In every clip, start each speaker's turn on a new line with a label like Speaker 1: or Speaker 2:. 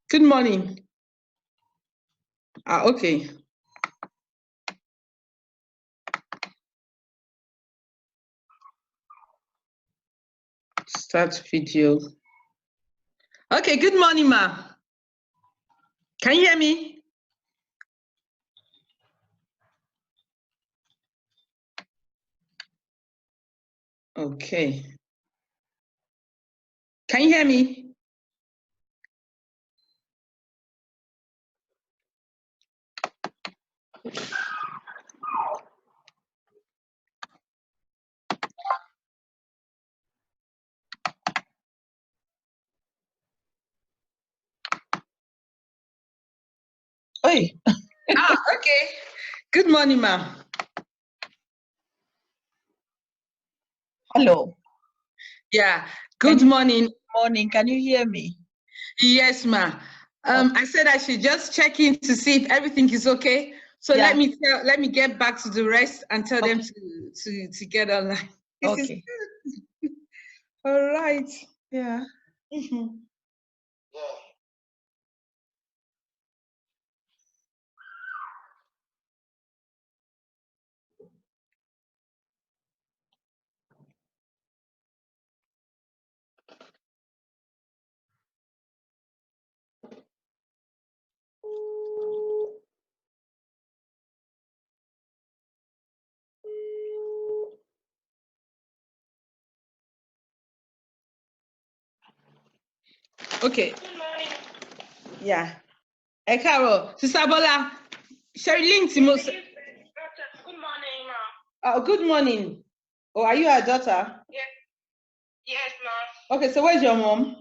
Speaker 1: Good morning. Okay. Start video. Okay, good morning, ma. Can you hear me? Okay. Can you hear me? Hey. Okay. Good morning, ma.
Speaker 2: Hello.
Speaker 1: Yeah. Good morning.
Speaker 2: Morning. Can you hear me?
Speaker 1: Yes, ma. I said I should just check in to see if everything is okay. So
Speaker 2: Yeah.
Speaker 1: let me get back to the rest and tell them to get online.
Speaker 2: Okay.
Speaker 1: All right.
Speaker 2: Yeah.
Speaker 1: Okay.
Speaker 3: Good morning.
Speaker 1: Yeah. Hey, Carol. Sister Bola. Sherry Lynn Timos.
Speaker 3: Good morning, ma.
Speaker 1: Oh, good morning. Oh, are you her daughter?
Speaker 3: Yes. Yes, ma.
Speaker 1: Okay, so where's your mom?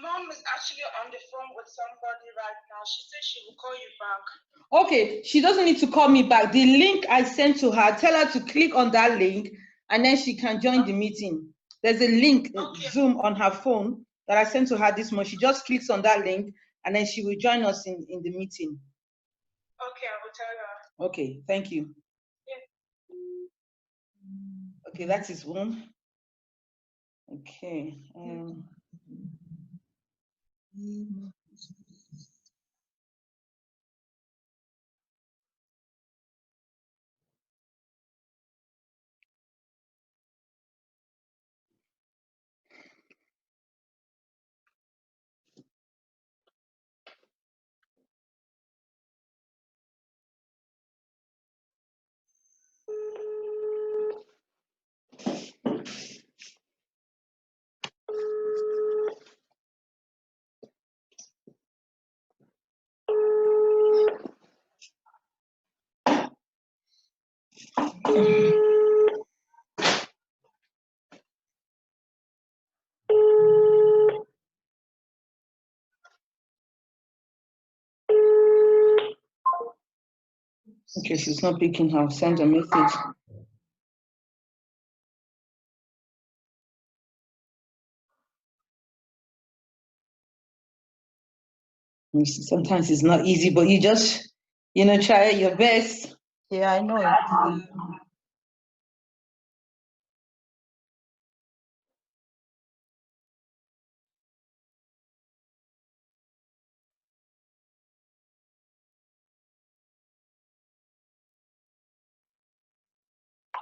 Speaker 3: Mom is actually on the phone with somebody right now. She said she will call you back.
Speaker 1: Okay, she doesn't need to call me back. The link I sent to her, tell her to click on that link and then she can join the meeting. There's a link, Zoom on her phone that I sent to her this morning. She just clicks on that link and then she will join us in the meeting.
Speaker 3: Okay, I will tell her.
Speaker 1: Okay, thank you.
Speaker 3: Yeah.
Speaker 1: Okay, that is one. Okay. Okay, she's not picking her. Send a message. Sometimes it's not easy, but you just, try your best.
Speaker 2: Yeah, I know it.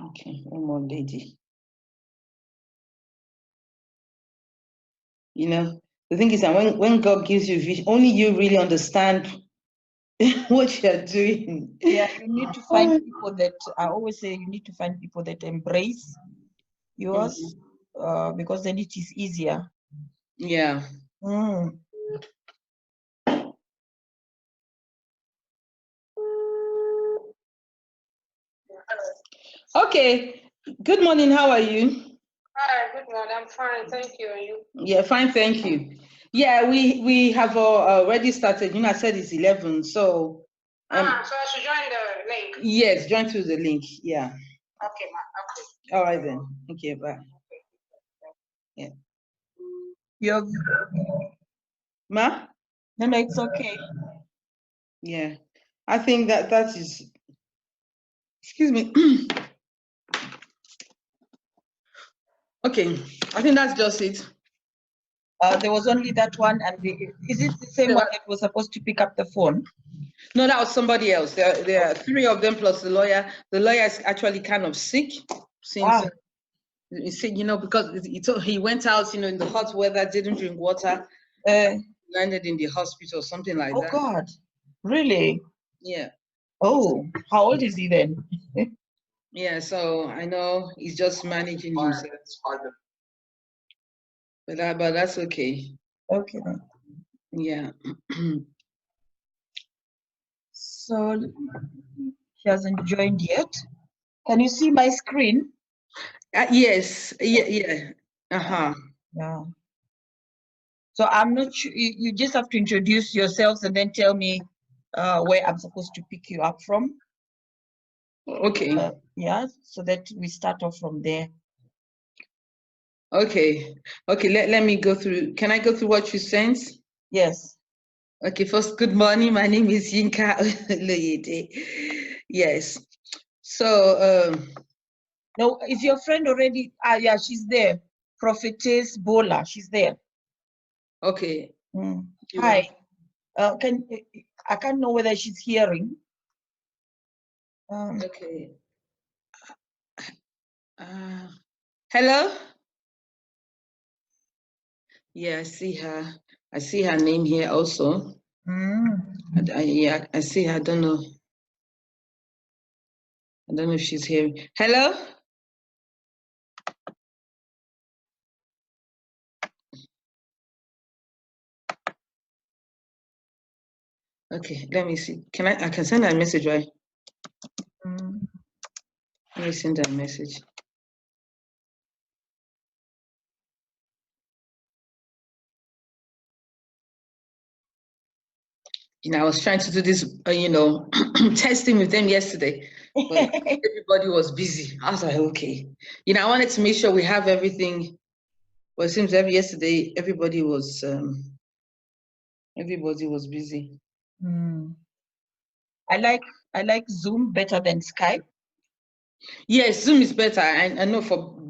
Speaker 1: Okay, one more lady. The thing is that when God gives you vision, only you really understand what you're doing.
Speaker 2: Yeah, you need to find people that, I always say, you need to find people that embrace yours, because then it is easier.
Speaker 1: Yeah. Okay. Good morning. How are you?
Speaker 3: Hi, good morning. I'm fine. Thank you. And you?
Speaker 1: Yeah, fine. Thank you. Yeah, we have already started. I said it's 11. So.
Speaker 3: So I should join the link?
Speaker 1: Yes, join through the link. Yeah.
Speaker 3: Okay, ma. Okay.
Speaker 1: All right then. Okay, bye. Yeah. Ma?
Speaker 2: No, it's okay.
Speaker 1: Yeah. I think that is, excuse me. Okay, I think that's just it.
Speaker 2: There was only that one, and is it the same one that was supposed to pick up the phone?
Speaker 1: No, that was somebody else. There are 3 of them plus the lawyer. The lawyer is actually kind of sick since, you know, because he went out, you know, in the hot weather, didn't drink water, landed in the hospital, something like that.
Speaker 2: Oh God, really?
Speaker 1: Yeah.
Speaker 2: Oh, how old is he then?
Speaker 1: Yeah, so I know he's just managing himself. But that's okay.
Speaker 2: Okay then.
Speaker 1: Yeah.
Speaker 2: So he hasn't joined yet. Can you see my screen?
Speaker 1: Yes. Yeah. Uh-huh.
Speaker 2: Yeah. So I'm not sure. You just have to introduce yourselves and then tell me where I'm supposed to pick you up from.
Speaker 1: Okay.
Speaker 2: Yeah, so that we start off from there.
Speaker 1: Okay. Let me go through. Can I go through what you sent?
Speaker 2: Yes.
Speaker 1: Okay, first, good morning. My name is Yinka Loyede. Yes. So,
Speaker 2: No, is your friend already? Yeah, she's there. Prophetess Bola, she's there.
Speaker 1: okay.
Speaker 2: Hi. I can't know whether she's hearing.
Speaker 1: Okay. Hello? Yeah, I see her. I see her name here also. Yeah, I see her. I don't know. I don't know if she's hearing. Hello? Okay, let me see. I can send her a message, right? Let me send her a message. You know, I was trying to do this, you know, testing with them yesterday, but everybody was busy. I was like, okay. You know, I wanted to make sure we have everything. Well, it seems yesterday everybody was busy.
Speaker 2: I like Zoom better than Skype.
Speaker 1: Yes, Zoom is better. I know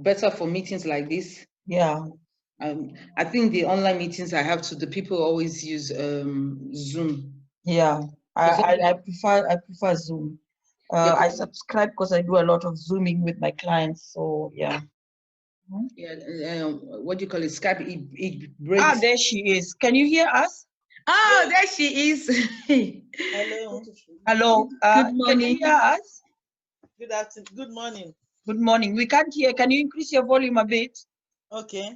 Speaker 1: better for meetings like this.
Speaker 2: Yeah.
Speaker 1: I think the online meetings I have the people always use Zoom.
Speaker 2: Yeah, I prefer Zoom. I subscribe because I do a lot of Zooming with my clients. So yeah.
Speaker 1: Yeah, what do you call it? Skype. It breaks.
Speaker 2: There she is. Can you hear us?
Speaker 1: Oh, there she is.
Speaker 3: Hello.
Speaker 2: Hello.
Speaker 1: Good morning.
Speaker 2: Can you hear us?
Speaker 3: Good afternoon. Good morning.
Speaker 2: Good morning. We can't hear. Can you increase your volume a bit?
Speaker 3: Okay.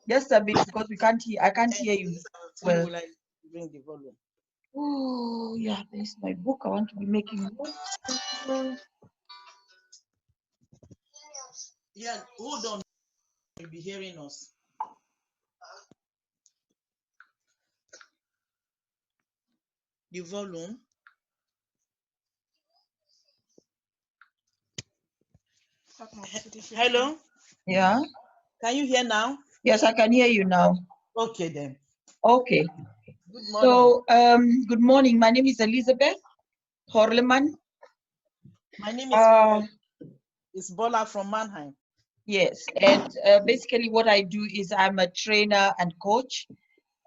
Speaker 2: Just a bit because we can't hear. I can't hear you. Well,
Speaker 3: will I bring the volume?
Speaker 2: Oh yeah, there's my book. I want to be making notes.
Speaker 3: Yeah, hold on. You'll be hearing us. The volume. Hello.
Speaker 2: Yeah.
Speaker 3: Can you hear now?
Speaker 2: Yes, I can hear you now.
Speaker 3: Okay then.
Speaker 2: Okay.
Speaker 3: Good morning.
Speaker 2: So, good morning. My name is Elizabeth Horleman.
Speaker 3: My name is Bola from Mannheim.
Speaker 2: Yes, and basically what I do is I'm a trainer and coach.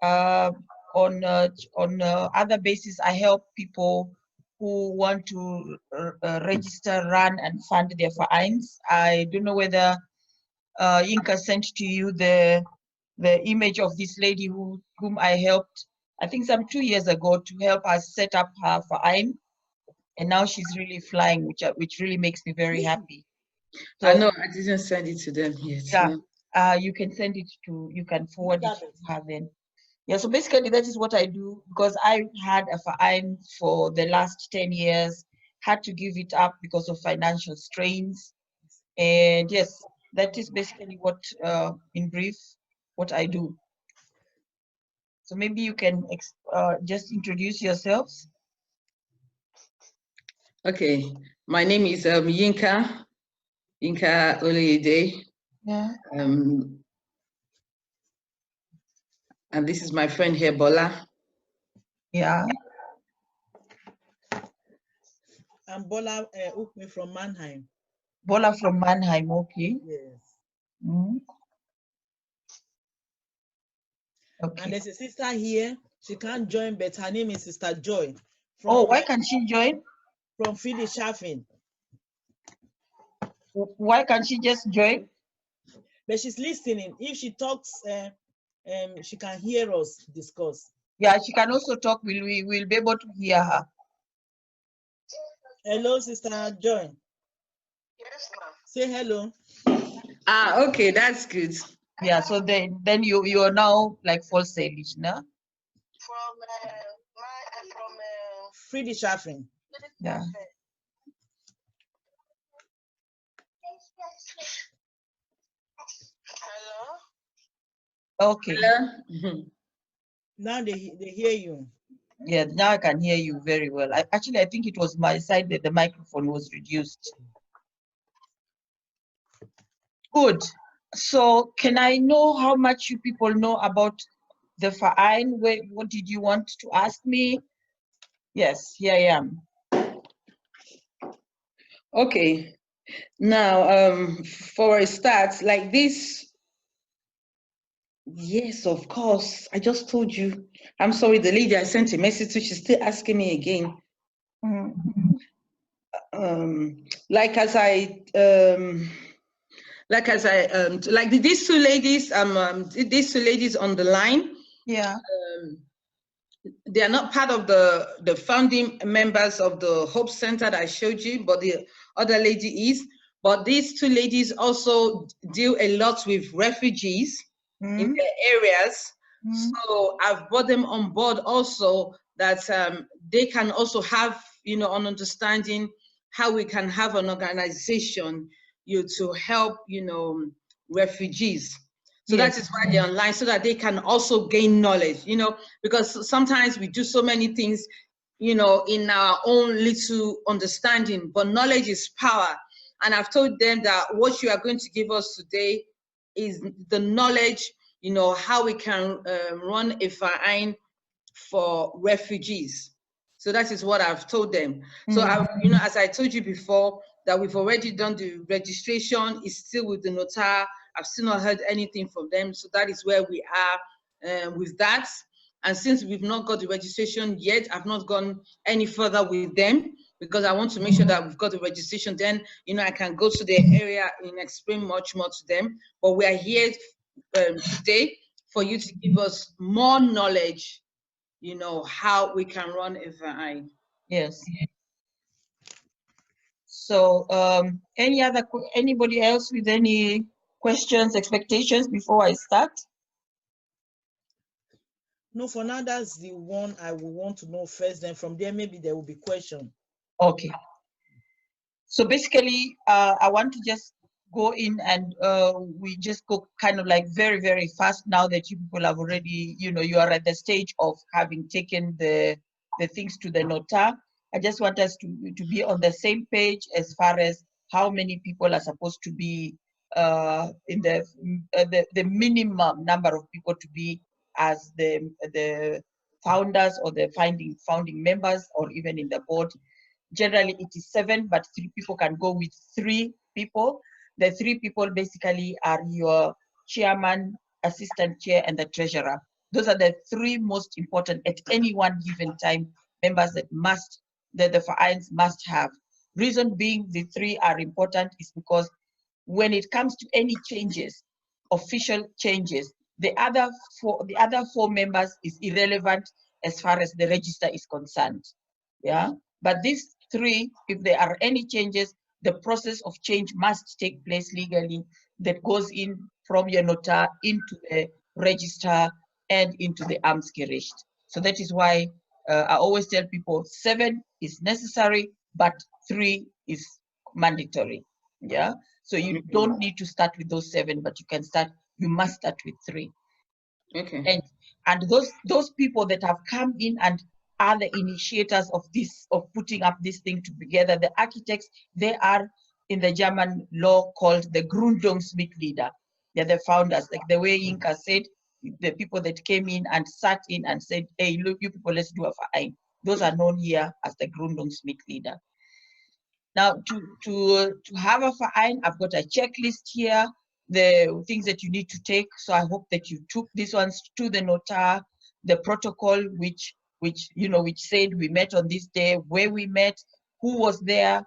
Speaker 2: On other basis, I help people who want to register, run, and fund their vereins. I don't know whether Inka sent to you the image of this lady whom I helped, I think some 2 years ago, to help us set up her verein, and now she's really flying, which really makes me very happy. So,
Speaker 1: I know I didn't send it to them yet.
Speaker 2: yeah,
Speaker 1: no.
Speaker 2: you can send it to, you can forward it to her then. Yeah, so basically that is what I do, because I had a verein for the last 10 years, had to give it up because of financial strains. And yes, that is basically what, in brief, what I do. So maybe you can just introduce yourselves.
Speaker 1: Okay, my name is Yinka Oluyede.
Speaker 2: Yeah.
Speaker 1: And this is my friend here, Bola.
Speaker 2: Yeah.
Speaker 3: I'm Bola Ukme from Mannheim.
Speaker 2: Bola from Mannheim, okay.
Speaker 3: Yes.
Speaker 2: Okay.
Speaker 4: And there's a sister here. She can't join, but her name is Sister Joy.
Speaker 2: Oh, why can't she join?
Speaker 4: From Philly Shaffin.
Speaker 2: Why can't she just join?
Speaker 4: But she's listening. If she talks, she can hear us discuss.
Speaker 2: Yeah, she can also talk. We'll be able to hear her.
Speaker 4: Hello, Sister Joy.
Speaker 3: Yes, ma'am.
Speaker 4: Say hello.
Speaker 1: Ah, okay, that's good.
Speaker 2: Yeah, so then you are now like full salish, no?
Speaker 3: From
Speaker 4: Philly Shaffin.
Speaker 2: Yeah.
Speaker 3: Hello.
Speaker 2: Okay.
Speaker 1: Hello?
Speaker 4: Now they hear you.
Speaker 2: Yeah, now I can hear you very well. I think it was my side that the microphone was reduced. Good. So can I know how much you people know about the Verein? What did you want to ask me? Yes, here I am.
Speaker 1: Okay. Now, for a start, like this, yes, of course. I just told you. I'm sorry, the lady I sent a message to, she's still asking me again. Like these two ladies, these two ladies on the line.
Speaker 2: Yeah.
Speaker 1: They are not part of the founding members of the Hope Center that I showed you, but the other lady is. But these two ladies also deal a lot with refugees in their areas. So I've brought them on board also, that they can also have, an understanding how we can have an organization to help, refugees. So
Speaker 2: Yes.
Speaker 1: that is why they're online, so that they can also gain knowledge, because sometimes we do so many things, in our own little understanding, but knowledge is power. And I've told them that what you are going to give us today is the knowledge, how we can run a Verein for refugees. So that is what I've told them. So, as I told you before, that we've already done the registration. It's still with the notar. I've still not heard anything from them. So that is where we are with that. And since we've not got the registration yet, I've not gone any further with them, because I want to make sure that we've got the registration. Then, I can go to the area and explain much more to them. But we are here today for you to give us more knowledge, how we can run a Verein.
Speaker 2: Yes. So anybody else with any questions, expectations before I start?
Speaker 4: No, for now, that's the one I will want to know first. Then from there, maybe there will be question.
Speaker 2: Okay. So basically, I want to just go in and we just go kind of like very, very fast now that you people have already, you are at the stage of having taken the things to the notar. I just want us to be on the same page as far as how many people are supposed to be in the minimum number of people to be as the founders or the founding members, or even in the board. Generally it is 7, but 3 people can go with 3 people. The 3 people basically are your chairman, assistant chair, and the treasurer. Those are the 3 most important at any one given time members that the Vereins must have. Reason being the 3 are important is because when it comes to any changes, official changes, the other 4 members is irrelevant as far as the register is concerned. Yeah, but these 3, if there are any changes, the process of change must take place legally, that goes in from your notar into the register and into the Amtsgericht. So that is why I always tell people 7 is necessary, but 3 is mandatory. Yeah, so you don't need to start with those 7, but you must start with 3.
Speaker 1: Okay.
Speaker 2: And those people that have come in and are the initiators of putting up this thing together, the architects, they are in the German law called the Gründungsmitglieder. They're the founders, like the way Inka said, the people that came in and sat in and said, hey, look, you people, let's do a Verein. Those are known here as the Gründungsmitglieder. Now, to have a Verein, I've got a checklist here. the things that you need to take. So I hope that you took these ones to the notar, the protocol, which said we met on this day, where we met, who was there,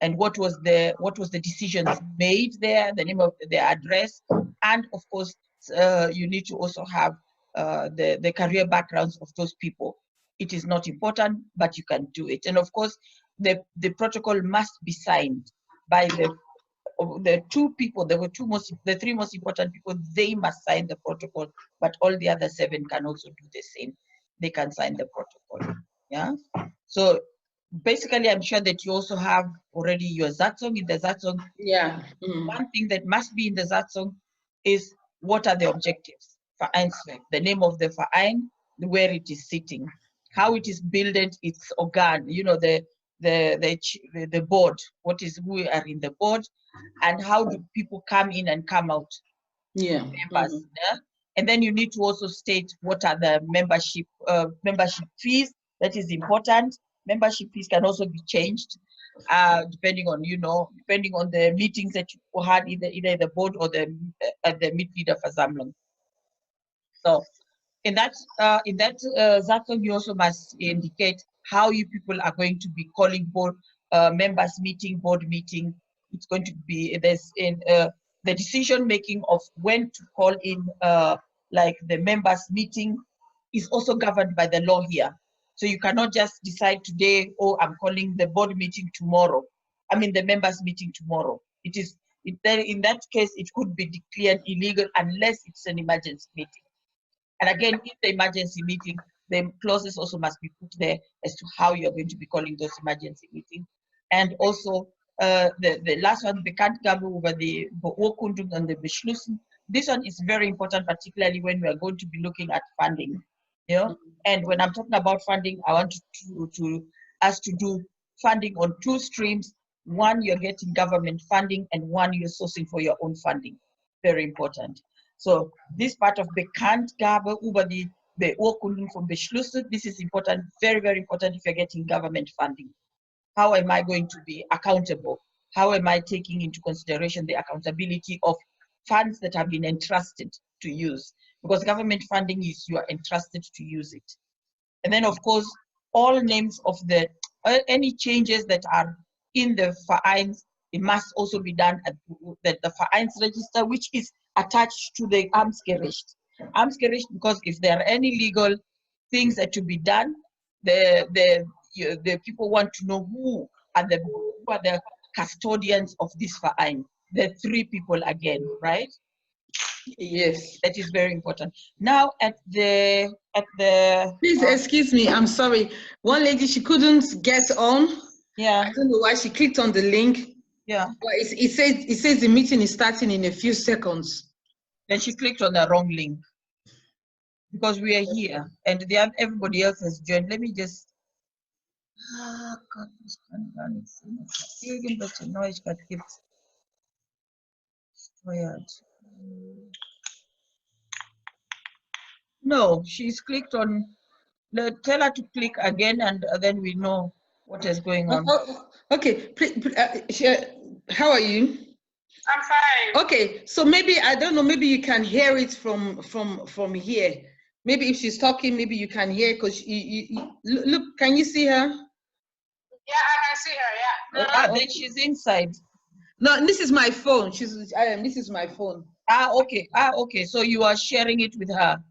Speaker 2: and what was the decisions made there, the name of the address, and of course you need to also have the career backgrounds of those people. It is not important, but you can do it. And of course, the protocol must be signed by the two people, the three most important people. They must sign the protocol, but all the other 7 can also do the same. They can sign the protocol. Yeah. So basically, I'm sure that you also have already your Zatzong. In the Zatzong,
Speaker 1: Yeah.
Speaker 2: one thing that must be in the Zatzong is what are the objectives? Vereinswerk, the name of the Verein, where it is sitting, how it is builded, its organ, the board, who are in the board, and how do people come in and come out,
Speaker 1: Yeah.
Speaker 2: members. Yeah? And then you need to also state what are the membership fees. That is important. Membership fees can also be changed depending on the meetings that you had, either the board or the Mitgliederversammlung. So in that Satzung, you also must indicate how you people are going to be calling board members meeting, board meeting. It's going to be the decision making of when to call in like the members meeting is also governed by the law here. So you cannot just decide today, oh, I'm calling the board meeting tomorrow. I mean the members meeting tomorrow. In that case, it could be declared illegal unless it's an emergency meeting. And again, in the emergency meeting, the clauses also must be put there as to how you're going to be calling those emergency meetings. And also the last one, Bekanntgabe über die Beurkundung und die Beschlüssen. This one is very important, particularly when we are going to be looking at funding. You know? And when I'm talking about funding, I want us to do funding on 2 streams. One, you're getting government funding, and one, you're sourcing for your own funding. Very important. So this part of Bekanntgabe über die Beurkundung von Beschlüssen, this is important, very, very important if you're getting government funding. How am I going to be accountable? How am I taking into consideration the accountability of funds that have been entrusted to use? Because government funding is you are entrusted to use it. And then of course, all names of any changes that are in the Vereins, it must also be done at the Vereins register, which is attached to the Amtsgericht. Amtsgericht, because if there are any legal things that to be done, the people want to know who are the custodians of this Verein. The 3 people again, right?
Speaker 1: Yes.
Speaker 2: That is very important. Now please
Speaker 1: excuse me, I'm sorry. One lady, she couldn't get on.
Speaker 2: Yeah.
Speaker 1: I don't know why. She clicked on the link. Yeah. But it says the meeting is starting in a few seconds.
Speaker 2: Then she clicked on the wrong link. Because we are here and everybody else has joined. Let me just irgendwelche Neuigkeit gibt's. No, she's clicked on. Tell her to click again, and then we know what is going on.
Speaker 1: Okay, how are you?
Speaker 3: I'm fine.
Speaker 1: Okay, so maybe I don't know. Maybe you can hear it from here. Maybe if she's talking, maybe you can hear because you look. Can you see her?
Speaker 3: Yeah, I can see her. Yeah.
Speaker 2: Then she's inside.
Speaker 1: No, this is my phone. This is my phone.
Speaker 2: Okay. Okay. So you are sharing it with her.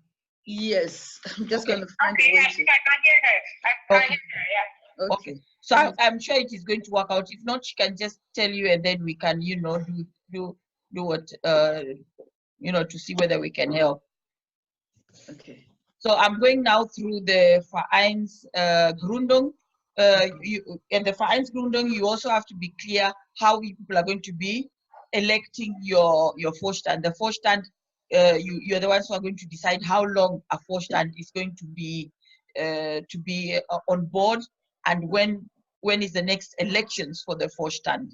Speaker 1: Yes, I'm just going to find
Speaker 3: a way to. I can hear her. I can hear her. Yeah.
Speaker 2: Okay. So I'm sure it is going to work out. If not, she can just tell you, and then we can, do what, to see whether we can help.
Speaker 1: Okay.
Speaker 2: So I'm going now through the Vereinsgründung. In the Vereinsgründung, you also have to be clear how people are going to be electing your Vorstand. The Vorstand, you're the ones who are going to decide how long a Vorstand is going to be on board, and when is the next elections for the Vorstand.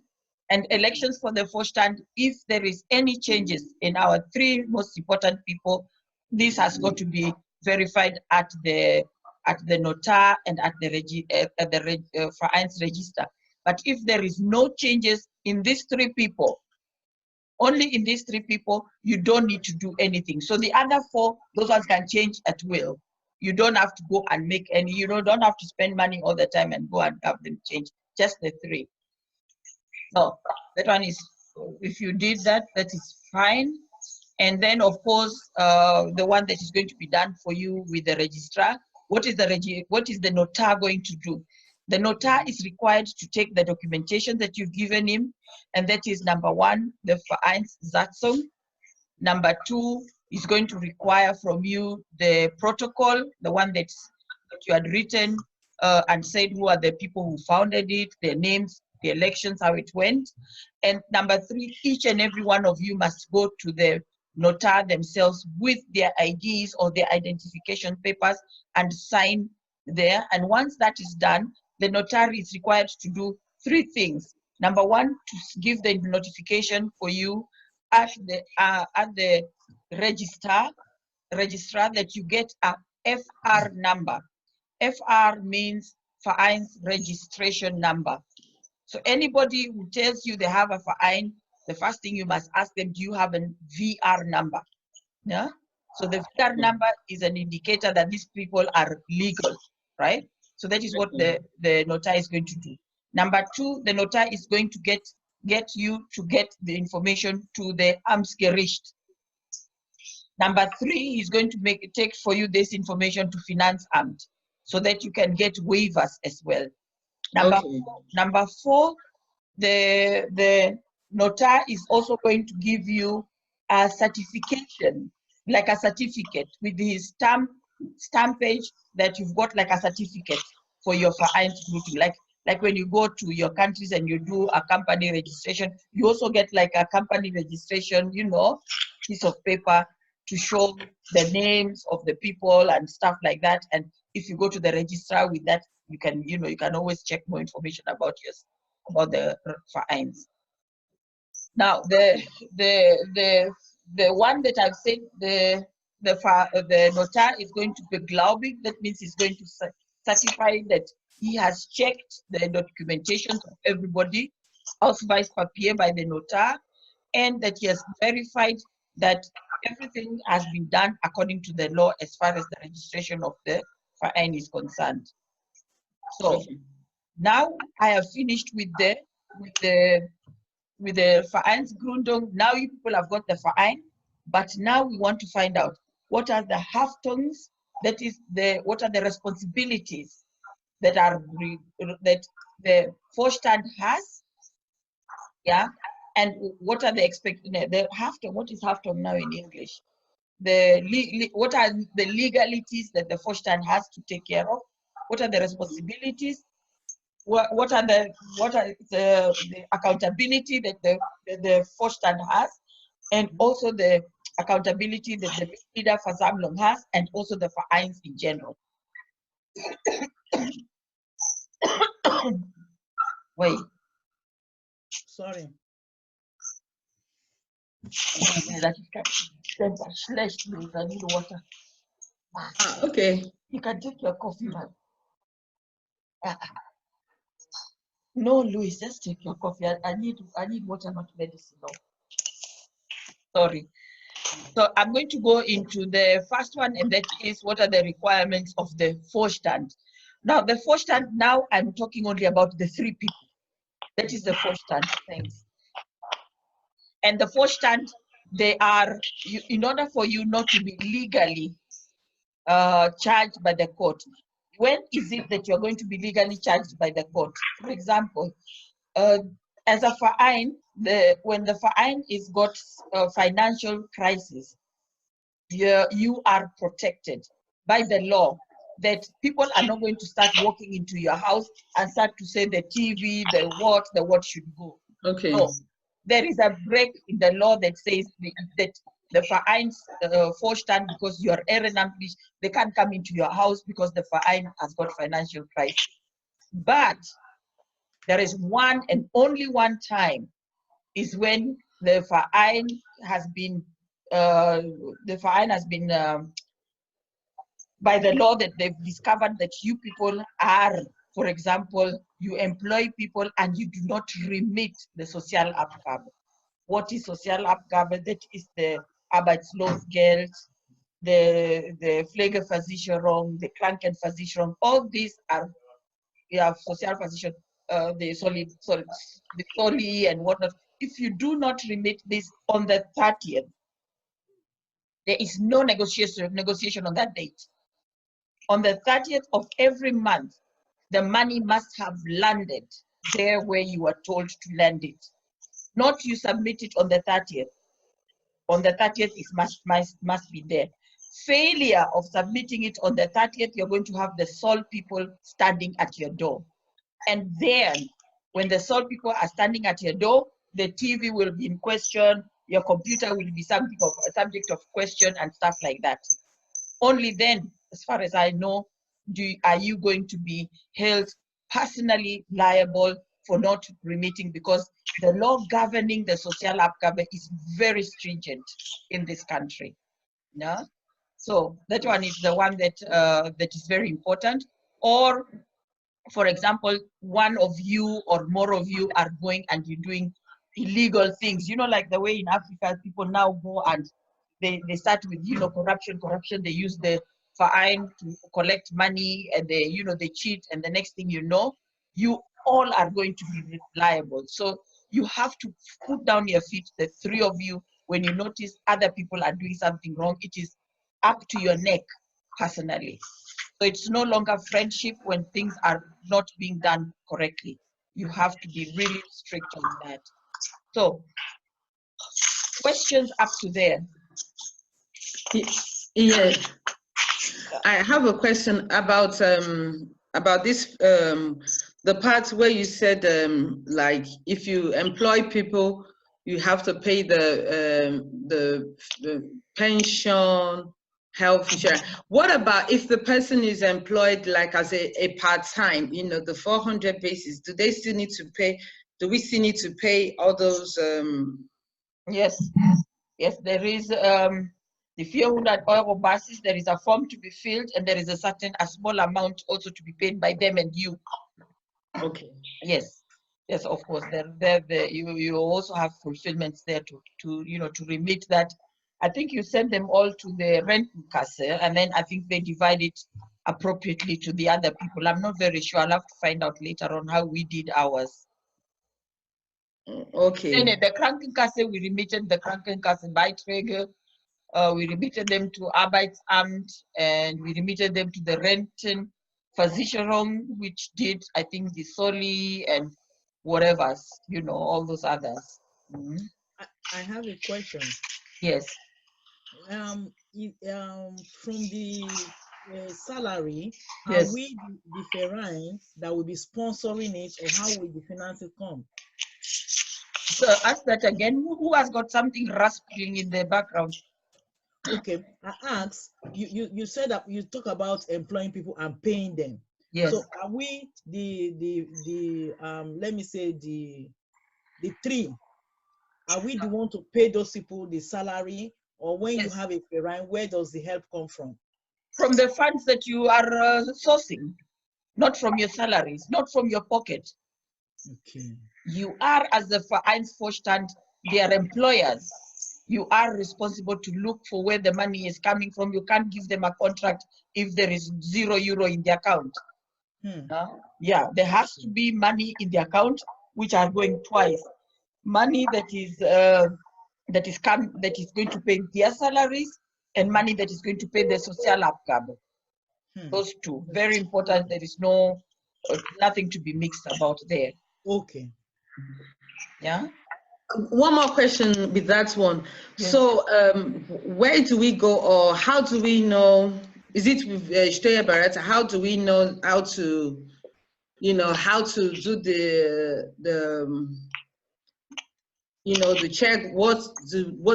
Speaker 2: And elections for the Vorstand, if there is any changes in our 3 most important people, this has got to be verified at the notar and at the Vereinsregister. But if there is no changes in these 3 people, Only in these 3 people, you don't need to do anything. So the other 4, those ones can change at will. You don't have to go and make any, you know, don't have to spend money all the time and go and have them change. Just the 3. No, that one is, if you did that, that is fine. And then, of course, the one that is going to be done for you with the registrar. What is the notar going to do? The notar is required to take the documentation that you've given him, and that is number 1, the Vereinssatzung. Number 2 is going to require from you the protocol, the one that you had written and said who are the people who founded it, their names, the elections, how it went. And number 3, each and every one of you must go to the notar themselves with their IDs or their identification papers and sign there. And once that is done, the notary is required to do 3 things. Number 1, to give the notification for you at the registrar that you get a FR number. FR means Vereins registration number. So anybody who tells you they have a Verein, the first thing you must ask them, do you have a VR number? Yeah. So the VR number is an indicator that these people are legal, right? So that is what the notar is going to do. Number 2, the notar is going to get you to get the information to the Amtsgericht. Number 3, he's going to take for you this information to Finanzamt so that you can get waivers as well. Number 4, the notar is also going to give you a certification, like a certificate with his stampage that you've got, like a certificate for your Vereinsgründung. Like when you go to your countries and you do a company registration, you also get like a company registration, you know, piece of paper to show the names of the people and stuff like that. And if you go to the registrar with that, you can, you know, you can always check more information about the Vereins. Now, the one that I've said, the notar is going to beglaubig. That means he's going to certify that he has checked the documentation of everybody, Ausweispapier by the notar, and that he has verified that everything has been done according to the law as far as the registration of the Verein is concerned. So now I have finished with the Vereinsgründung. Now you people have got the Verein, but now we want to find out what are the Haftungs, that is what are the responsibilities that the Vorstand has, yeah, and what are the Haftung? What is Haftung now in English? What are the legalities that the Vorstand has to take care of? What are the responsibilities? What are the accountability that the Vorstand has, and also the accountability that the Mitgliederversammlung has, and also the Vereins in general. Wait.
Speaker 4: Sorry.
Speaker 2: That is schlecht, please. I need water.
Speaker 1: Okay.
Speaker 2: You can take your coffee, man. No, Louis, just take your coffee. I need water, not medicine. No. Sorry. So I'm going to go into the first one, and that is what are the requirements of the Vorstand. Now, the Vorstand, now I'm talking only about the 3 people. That is the Vorstand. Thanks. And the Vorstand, they are, in order for you not to be legally charged by the court. When is it that you're going to be legally charged by the court? For example, as a Verein, when the Verein is got a financial crisis, you are protected by the law that people are not going to start walking into your house and start to say the TV, the what should go.
Speaker 1: Okay.
Speaker 2: No, there is a break in the law that says that the Vereins Vorstand, because you are ehrenamtlich, they can't come into your house because the Verein has got financial crisis. But there is one and only one time is when the Verein has been by the law that they've discovered that you people are, for example, you employ people and you do not remit the Sozialabgabe. what is Sozialabgabe, that is the Arbeitslosengeld, the Pflegeversicherung, the Krankenversicherung, all these are, we have Sozialversicherung, the Soli and whatnot. If you do not remit this on the 30th, there is no negotiation on that date. On the 30th of every month, the money must have landed there where you were told to land it. Not you submit it on the 30th. On the 30th, it must be there. Failure of submitting it on the 30th, you're going to have the sole people standing at your door. And then, when the sole people are standing at your door, the TV will be in question, your computer will be a subject of question and stuff like that. Only then, as far as I know, are you going to be held personally liable for not remitting, because the law governing the Sozialabgabe is very stringent in this country. Yeah? So that one is the one that that is very important. Or, for example, one of you or more of you are going and you're doing illegal things. You know, like the way in Africa, people now go and they start with, you know, corruption. They use the fine to collect money, and they, you know, they cheat, and the next thing you know, you all are going to be liable. So you have to put down your feet, the three of you, when you notice other people are doing something wrong. It is up to your neck personally. So it's no longer friendship when things are not being done correctly. You have to be really strict on that. So questions up to there?
Speaker 1: Yeah, I have a question about this the part where you said like if you employ people, you have to pay the pension, health insurance. What about if the person is employed like as a part-time, you know, the 400 basis? Do they still need to pay? Do we still need to pay all those?
Speaker 2: Yes, there is the 400 euro basis. There is a form to be filled, and there is a small amount also to be paid by them and you.
Speaker 1: Okay.
Speaker 2: Yes, of course. You also have fulfillments there to you know, to remit that. I think you send them all to the Rentenkasse, and then I think they divide it appropriately to the other people. I'm not very sure. I'll have to find out later on how we did ours.
Speaker 1: Okay.
Speaker 2: Then the Krankenkasse, we remitted the Krankenkassenbeiträge. We remitted them to Arbeitsamt, and we remitted them to the Rentenversicherung, which did, I think, the Soli and whatever, you know, all those others. Mm-hmm.
Speaker 4: I have a question.
Speaker 2: Yes.
Speaker 4: From the salary,
Speaker 2: Yes.
Speaker 4: are we the Ferrines that will be sponsoring it, or how will the finances come?
Speaker 2: So ask that again. Who has got something rasping in the background?
Speaker 4: Okay, I asked, you said that you talk about employing people and paying them.
Speaker 2: Yes.
Speaker 4: So are we the let me say the three? Are we the one to pay those people the salary, or when
Speaker 2: Yes.
Speaker 4: you have a Ferrine, where does the help come from?
Speaker 2: From the funds that you are sourcing, not from your salaries, not from your pocket.
Speaker 4: Okay.
Speaker 2: You are, as the Vereinsvorstand, their employers. You are responsible to look for where the money is coming from. You can't give them a contract if there is €0 in the account. Yeah, there has to be money in the account which are going twice. Money that is going to pay their salaries, and money that is going to pay the Sozialabgabe. Those two, very important. There is nothing to be mixed about there.
Speaker 4: Okay.
Speaker 2: Yeah.
Speaker 1: One more question with that one.
Speaker 2: Yes.
Speaker 1: So where do we go, or how do we know? Is it with Steuer Berater? How do we know how to, you know, how to do the you know, the check? What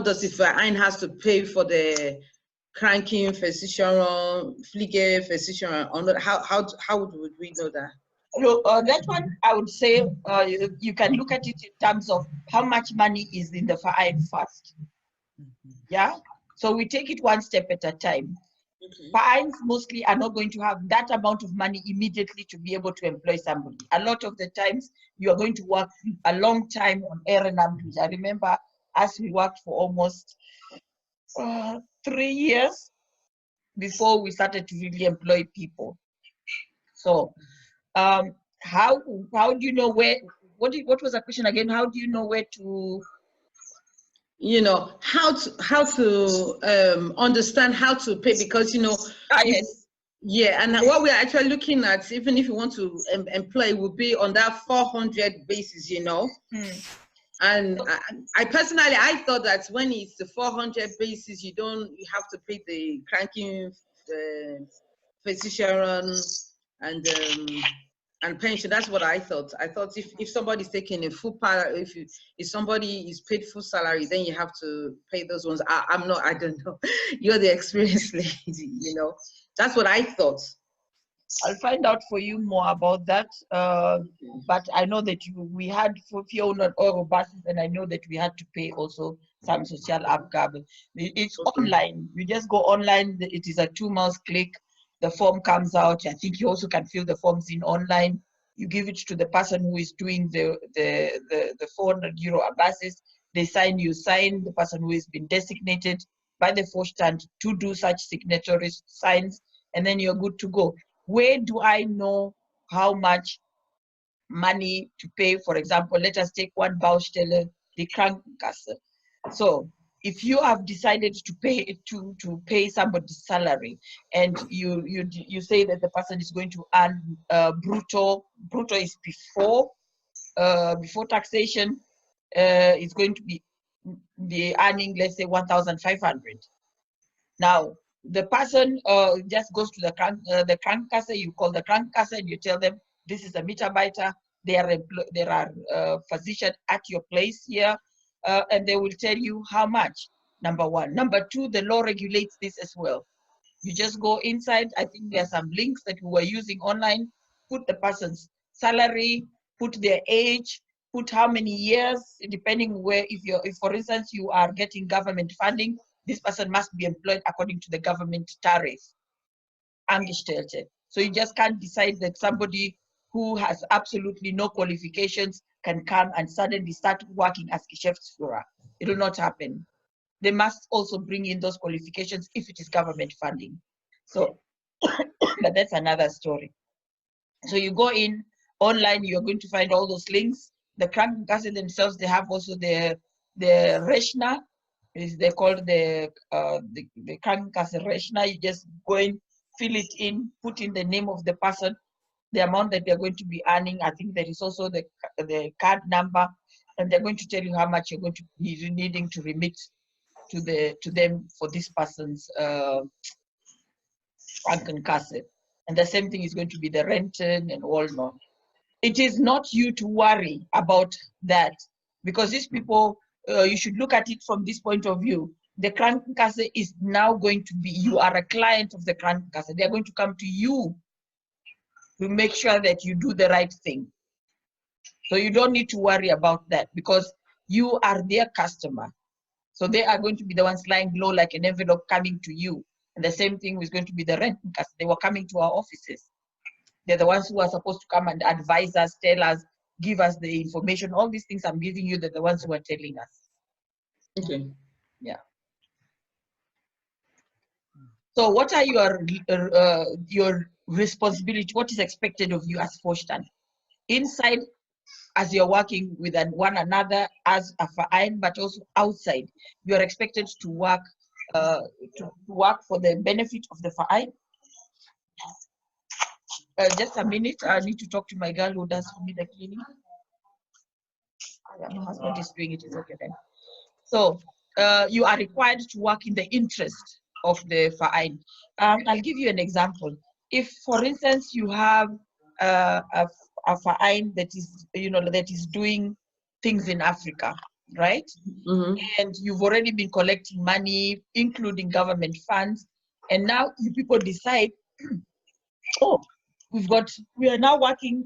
Speaker 1: does the Verein has to pay for the Krankenversicherung, Pflegeversicherung, or not? How would we know that?
Speaker 2: Look, that one, I would say you can look at it in terms of how much money is in the Verein first. Yeah, so we take it one step at a time. Vereins mostly are not going to have that amount of money immediately to be able to employ somebody. A lot of the times you are going to work a long time on Ehrenamt. I remember Us, we worked for almost 3 years before we started to really employ people. So how do you know where, what was the question again? How do you know where to,
Speaker 1: you know, how to understand how to pay? Because, you know,
Speaker 2: yes,
Speaker 1: yeah, and what we're actually looking at, even if you want to employ, will be on that 400 basis, you know. And I personally, I thought that when it's the 400 basis, you have to pay the cranking physician and pension. That's what I thought. I thought if somebody's taking a full if somebody is paid full salary, then you have to pay those ones. I'm not, I don't know. You're the experienced lady, you know. That's what I thought.
Speaker 2: I'll find out for you more about that. But I know that we had for Fiona Oro buses, and I know that we had to pay also some social abgabe. It's online. You just go online. It is a 2 mouse click. The form comes out. I think you also can fill the forms in online. You give it to the person who is doing the 400 euro buses. They sign. You sign. The person who has been designated by the Vorstand to do such signatory signs, and then you're good to go. Where do I know how much money to pay? For example, let us take one Baustelle, the Krankenkasse. So if you have decided to pay somebody's salary, and you say that the person is going to earn brutto is before taxation, is going to be earning, let's say, 1,500. Now, the person just goes to the Krankenkasse. You call the Krankenkasse and you tell them, this is a Mitarbeiter. There are physicians at your place here, and they will tell you how much, number one. Number two, the law regulates this as well. You just go inside. I think there are some links that we were using online. Put the person's salary, put their age, put how many years, depending where, if for instance you are getting government funding, this person must be employed according to the government tariff, angestellte. So you just can't decide that somebody who has absolutely no qualifications can come and suddenly start working as Geschäftsführer. It will not happen. They must also bring in those qualifications if it is government funding. So, but that's another story. So you go in online, you're going to find all those links. The Krankenkasse themselves, they have also the Rechner. They call the Krankenkasse Rechner. You just go in, fill it in, put in the name of the person, the amount that they're going to be earning. I think there is also the card number, and they're going to tell you how much you're going to be needing to remit to them for this person's Krankenkasse. And the same thing is going to be the Renten and whatnot. It is not you to worry about that, because these people, you should look at it from this point of view. The Krankenkasse is now going to be, you are a client of the Krankenkasse. They are going to come to you to make sure that you do the right thing. So you don't need to worry about that, because you are their customer. So they are going to be the ones lying low like an envelope coming to you. And the same thing was going to be the Rentenkasse. They were coming to our offices. They're the ones who are supposed to come and advise us, tell us, give us the information. All these things I'm giving you, they're the ones who are telling us.
Speaker 1: Okay.
Speaker 2: Yeah. So what are your responsibility? What is expected of you as Vorstand? Inside, as you're working with one another as a Verein, but also outside, you are expected to work for the benefit of the Verein. Just a minute, I need to talk to my girl who does for me the cleaning. Yeah, my husband is doing it, it's okay then. So you are required to work in the interest of the Verein. I'll give you an example. If, for instance, you have a Verein that is, that is doing things in Africa, right?
Speaker 1: Mm-hmm.
Speaker 2: And you've already been collecting money, including government funds, and now you people decide, oh, we are now working,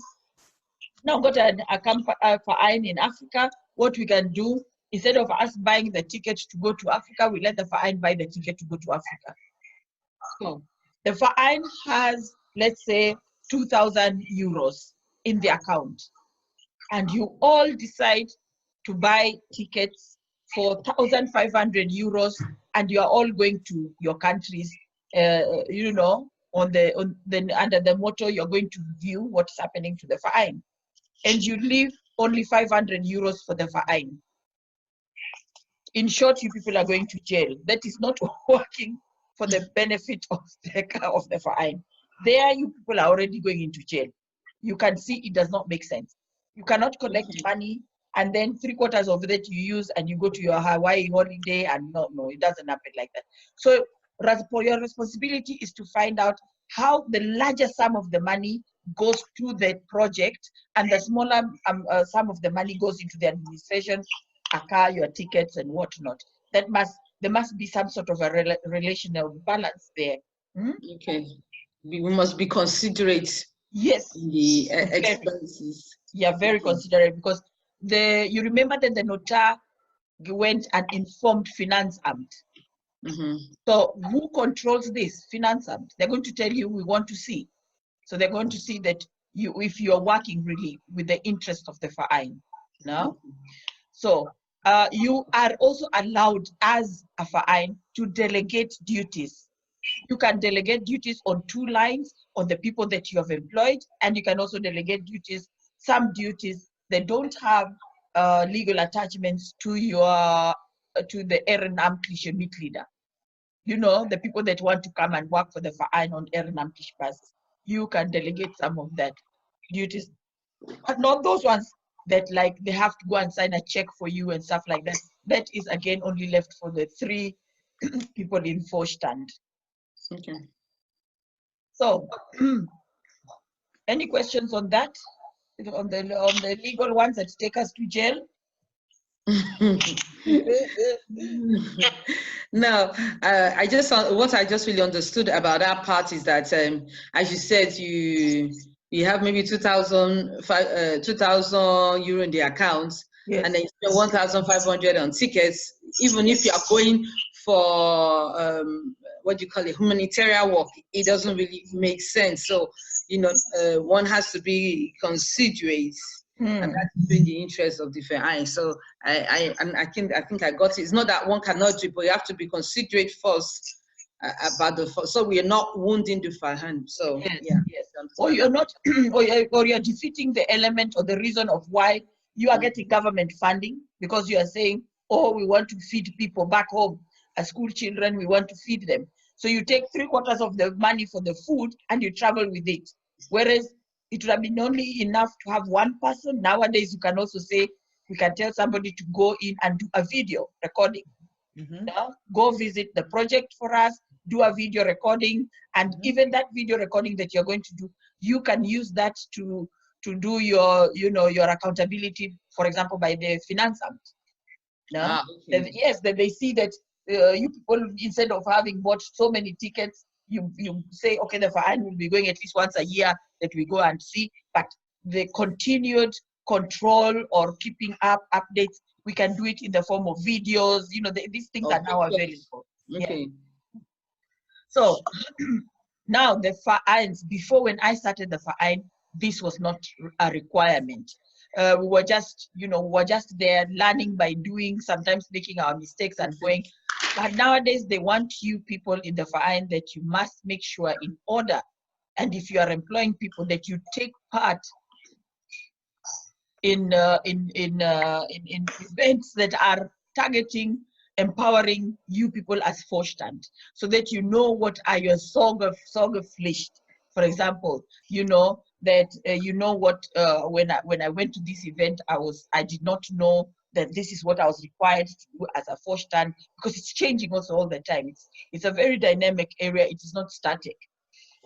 Speaker 2: now got a Verein in Africa. What we can do, instead of us buying the ticket to go to Africa, we let the Verein buy the ticket to go to Africa. So the Verein has, let's say, 2,000 euros in the account, and you all decide to buy tickets for 1,500 euros, and you are all going to your countries, you know, under the motto, you're going to view what's happening to the fine, and you leave only 500 euros for the fine. In short, you people are going to jail. That is not working for the benefit of the fine. There, you people are already going into jail. You can see it does not make sense. You cannot collect money and then 3/4 of that you use and you go to your Hawaii holiday, and no, it doesn't happen like that. So your responsibility is to find out how the larger sum of the money goes to the project, and the smaller sum of the money goes into the administration, a car, your tickets, and whatnot. There must be some sort of a relational balance there.
Speaker 1: Okay, we must be considerate.
Speaker 2: Yes,
Speaker 1: in the expenses.
Speaker 2: Yeah, very considerate, because you remember that the notar went and informed Finance Amt. So who controls this? Finance Amt. They're going to tell you, we want to see. So they're going to see that if you are working really with the interest of the fine. No? So you are also allowed as a fine to delegate duties. You can delegate duties on 2 lines, on the people that you have employed, and you can also delegate duties, some duties that don't have legal attachments to to the ehrenamtliche Mitglieder. You know, the people that want to come and work for the Verein on ehrenamtliche basis. You can delegate some of that duties, but not those ones that like they have to go and sign a check for you and stuff like that. That is again only left for the 3 people in Vorstand.
Speaker 1: Okay.
Speaker 2: So, any questions on that? On the legal ones that take us to jail?
Speaker 1: No, what I just really understood about that part is that, as you said, you have maybe 2,000 euro in the account,
Speaker 2: Yes.
Speaker 1: and then you spend 1,500 on tickets. Even if you are going for what do you call it, humanitarian work, it doesn't really make sense. So, you know, one has to be considerate. And that's in the interest of the Verein. So I think I got it. It's not that one cannot do it, but you have to be considerate first about so we are not wounding the Verein. So
Speaker 2: yes,
Speaker 1: yeah.
Speaker 2: Yes. Or you're not, or you're defeating the element or the reason of why you are getting government funding, because you are saying, oh, we want to feed people back home, school children, we want to feed them. So you take 3/4 of the money for the food and you travel with it. Whereas it would have been only enough to have one person. Nowadays, you can also say, we can tell somebody to go in and do a video recording. Now, go visit the project for us, do a video recording, and even that video recording that you're going to do, you can use that to do your, your accountability, for example, by the Finance Amt. No?
Speaker 1: Okay.
Speaker 2: Yes, that they see that you people, instead of having bought so many tickets, you say, okay, the Verein will be going at least once a year that we go and see, but the continued control or keeping up updates, we can do it in the form of videos. You know, these things are now available.
Speaker 1: Okay.
Speaker 2: Yeah. So now the Vereins, before when I started the Verein, this was not a requirement. We were just, there learning by doing, sometimes making our mistakes and going. But nowadays, they want you people in the Verein that you must make sure in order. And if you are employing people, that you take part in events that are targeting, empowering you people as Vorstand, so that you know what are your Sorgepflicht. For example, you know that when I went to this event, I did not know that this is what I was required to do as a Vorstand, because it's changing also all the time. It's a very dynamic area. It is not static.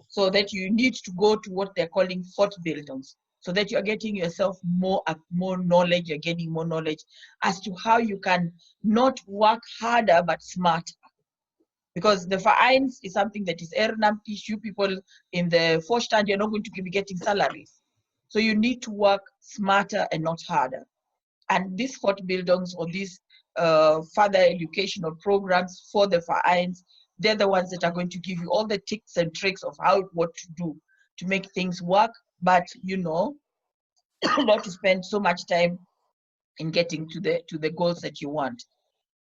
Speaker 2: So that you need to go to what they're calling Fortbildungs, so that you're getting yourself more knowledge, you're gaining more knowledge as to how you can not work harder but smarter. Because the Vereins is something that is ehrenamtlich. You people in the Vorstand, you're not going to be getting salaries. So you need to work smarter and not harder. And these Fortbildungs, or these further educational programs for the Vereins, they're the ones that are going to give you all the tips and tricks of what to do to make things work, but not to spend so much time in getting to the goals that you want.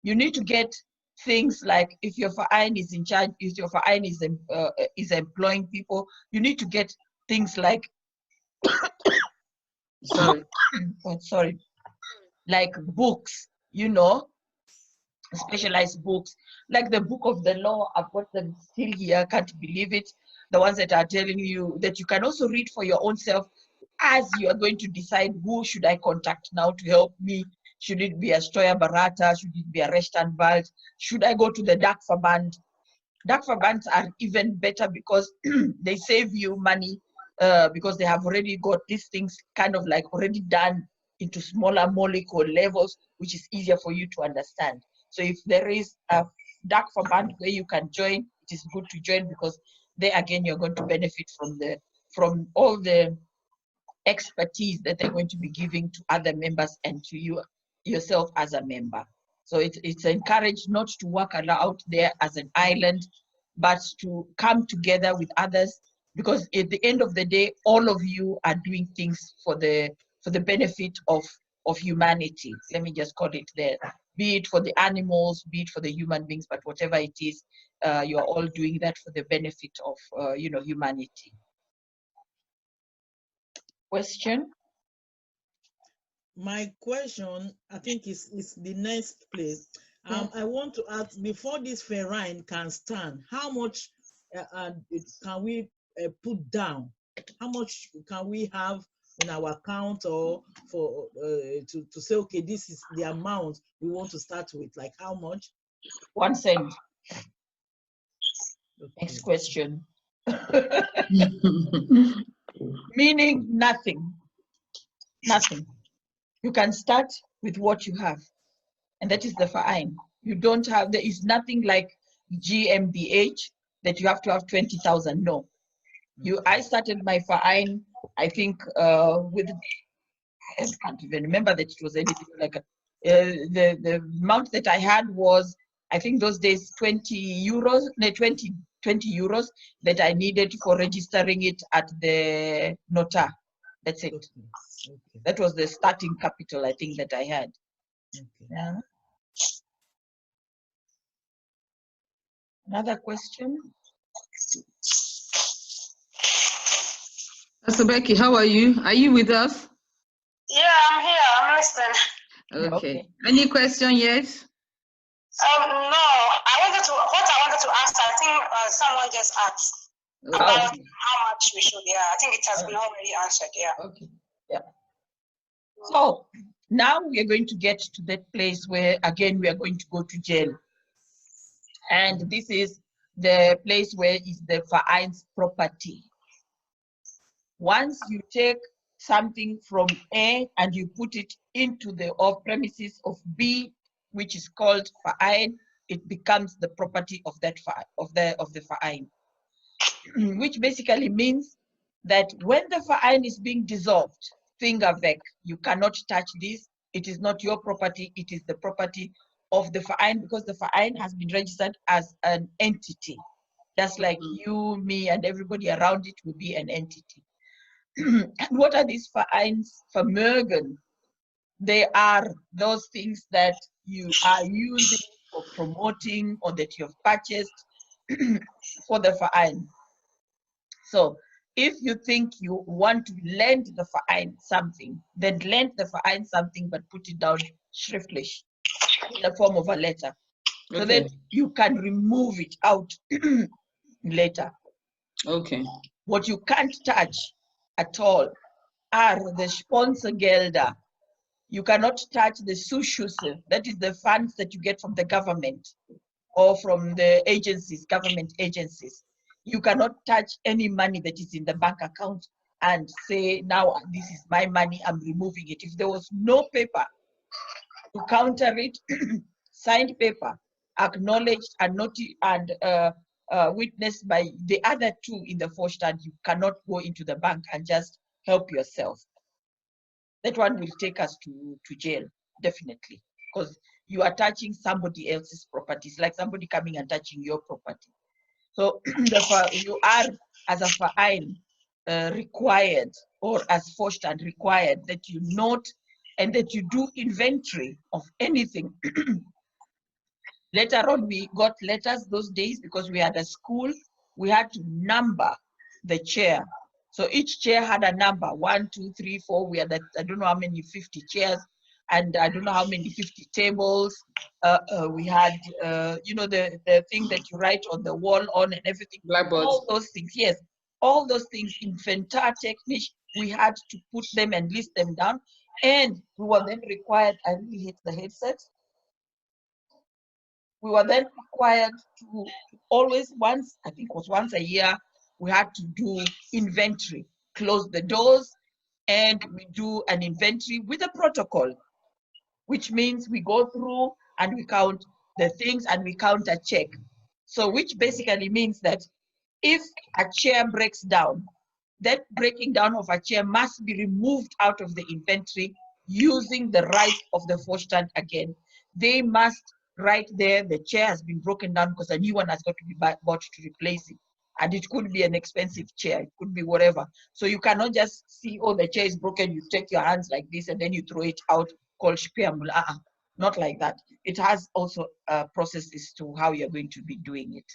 Speaker 2: you need to get things like, if your verein is in charge, if your verein is employing people, you need to get things like sorry, oh, sorry, like books, you know, specialized books, like the book of the law. I've got them still here, can't believe it. The ones that are telling you that you can also read for your own self as you are going to decide, who should I contact now to help me? Should it be a Stoya Barata? Should it be a Rechtsanwalt? Should I go to the dark verband? Dark verbands are even better because they save you money because they have already got these things kind of like already done into smaller molecule levels, which is easier for you to understand. So if there is a dark verband where you can join, it is good to join, because there again you're going to benefit from all the expertise that they're going to be giving to other members and to you yourself as a member. So it's encouraged not to work out there as an island, but to come together with others, because at the end of the day, all of you are doing things for the benefit of humanity. Let me just call it there. Be it for the animals, be it for the human beings, but whatever it is, you are all doing that for the benefit of humanity. Question?
Speaker 4: My question, I think, is the next place. I want to ask, before this ferine can stand, how much can we put down? How much can we have in our account, or for to say, okay, this is the amount we want to start with? Like how much?
Speaker 2: 1 cent.
Speaker 4: Okay.
Speaker 2: Next question. Meaning nothing. Nothing. You can start with what you have, and that is the verein. You don't have, there is nothing like GmbH that you have to have 20,000. No. I started my verein, I think, with, I can't even remember that it was anything like the amount that I had was, I think those days, 20 euros, no, 20 euros that I needed for registering it at the nota. That's it.
Speaker 4: Okay.
Speaker 2: That was the starting capital, I think, that I had.
Speaker 4: Okay.
Speaker 2: Yeah. Another question?
Speaker 1: Pastor Becky, how are you? Are you with us?
Speaker 3: Yeah, I'm here. I'm listening.
Speaker 1: Okay. Any question yet?
Speaker 3: No, what I wanted to ask, I think someone just asked about how much we should, yeah. I think it has been already answered, yeah.
Speaker 2: Okay, yeah. So now we are going to get to that place where, again, we are going to go to jail. And this is the place where is the verein's property. Once you take something from A and you put it into the off premises of B, which is called verein, it becomes the property of that of the verein. Which basically means that when the verein is being dissolved, finger weg, you cannot touch this. It is not your property, it is the property of the verein, because the verein has been registered as an entity. Just like you, me, and everybody around it will be an entity. And what are these vereins vermögen? They are those things that you are using for promoting or that you have purchased for the verein. So if you think you want to lend the verein something, then lend the verein something, but put it down schriftlich in the form of a letter, so that you can remove it out later.
Speaker 1: Okay.
Speaker 2: What you can't touch at all are the Sponsorgelder. You cannot touch the Zuschüsse, that is the funds that you get from the government or from the agencies, government agencies. You cannot touch any money that is in the bank account and say, now this is my money, I'm removing it. If there was no paper to counter it, signed paper, acknowledged and witnessed by the other two in the Vorstand, you cannot go into the bank and just help yourself. That one will take us to jail, definitely, because you are touching somebody else's property. It's like somebody coming and touching your property. So you are, as a verein, required, or as Vorstand required, that you note and that you do inventory of anything Later on, we got letters those days because we had a school. We had to number the chair. So each chair had a number, 1, 2, 3, 4. We had, I don't know how many, 50 chairs, and I don't know how many 50 tables. We had, you know, the thing that you write on the wall on and everything.
Speaker 5: Blackboard.
Speaker 2: All those things, yes. All those things, inventar, technique, we had to put them and list them down. And we were then required, I really hate the headset. We were then required to always once, I think it was once a year, we had to do inventory, close the doors, and we do an inventory with a protocol, which means we go through and we count the things and we counter check. So which basically means that if a chair breaks down, that breaking down of a chair must be removed out of the inventory using the right of the Vorstand again. They must write there, the chair has been broken down because a new one has got to be bought to replace it. And it could be an expensive chair, it could be whatever. So you cannot just see, oh, the chair is broken, you take your hands like this and then you throw it out, called Spiamul. Not like that. It has also processes to how you're going to be doing it.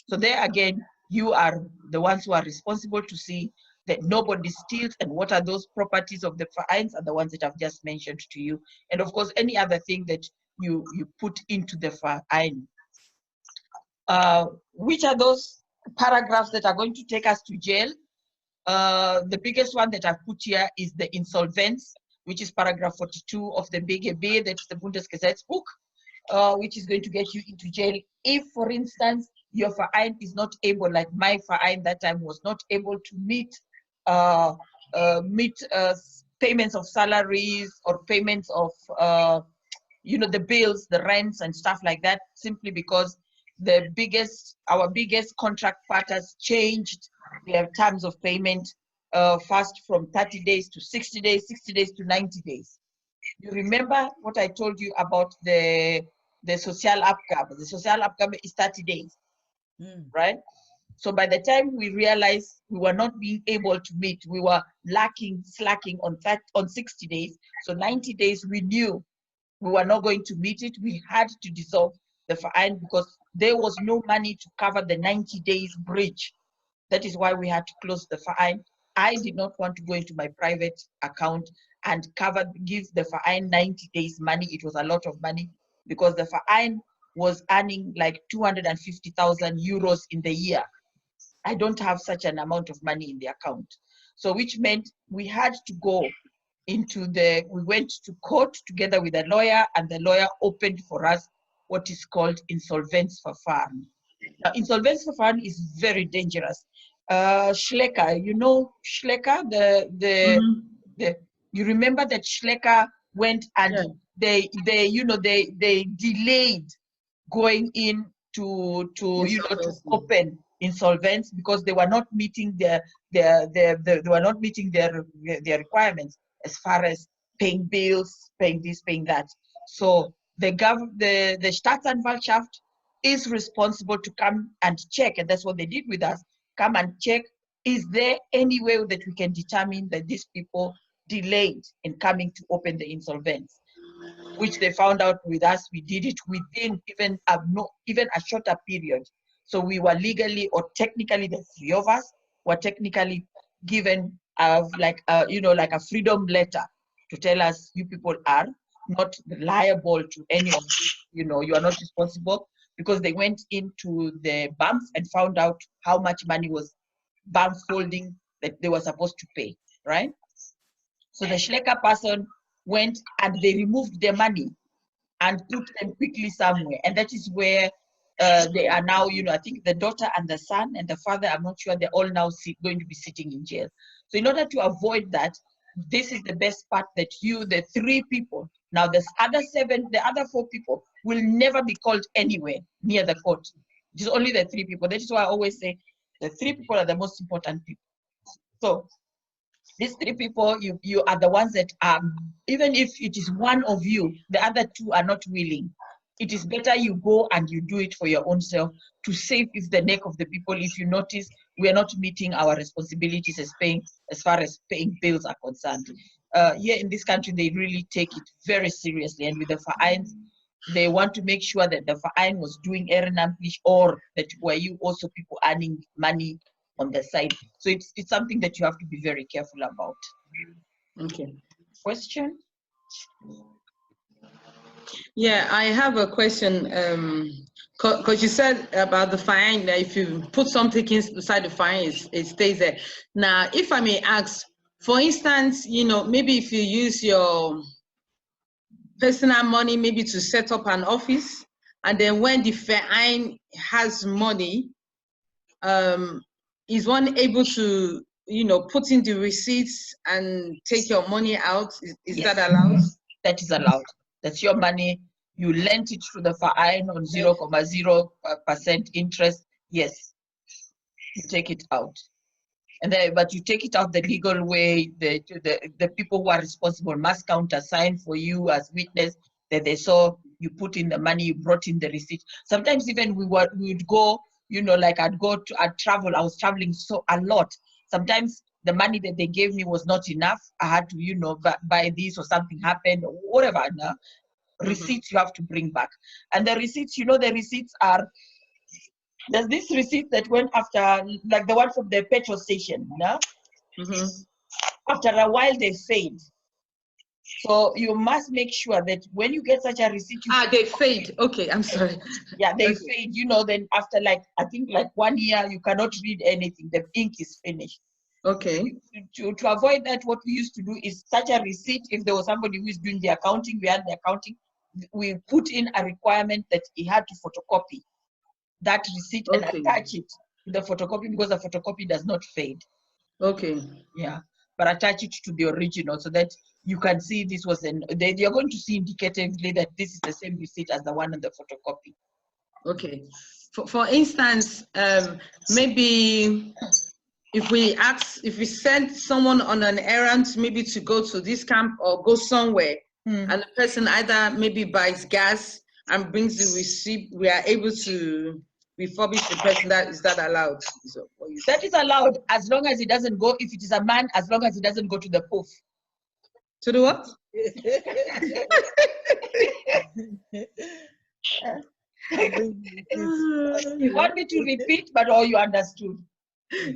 Speaker 2: So there again, you are the ones who are responsible to see that nobody steals, and what are those properties of the vereins are the ones that I've just mentioned to you. And of course, any other thing that you put into the verein. Which are those paragraphs that are going to take us to jail? The biggest one that I've put here is the insolvents, which is paragraph 42 of the BGB, that's the Bundesgesetzbuch, which is going to get you into jail if, for instance, your verein is not able, like my verein that time was not able to meet payments of salaries or payments of you know, the bills, the rents and stuff like that, simply because our biggest contract partners changed their terms of payment first from 30 days to 60 days, 60 days to 90 days. You remember what I told you about the social Abgabe? The social Abgabe is 30 days, right? So by the time we realized we were not being able to meet, we were slacking on 60 days. So 90 days, we knew we were not going to meet it. We had to dissolve the verein because there was no money to cover the 90 days breach. That is why we had to close the verein. I did not want to go into my private account and give the verein 90 days money. It was a lot of money because the verein was earning like 250,000 euros in the year. I don't have such an amount of money in the account. So which meant we had to go we went to court together with a lawyer, and the lawyer opened for us what is called Insolvenzverfahren. Now, Insolvenzverfahren is very dangerous. Schlecker, you know Schlecker, you remember that Schlecker went and they delayed going in to open insolvents because they were not meeting their requirements as far as paying bills, paying this, paying that. So the Staatsanwaltschaft is responsible to come and check, and that's what they did with us. Come and check, is there any way that we can determine that these people delayed in coming to open the insolvents? Which they found out with us, we did it within even a shorter period. So we were legally or technically, the three of us were technically given like a freedom letter to tell us, you people are not liable to any of this, you are not responsible, because they went into the banks and found out how much money was banks holding that they were supposed to pay, right? So the Schlecker person went and they removed their money and put them quickly somewhere. And that is where they are now, I think the daughter and the son and the father, I'm not sure, they're all now going to be sitting in jail. So in order to avoid that, this is the best part, that the three people, now the other four people will never be called anywhere near the court. It is only the three people. That is why I always say the three people are the most important people. So these three people, you are the ones that even if it is one of you, the other two are not willing. It is better you go and you do it for your own self to save the neck of the people. If you notice, we are not meeting our responsibilities as far as paying bills are concerned. Here in this country, they really take it very seriously. And with the vereins, they want to make sure that the fine was doing ehrenamtlich, or that were you also people earning money on the side. So it's something that you have to be very careful about.
Speaker 1: Okay.
Speaker 2: Question?
Speaker 1: Yeah, I have a question. Because you said about the fine that if you put something inside the fine, it stays there. Now, if I may ask, for instance, you know, maybe if you use your personal money maybe to set up an office, and then when the fine has money, is one able to, you know, put in the receipts and take your money out? Is
Speaker 2: Yes.
Speaker 1: that allowed?
Speaker 2: That is allowed. That's your money. You lent it to the fine on 0.0% interest. Yes, you take it out. And then, but you take it out the legal way. The people who are responsible must countersign for you as witness that they saw you put in the money, you brought in the receipt. Sometimes even we would go, you know, like I'd travel. I was traveling so a lot. Sometimes the money that they gave me was not enough. I had to, you know, buy this, or something happened, or whatever. No? Receipts you have to bring back. And the receipts, you know, the receipts are, there's this receipt that went after, like the one from the petrol station, no? After a while they fade. So you must make sure that when you get such a receipt,
Speaker 1: they fade. Okay, I'm sorry.
Speaker 2: Yeah, they
Speaker 1: Okay.
Speaker 2: fade, you know, then after like, I think like 1 year, you cannot read anything. The ink is finished.
Speaker 1: Okay.
Speaker 2: To avoid that, what we used to do is such a receipt, if there was somebody who is doing the accounting, we had the accounting, we put in a requirement that he had to photocopy that receipt and attach it to the photocopy, because the photocopy does not fade.
Speaker 1: Okay.
Speaker 2: Yeah, but attach it to the original so that you can see this was you're going to see indicatively that this is the same receipt as the one on the photocopy.
Speaker 1: Okay. For instance, maybe if we send someone on an errand, maybe to go to this camp or go somewhere, and the person either maybe buys gas and brings the receipt, we are able to refurbish the person. Is that allowed?
Speaker 2: That is allowed, as long as it doesn't go, if it is a man, as long as it doesn't go to the poof.
Speaker 1: To the what?
Speaker 2: You want me to repeat, but all you understood?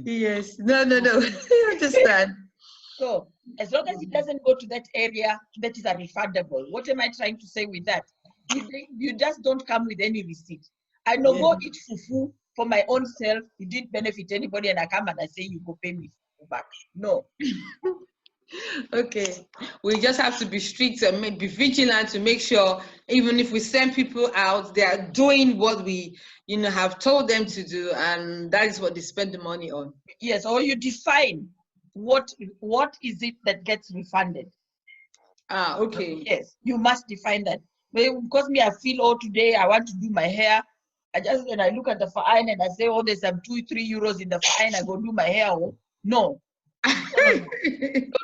Speaker 1: Yes. No. You understand.
Speaker 2: So as long as it doesn't go to that area, that is a refundable. What am I trying to say with that? You just don't come with any receipt. I know go eat fufu for my own self. It didn't benefit anybody, and I come and I say you go pay me back. No.
Speaker 1: Okay, we just have to be strict and be vigilant to make sure, even if we send people out, they are doing what we, you know, have told them to do, and that is what they spend the money on.
Speaker 2: Yes, or you define what is it that gets refunded.
Speaker 1: Okay.
Speaker 2: Yes, you must define that. Because me, I feel, oh, today I want to do my hair. When I look at the fine and I say, oh, there's some 2-3 euros in the fine, I go do my hair. Oh, no. Don't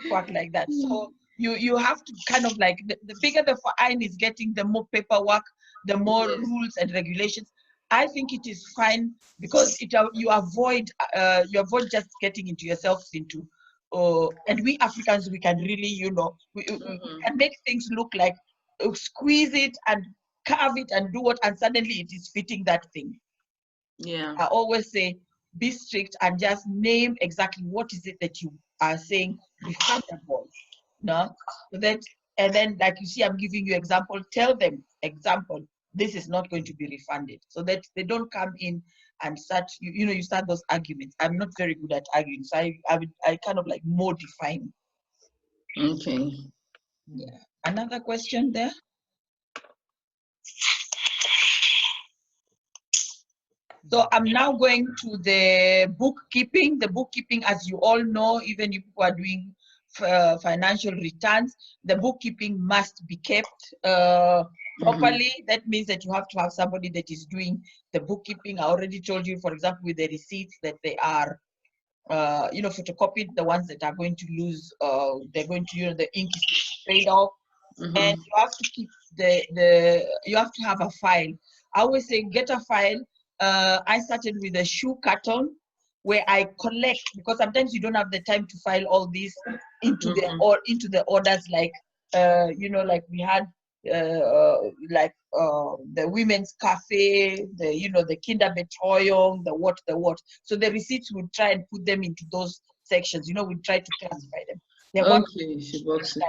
Speaker 2: work like that. So you have to kind of like, the bigger the fine is getting, the more paperwork, the more rules and regulations. I think it is fine, because you avoid just getting into yourself into, and we Africans, we can really, you know, we can make things look like, squeeze it and carve it and do what, and suddenly it is fitting that thing.
Speaker 1: Yeah.
Speaker 2: I always say, be strict and just name exactly what is it that you are saying refundable. No? So that, and then like you see, I'm giving you example, tell them, example, this is not going to be refunded, so that they don't come in and start, you start those arguments. I'm not very good at arguing, so I kind of like more define.
Speaker 1: Okay.
Speaker 2: Yeah. Another question there? So I'm now going to the bookkeeping. The bookkeeping, as you all know, even if you are doing financial returns, the bookkeeping must be kept properly. That means that you have to have somebody that is doing the bookkeeping. I already told you, for example, with the receipts, that they are, photocopied, the ones that are going to lose, they're going to, the ink is sprayed off. And you have to keep you have to have a file. I always say, get a file. I started with a shoe carton where I collect, because sometimes you don't have the time to file all these into the orders, like like we had like the women's cafe, the Kinderbetreuung, the what. So the receipts would try and put them into those sections. We try to classify them.
Speaker 1: Okay, she works it.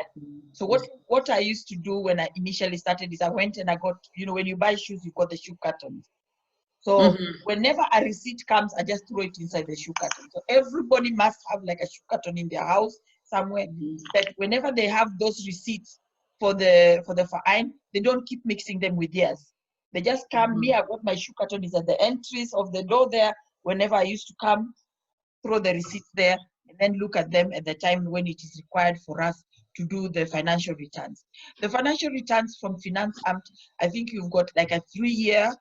Speaker 2: So what I used to do when I initially started is I went and I got, when you buy shoes, you got the shoe cartons. So whenever a receipt comes, I just throw it inside the shoe carton. So everybody must have like a shoe carton in their house somewhere, that whenever they have those receipts for the fine, they don't keep mixing them with theirs. They just come, me, I got my shoe carton is at the entries of the door there. Whenever I used to come, throw the receipts there, and then look at them at the time when it is required for us to do the financial returns. The financial returns from Finance Amt, I think you've got like a 3-year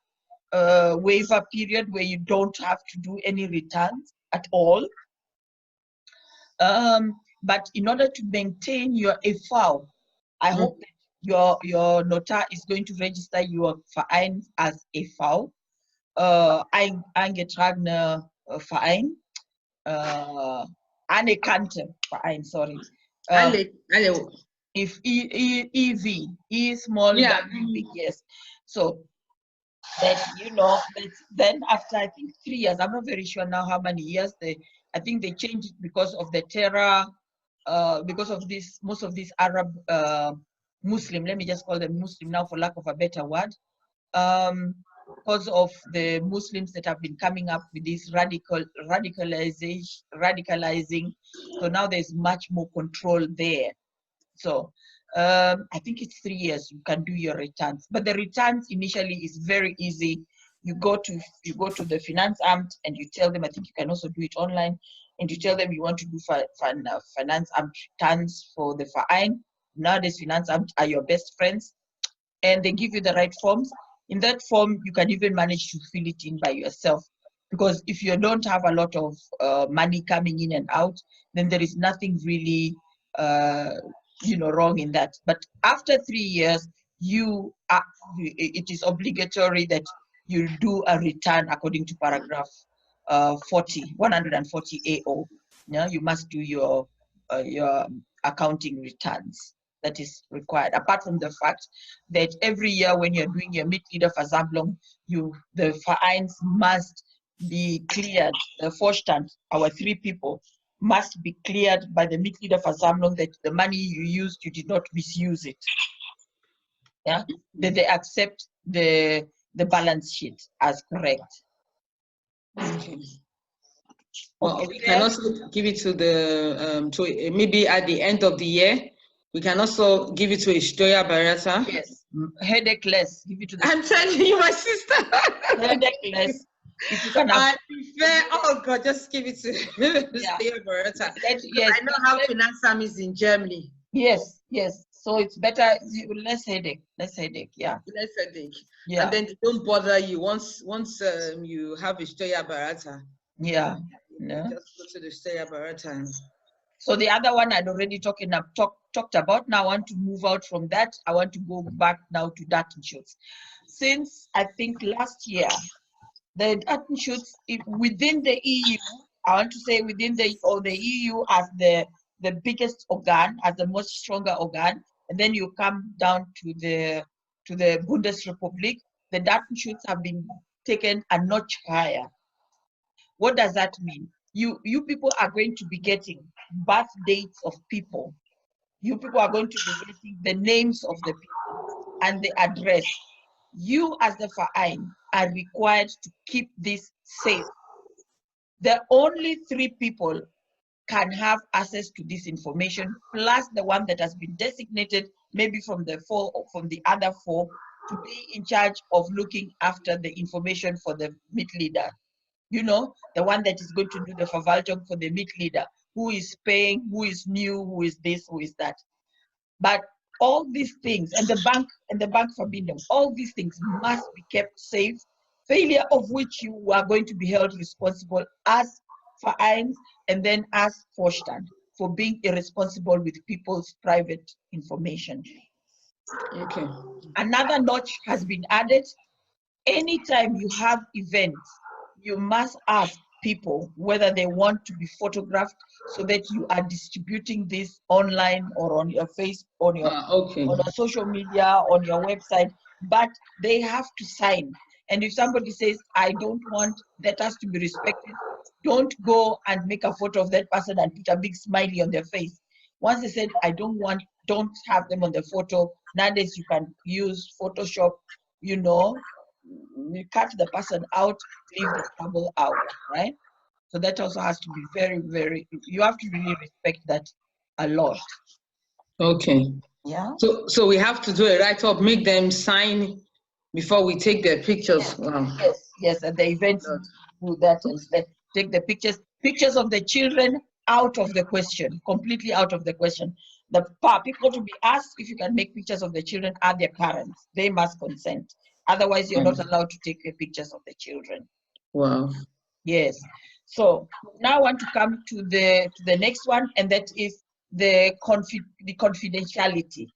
Speaker 2: waiver period where you don't have to do any returns at all. But in order to maintain your FAO, I hope that your nota is going to register your Verein as FAO. Eingetragene Verein, anerkannte Verein, sorry. If EV, E small,
Speaker 1: yeah,
Speaker 2: big, yes. So that then after I think 3 years, I'm not very sure now how many years, I think they changed it because of the terror, because of this, most of these Arab Muslim, let me just call them Muslim now for lack of a better word, because of the Muslims that have been coming up with this radicalizing. So now there's much more control there. So I think it's 3 years you can do your returns, but the returns initially is very easy. You go to the Finance Amt and you tell them, I think you can also do it online, and you tell them you want to do Finance Amt returns for the Verein. Nowadays Finance Amt are your best friends, and they give you the right forms. In that form, you can even manage to fill it in by yourself, because if you don't have a lot of money coming in and out, then there is nothing really wrong in that. But after 3 years, it is obligatory that you do a return according to paragraph 140 AO. You must do your accounting returns. That is required. Apart from the fact that every year when you're doing your Mitgliederversammlung, the Vereins must be cleared. The Vorstand, our 3 people, must be cleared by the Mitgliederversammlung that the money you used, you did not misuse it. Yeah, that they accept the balance sheet as correct.
Speaker 1: Okay. Well, we can also give it to the maybe at the end of the year. We can also give it to a Steuerberater.
Speaker 2: Yes, headache less. Give it to the.
Speaker 1: I'm telling you, my sister.
Speaker 2: Headache less. If you can
Speaker 1: I prefer. Oh God, just give it to the Steuerberater. Yes, I know how Finance Amt is in Germany.
Speaker 2: Yes. So it's better, less headache. Yeah.
Speaker 1: Less headache.
Speaker 2: Yeah.
Speaker 1: And then they don't bother you once you have a Steuerberater.
Speaker 2: Yeah.
Speaker 1: Just go to the Steuerberater.
Speaker 2: So the other one I'd already talked about. Now I want to move out from that. I want to go back now to Datenschutz. Since I think last year, the Datenschutz within the EU, I want to say within the EU as the biggest organ, as the most stronger organ, and then you come down to the Bundesrepublik, the Datenschutz have been taken a notch higher. What does that mean? You people are going to be getting birth dates of people. You people are going to be getting the names of the people and the address. You as the Verein are required to keep this safe. The only 3 people can have access to this information, plus the one that has been designated, maybe from the other 4, to be in charge of looking after the information for the Mitglieder. The one that is going to do the Verwaltung for the Mitglieder, who is paying, who is new, who is this, who is that. But all these things, and the bank Verbindung, all these things must be kept safe, failure of which you are going to be held responsible as Vereins and then as Vorstand for being irresponsible with people's private information.
Speaker 1: Okay.
Speaker 2: Another notch has been added. Anytime you have events, you must ask people whether they want to be photographed so that you are distributing this online or on your face, on your social media, on your website, but they have to sign. And if somebody says, I don't want, that has to be respected, don't go and make a photo of that person and put a big smiley on their face. Once they said, I don't want, don't have them on the photo, nowadays you can use Photoshop, you know, you cut the person out, leave the trouble out, right? So that also has to be very, very, you have to really respect that a lot.
Speaker 1: Okay.
Speaker 2: Yeah.
Speaker 1: So we have to do a write-up, make them sign before we take their pictures.
Speaker 2: Yes,
Speaker 1: wow.
Speaker 2: yes, at the event do that and take the pictures of the children out of the question, completely out of the question. The people to be asked if you can make pictures of the children are their parents. They must consent. Otherwise, you're not allowed to take pictures of the children.
Speaker 1: Wow.
Speaker 2: Yes. So now I want to come to the next one, and that is the confidentiality.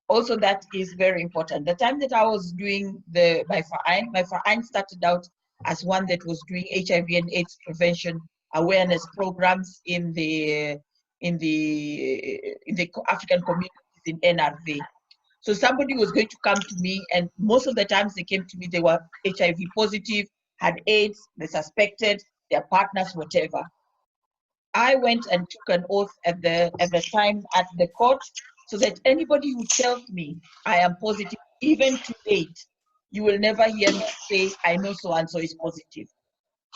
Speaker 2: Also, that is very important. The time that I was doing my Verein started out as one that was doing HIV and AIDS prevention awareness programs in the African communities in NRV. So somebody was going to come to me, and most of the times they came to me, they were HIV positive, had AIDS, they suspected, their partners, whatever. I went and took an oath at the time at the court, so that anybody who tells me I am positive, even to date, you will never hear me say, I know so-and-so is positive.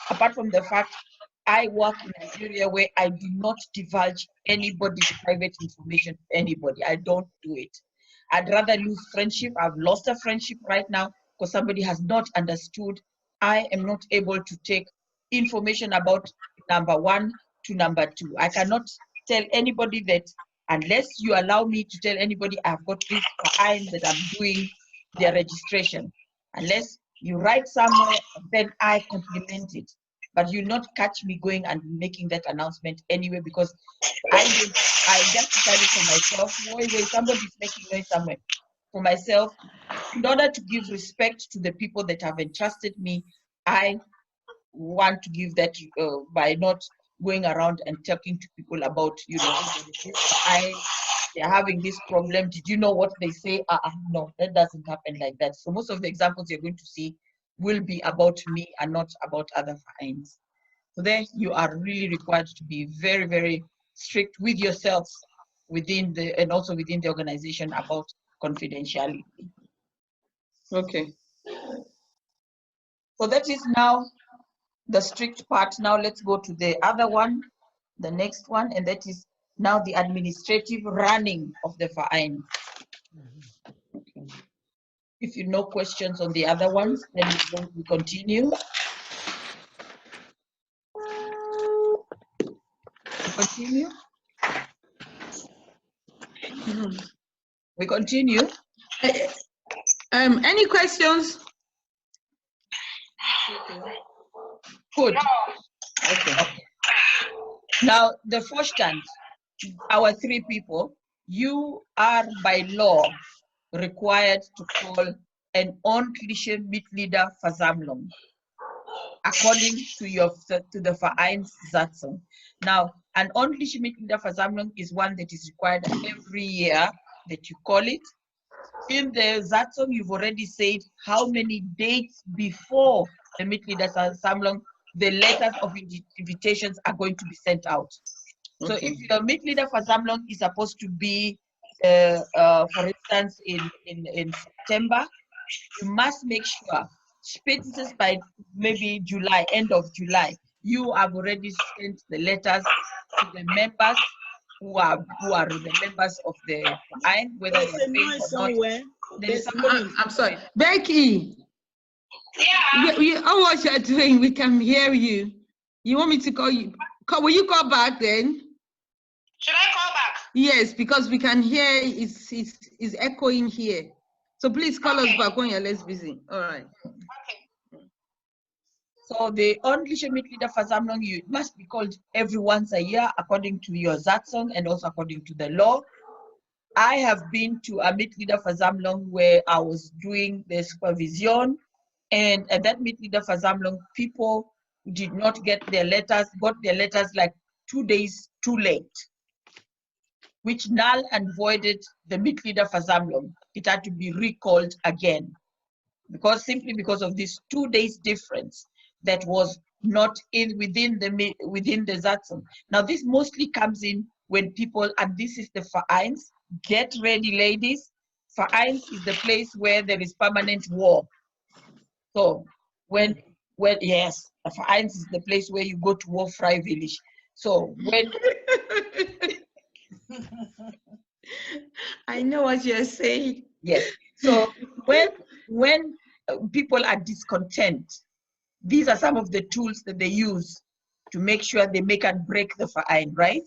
Speaker 2: Apart from the fact, I work in an area where I do not divulge anybody's private information to anybody. I don't do it. I'd rather lose friendship. I've lost a friendship right now because somebody has not understood. I am not able to take information about number one to number two. I cannot tell anybody that unless you allow me to tell anybody I've got this fine that I'm doing their registration. Unless you write somewhere, then I compliment it. But you'll not catch me going and making that announcement anyway, because I just decided for myself, wait, somebody's making noise somewhere. For myself, in order to give respect to the people that have entrusted me, I want to give that by not going around and talking to people about, you know, they're having this problem. Did you know what they say? No, that doesn't happen like that. So most of the examples you're going to see will be about me and not about other fines. So then you are really required to be very, very strict with yourselves and also within the organization about confidentiality.
Speaker 1: Okay.
Speaker 2: So that is now the strict part. Now let's go to the other one, the next one, and that is now the administrative running of the Verein. Okay. If you know questions on the other ones, then we continue. Continue. We continue.
Speaker 1: Any questions?
Speaker 2: Good. Okay. Now the first stand, our three people, you are by law required to call an ordentliche Mitgliederversammlung according to the Vereinssatzung. Now, an ordentliche Mitgliederversammlung is one that is required every year that you call it. In the Satzung, you've already said how many dates before the Mitgliederversammlung the letters of invitations are going to be sent out. So if your Mitgliederversammlung is supposed to be, for instance, in September, you must make sure, spätestens by maybe July, end of July, you have already sent the letters to the members who are the members of the Verein, whether they're paying or not.
Speaker 1: I'm sorry, Becky.
Speaker 3: Yeah.
Speaker 1: Oh, what you're doing, we can hear you. You want me to call you? Will you call back then?
Speaker 3: Should I call back?
Speaker 1: Yes, because we can hear it's echoing here. So please call us back when you're less busy. All right.
Speaker 3: Okay.
Speaker 2: So the ordentliche Mitgliederversammlung, you must be called every once a year according to your Satzung and also according to the law. I have been to a Mitgliederversammlung where I was doing the supervision, and at that Mitgliederversammlung, people did not get their letters, got their letters like 2 days too late, which null and voided the Mitgliederversammlung. It had to be recalled again, because simply because of this 2 days difference that was not within the Satzung. Now this mostly comes in when people, and this is the Vereins, get ready ladies, Vereins is the place where there is permanent war. So when yes, a Vereins is the place where you go to war freiwillig. So when
Speaker 1: I know what you're saying.
Speaker 2: yes, so when people are discontent, these are some of the tools that they use to make sure they make and break the Verein, right?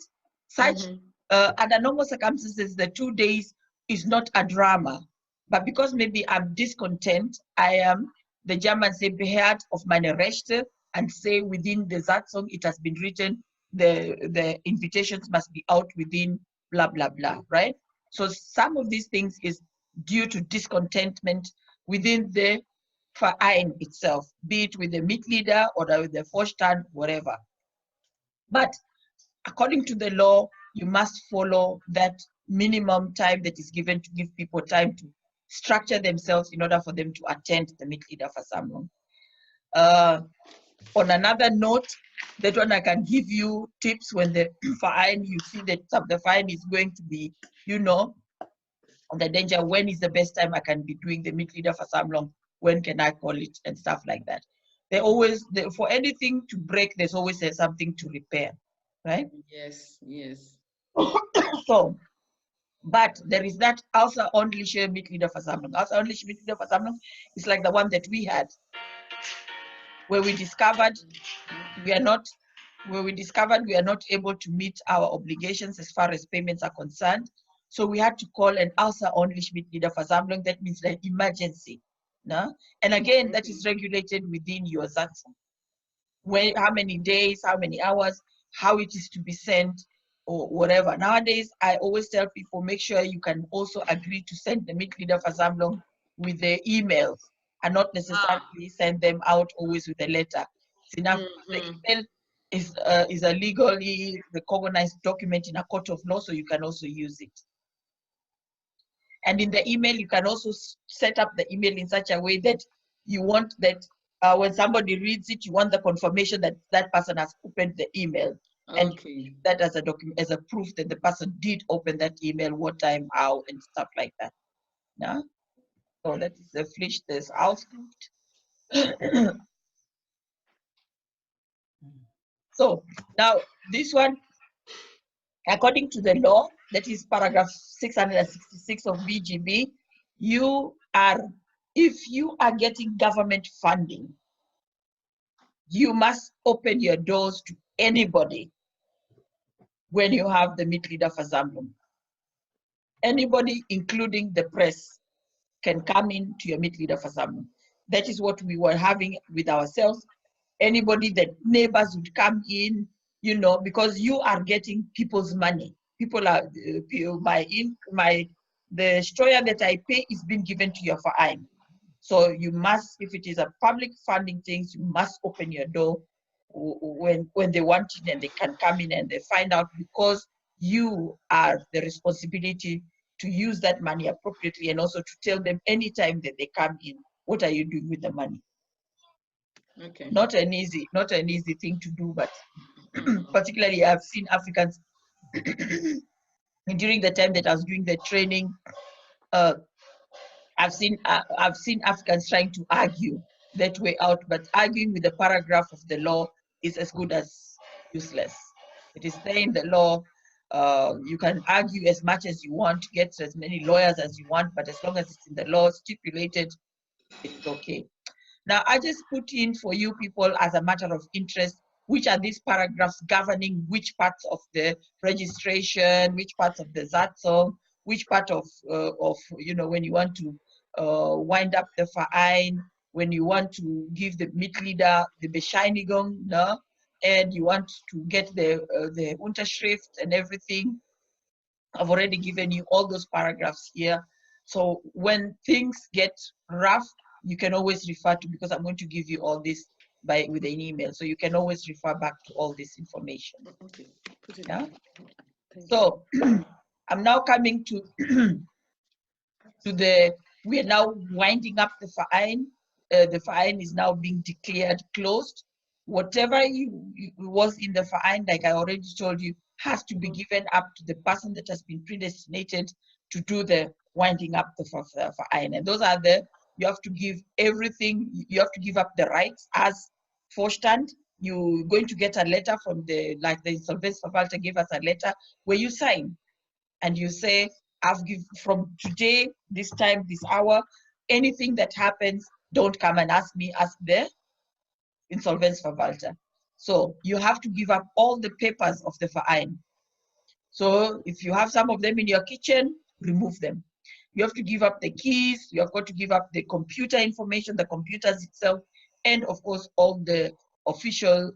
Speaker 2: Such under normal circumstances, the 2 days is not a drama, but because maybe I'm discontent, I am, the Germans say, beheert of meine Rechte, and say within the Satzung it has been written, the invitations must be out within blah, blah, blah, right? So some of these things is due to discontentment within the Verein itself, be it with the Mitglieder or with the Vorstand, whatever. But according to the law, you must follow that minimum time that is given to give people time to structure themselves in order for them to attend the Mitgliederversammlung. On another note, that one I can give you tips when the Verein, you see that the Verein is going to be, you know, on the danger, when is the best time I can be doing the Mitgliederversammlung, when can I call it, and stuff like that. They always, for anything to break, there's always something to repair, right?
Speaker 1: Yes, yes.
Speaker 2: So, but there is that außerordentliche Mitgliederversammlung. Außerordentliche Mitgliederversammlung is like the one that we had, where we discovered we are not able to meet our obligations as far as payments are concerned. So we had to call an außerordentliche Mitgliederversammlung. That means an emergency. No? And again, that is regulated within your Satzung. How many days, how many hours, how it is to be sent, or whatever. Nowadays, I always tell people, make sure you can also agree to send the Mitgliederversammlung with the emails and not necessarily send them out always with a letter. It's enough. The email is a legally recognized document in a court of law, so you can also use it. And in the email, you can also set up the email in such a way that you want that when somebody reads it, you want the confirmation that that person has opened the email. And that as a document, as a proof that the person did open that email, what time, how, and stuff like that. Yeah? So that is the Pflicht des Auskunft. So now this one, according to the law, that is paragraph 666 of BGB, if you are getting government funding, you must open your doors to anybody when you have the Mitgliederversammlung. Anybody, including the press, can come into your Mitgliederversammlung. That is what we were having with ourselves. Anybody, that neighbors would come in, you know, because you are getting people's money. People are, the Steuer that I pay is being given to your Verein. So you must, if it is a public funding things, you must open your door when they want it, and they can come in and they find out, because you are the responsibility to use that money appropriately, and also to tell them anytime that they come in, what are you doing with the money? Okay. Not an easy thing to do, but particularly I've seen Africans during the time that I was doing the training. I've seen Africans trying to argue that way out, but arguing with the paragraph of the law is as good as useless. It is there in the law. You can argue as much as you want, get as many lawyers as you want, but as long as it's in the law stipulated, it's okay. Now, I just put in for you people as a matter of interest, which are these paragraphs governing which parts of the registration, which parts of the Satzung, which part of you know, when you want to wind up the Verein, when you want to give the Mitglieder the Bescheinigung, no? And you want to get the Unterschrift and everything. I've already given you all those paragraphs here. So when things get rough, you can always refer to, because I'm going to give you all this with an email. So you can always refer back to all this information.
Speaker 1: Okay. Put it
Speaker 2: Yeah.
Speaker 1: down.
Speaker 2: So I'm now coming to we are now winding up the fine. The fine is now being declared closed. Whatever was in the fine, like I already told you, has to be given up to the person that has been predestinated to do the winding up the fine. And those are you have to give everything. You have to give up the rights as Vorstand. You're going to get a letter from the Insolvenzverwalter gave us a letter where you sign and you say, I've given from today, this time, this hour, anything that happens, don't come and ask me, ask the Insolvenzverwalter. So you have to give up all the papers of the verein. So if you have some of them in your kitchen, remove them. You have to give up the keys, you have got to give up the computer information, the computers itself, and of course all the official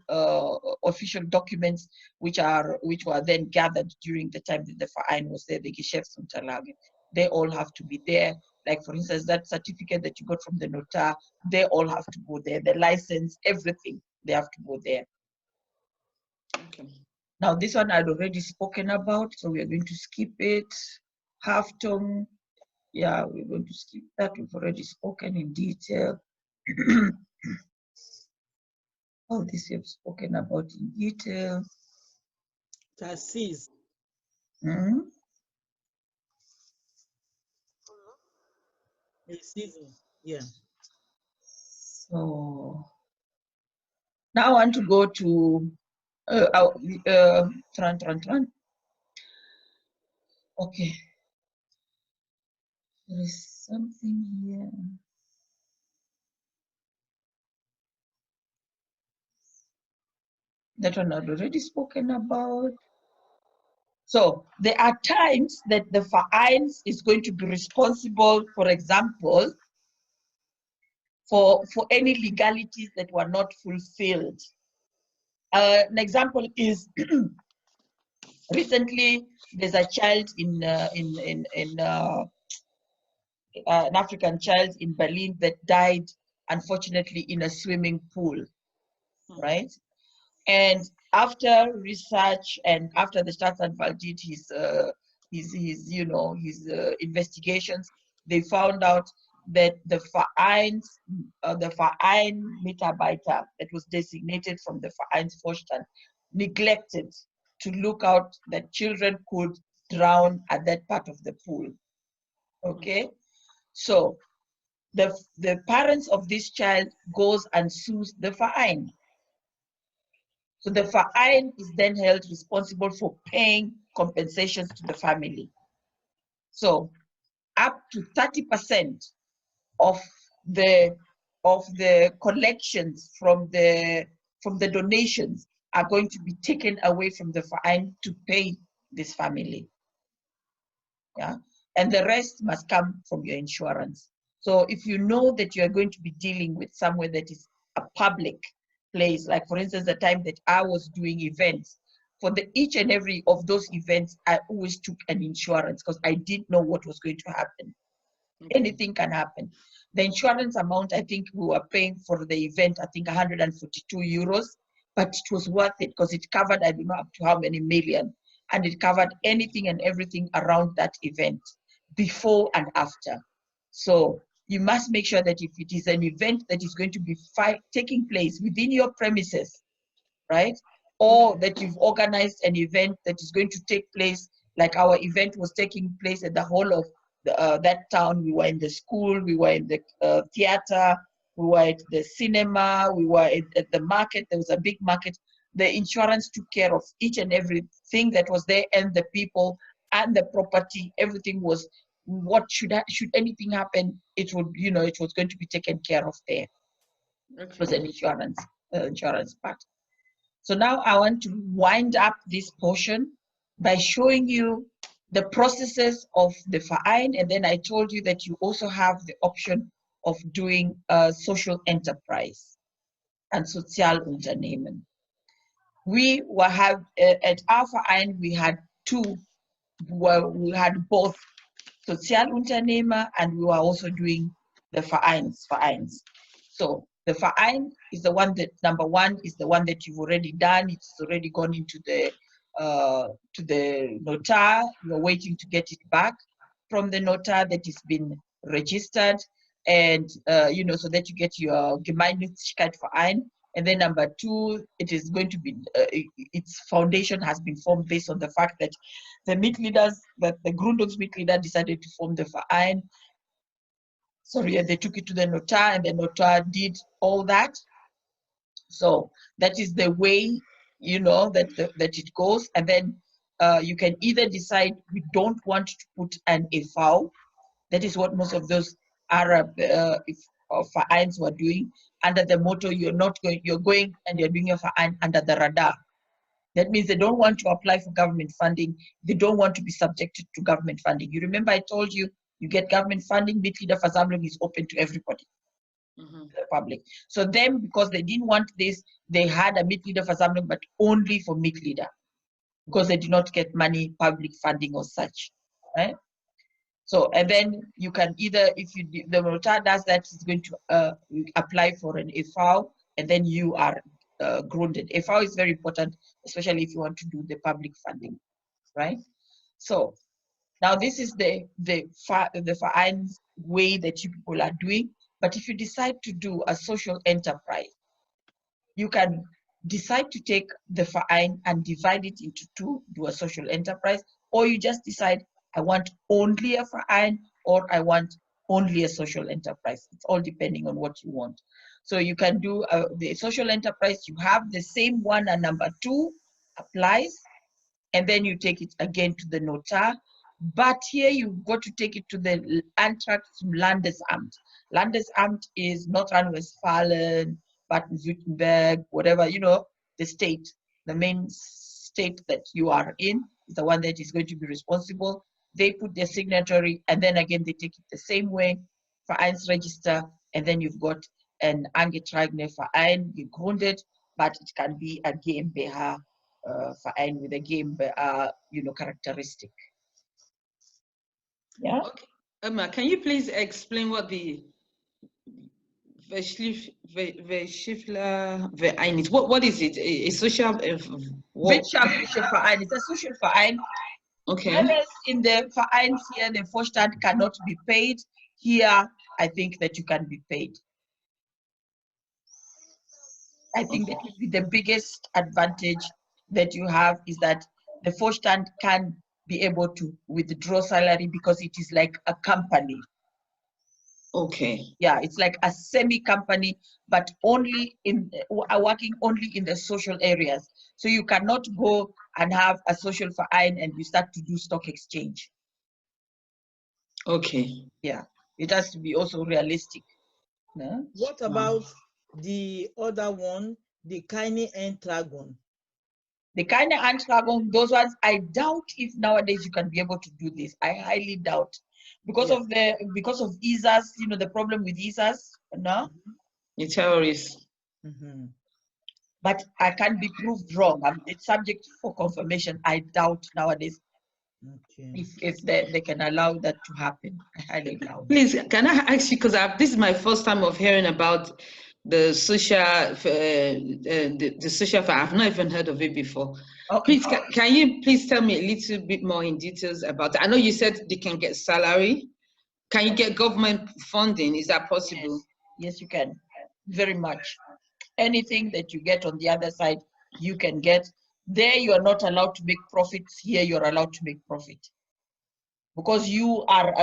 Speaker 2: documents which were then gathered during the time that the verein was there, the Geschäftsunterlagen. They all have to be there. Like for instance, that certificate that you got from the notar, they all have to go there. The license, everything, they have to go there.
Speaker 1: Okay.
Speaker 2: Now this one I'd already spoken about, so we are going to skip it. Haftung, yeah, we're going to skip that. We've already spoken in detail. All this we have spoken about in detail.
Speaker 4: Taxis.
Speaker 2: Mm-hmm.
Speaker 4: A season. Yeah.
Speaker 2: So now I want to go to Tran. Okay. There is something here. That one I've already spoken about. So there are times that the verein is going to be responsible, for example, for any legalities that were not fulfilled. An example is recently there's a child an African child in Berlin that died unfortunately in a swimming pool, right? And after research and after the Staatsanwalt did his investigations, they found out that the verein Mitarbeiter that was designated from the Vereinsvorstand neglected to look out that children could drown at that part of the pool. Okay, so the parents of this child goes and sues the verein. So the verein is then held responsible for paying compensations to the family. So up to 30% of the collections from the donations are going to be taken away from the verein to pay this family. Yeah, and the rest must come from your insurance. So if you know that you are going to be dealing with somewhere that is a public place, like for instance, the time that I was doing events, for each and every of those events, I always took an insurance because I didn't know what was going to happen. Okay. Anything can happen. The insurance amount, I think we were paying for the event, I think 142 euros, but it was worth it because it covered, I don't know up to how many million, and it covered anything and everything around that event, before and after. So you must make sure that if it is an event that is going to be taking place within your premises, right? Or that you've organized an event that is going to take place, like our event was taking place at the whole of that town. We were in the school, we were in the theater, we were at the cinema, we were at the market. There was a big market. The insurance took care of each and everything that was there, and the people and the property. Everything was what should anything happen, it would, it was going to be taken care of there. Okay. It was an insurance part. So now I want to wind up this portion by showing you the processes of the verein, and then I told you that you also have the option of doing a social enterprise and Sozialunternehmen. We at our verein, we had we had both Sozialunternehmer and we were also doing the vereins. So The fa'ain is the one that, number one, is the one that you've already done. It's already gone into the notar. You're waiting to get it back from the notar that has been registered, and you know, so that you get your Gemeinnützigkeit Verein. And then number two, it is going to be its foundation has been formed based on the fact that the Gründungsmitglieder decided to form the Verein. Sorry, they took it to the notar, and the notar did all that. So that is the way, you know, that it goes. And then you can either decide we don't want to put an EV. That is what most of those Arab Vereins were doing, under the motto, you're going and you're doing a Verein under the radar. That means they don't want to apply for government funding. They don't want to be subjected to government funding. You remember I told you, you get government funding, Mitgliederversammlung is open to everybody, the public. So them, because they didn't want this, they had a Mitgliederversammlung, but only for Mitglieder, because they did not get money, public funding or such, right? So, and then you can either, if the notar does that, it's going to apply for an EV, and then you are grounded. EV is very important, especially if you want to do the public funding, right? So now this is the Verein's way that you people are doing. But if you decide to do a social enterprise, you can decide to take the Verein and divide it into two, do a social enterprise, or you just decide, I want only a Verein, or I want only a social enterprise. It's all depending on what you want. So you can do the social enterprise, you have the same one, and number two applies, and then you take it again to the notar. But here you've got to take it to the Antrag zum Landesamt. Landesamt is not Rhine-Westphalen, Baden-Württemberg, whatever, you know, the state, the main state that you are in is the one that is going to be responsible. They put their signatory, and then again they take it the same way, Vereinsregister, and then you've got an eingetragene Verein, gegründet, but it can be a GmbH Verein with a GmbH, you know, characteristic. Yeah.
Speaker 1: Okay. Emma, can you please explain what the Verschiffler Verein is? What is it? A social
Speaker 2: Wirtschaftlicher Verein. It's a social Verein.
Speaker 1: Okay.
Speaker 2: Whereas in the Vereins here, the Vorstand cannot be paid. Here, I think that you can be paid. I think that would be the biggest advantage that you have, is that the Vorstand can be able to withdraw salary because it is like a company.
Speaker 1: Okay.
Speaker 2: Yeah, it's like a semi-company, but only working only in the social areas. So you cannot go and have a social Verein and you start to do stock exchange.
Speaker 1: Okay.
Speaker 2: Yeah, it has to be also realistic. No?
Speaker 4: What about the other one, the Keine Eintragung?
Speaker 2: The kind of Eintragung, those ones, I doubt if nowadays you can be able to do this. I highly doubt, because of ESAs, you know, the problem with ESAs, no?
Speaker 1: The terrorists.
Speaker 2: But I can be proved wrong. It's subject for confirmation. I doubt nowadays if they can allow that to happen. I highly doubt.
Speaker 1: Please, can I ask you, because this is my first time of hearing about the social, the social. I've not even heard of it before.
Speaker 2: Okay.
Speaker 1: Please, can you please tell me a little bit more in details about it? I know you said they can get salary. Can you get government funding? Is that possible?
Speaker 2: Yes, you can. Very much. Anything that you get on the other side, you can get. There, you are not allowed to make profits. Here, you're allowed to make profit. Because you are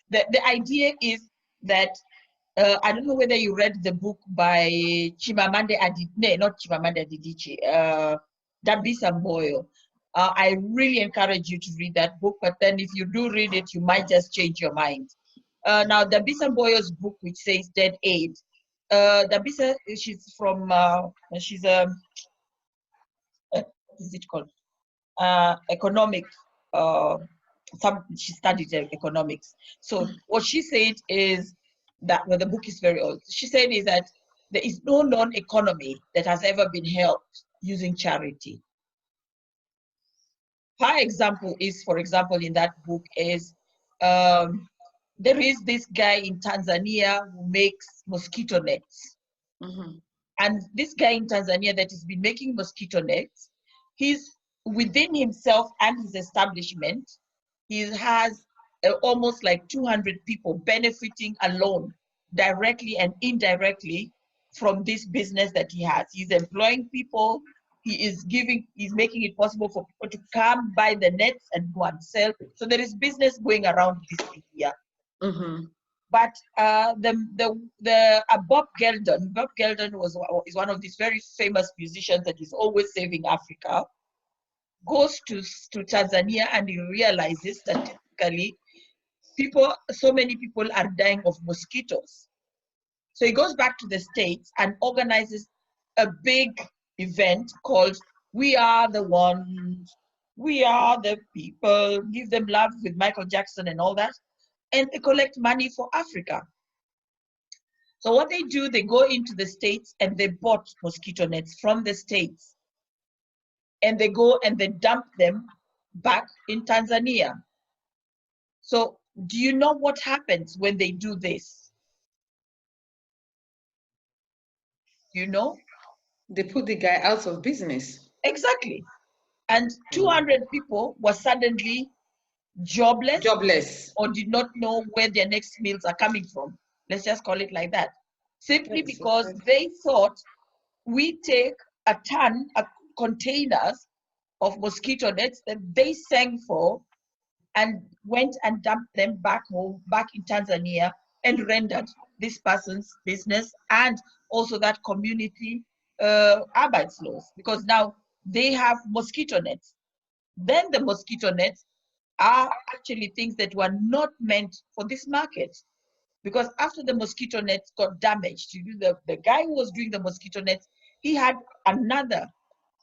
Speaker 2: the idea is that I don't know whether you read the book by Chimamanda Adichie, not Chimamanda Adichie, Dambisa Moyo. I really encourage you to read that book, but then if you do read it, you might just change your mind. Now, Dambisa Moyo's book, which says Dead Aid, Dambisa, she's from, she's a, what is it called? Economic, she studied economics. So what she said is that, well, the book is very old. She said is that there is no known economy that has ever been helped using charity. Her example is, for example, in that book is, there is this guy in Tanzania who makes mosquito nets. And this guy in Tanzania that has been making mosquito nets, he's within himself and his establishment, he has almost like 200 people benefiting alone, directly and indirectly, from this business that he has. He's employing people. He's making it possible for people to come buy the nets and go and sell. So there is business going around this area. But Bob Geldof is one of these very famous musicians that is always saving Africa, goes to Tanzania and he realizes statistically so many people are dying of mosquitoes. So he goes back to the States and organizes a big event called We Are the Ones, We Are the People, Give Them Love with Michael Jackson and all that. And they collect money for Africa. So what they do, they go into the States and they bought mosquito nets from the States. And they go and they dump them back in Tanzania. So do you know what happens when they do this? You know?
Speaker 1: They put the guy out of business.
Speaker 2: Exactly. And 200 people were suddenly jobless or did not know where their next meals are coming from. Let's just call it like that. Simply because they thought we take a ton of containers of mosquito nets that they sang for and went and dumped them back home, back in Tanzania, and rendered this person's business and also that community Arbeitslos, because now they have mosquito nets. Then the mosquito nets are actually things that were not meant for this market. Because after the mosquito nets got damaged, the guy who was doing the mosquito nets, he had another,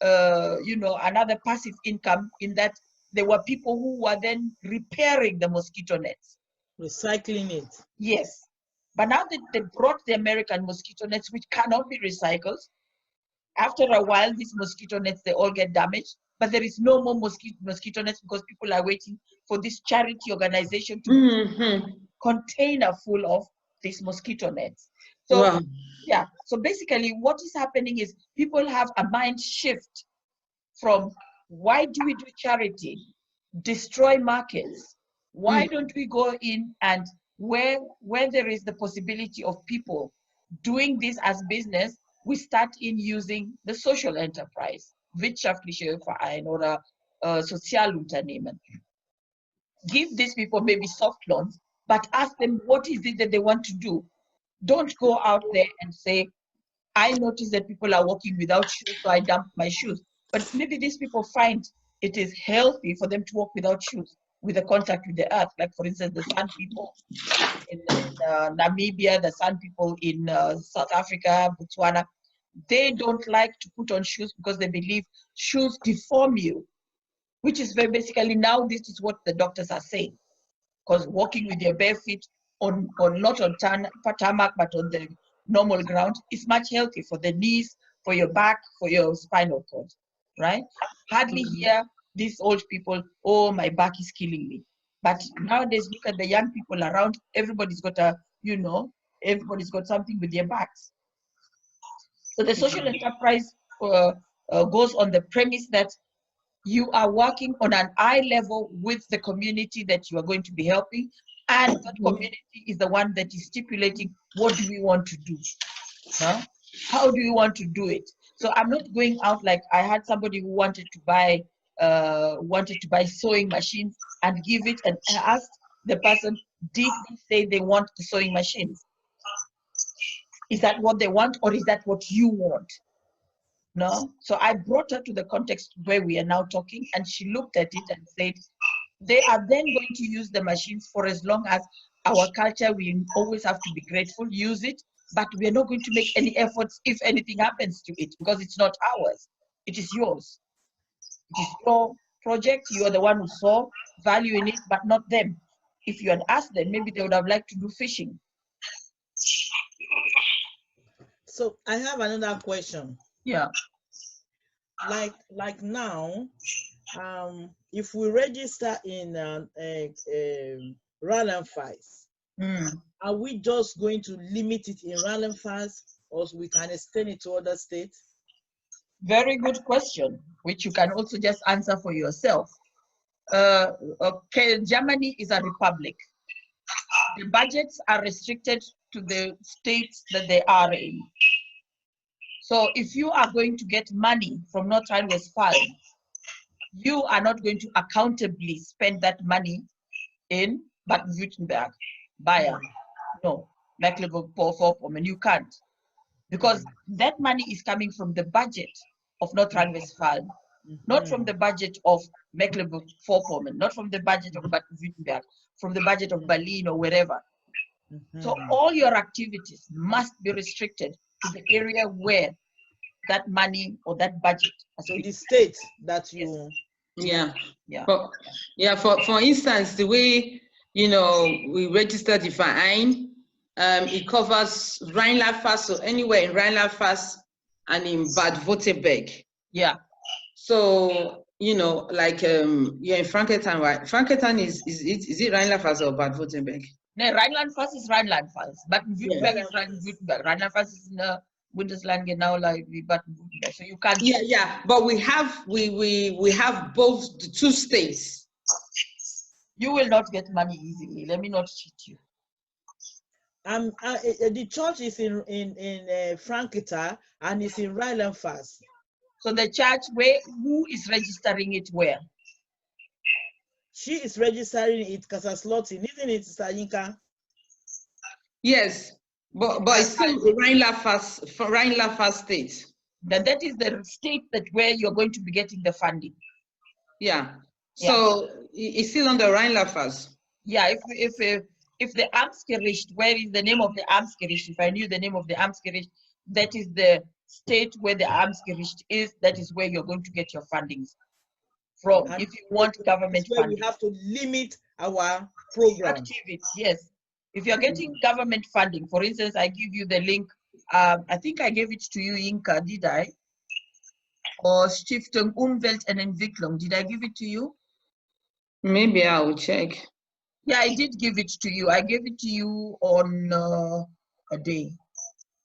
Speaker 2: another passive income in that there were people who were then repairing the mosquito nets.
Speaker 4: Recycling it.
Speaker 2: Yes. But now that they brought the American mosquito nets, which cannot be recycled, after a while, these mosquito nets, they all get damaged, but there is no more mosquito nets because people are waiting for this charity organization to container full of these mosquito nets. So, yeah, so basically what is happening is people have a mind shift from why do we do charity, destroy markets? Why don't we go in and where there is the possibility of people doing this as business, we start in using the social enterprise, wirtschaftliche Verein oder Sozialunternehmen. Give these people maybe soft loans, but ask them what is it that they want to do. Don't go out there and say, I notice that people are walking without shoes, so I dump my shoes. But maybe these people find it is healthy for them to walk without shoes, with a contact with the earth. Like, for instance, the San people in Namibia, the San people in South Africa, Botswana, they don't like to put on shoes because they believe shoes deform you, which is very basically now this is what the doctors are saying. Because walking with your bare feet on not on tarmac, but on the normal ground is much healthier for the knees, for your back, for your spinal cord, right? Hardly hear these old people, oh, my back is killing me. But nowadays, look at the young people around, everybody's got everybody's got something with their backs. So the social enterprise goes on the premise that you are working on an eye level with the community that you are going to be helping, and that community is the one that is stipulating what do we want to do, huh? How do you want to do it? So I'm not going out like I had somebody who wanted to buy sewing machines and give it, and I asked the person, did they say they want the sewing machines? Is that what they want, or is that what you want? No. So I brought her to the context where we are now talking, and she looked at it and said, they are then going to use the machines for as long as our culture, we always have to be grateful, use it, but we are not going to make any efforts if anything happens to it, because it's not ours. It is yours. It is your project. You are the one who saw value in it, but not them. If you had asked them, maybe they would have liked to do fishing.
Speaker 4: So I have another question.
Speaker 2: Yeah.
Speaker 4: Like now, if we register in Random Files, are we just going to limit it in Random Files, or we can extend it to other states?
Speaker 2: Very good question, which you can also just answer for yourself. Okay, Germany is a republic. The budgets are restricted to the states that they are in. So if you are going to get money from North Rhine-Westphalia, you are not going to accountably spend that money in Baden-Württemberg, Bayern, no, Mecklenburg-Vorpommern, you can't. Because that money is coming from the budget of North Rhine-Westphalia, not from the budget of Mecklenburg-Vorpommern, not from the budget of Baden-Württemberg, from the budget of Berlin or wherever. So all your activities must be restricted to the area where that money or that budget has
Speaker 4: So
Speaker 2: been.
Speaker 4: the state that you...
Speaker 1: Yeah.
Speaker 2: Yeah.
Speaker 1: For instance, the way, you know, we register the verein, it covers Rheinland-Pfalz, so anywhere in Rheinland-Pfalz and in Bad Württemberg.
Speaker 2: Yeah.
Speaker 1: So, you know, like you're in Frankenthal, right? Frankenthal is it Rheinland-Pfalz or Bad Württemberg?
Speaker 2: No, Rheinland-Pfalz is Rheinland-Pfalz, but Württemberg is Rheinland-Württemberg. Rheinland-Pfalz is in the Bundesland genau like Baden-Württemberg. So you can't.
Speaker 1: Yeah, but we have both the two states.
Speaker 2: You will not get money easily. Let me not cheat you.
Speaker 4: The church is in Frankenthal and it's in Rheinland-Pfalz.
Speaker 2: So the church, who is registering it where?
Speaker 4: She is registering it Kaiserslautern, isn't it, Sayinka?
Speaker 1: Yes, but it's still Rheinland-Pfalz state.
Speaker 2: That is the state where you're going to be getting the funding.
Speaker 1: Yeah. So it's still under Rheinland-Pfalz.
Speaker 2: Yeah. If the Amtsgericht, where is the name of the Amtsgericht? If I knew the name of the Amtsgericht, that is the state where the Amtsgericht is. That is where you're going to get your fundings from. And if you want government funding,
Speaker 4: we have to limit our program.
Speaker 2: Activities, yes. If you're getting government funding, for instance, I give you the link. I think I gave it to you, Inka, did I? Or Stiftung Umwelt und Entwicklung. Did I give it to you?
Speaker 1: Maybe I will check.
Speaker 2: Yeah, I did give it to you. I gave it to you on a day.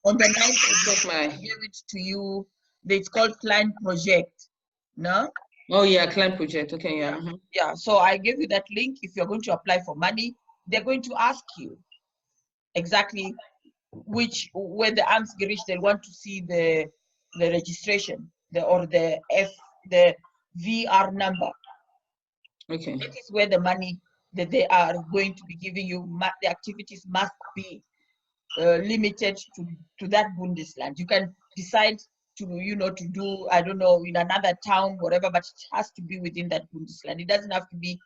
Speaker 2: On the 9th of May, I gave it to you. It's called Klein Project. No?
Speaker 1: Oh, yeah, Klein Project. Okay, yeah.
Speaker 2: Yeah, so I gave you that link. If you're going to apply for money, they're going to ask you exactly where the Amtsgericht, they want to see the registration, the VR number.
Speaker 1: Okay.
Speaker 2: That is where the money that they are going to be giving you, the activities must be limited to that Bundesland. You can decide to do, I don't know, in another town, whatever, but it has to be within that Bundesland. It doesn't have to be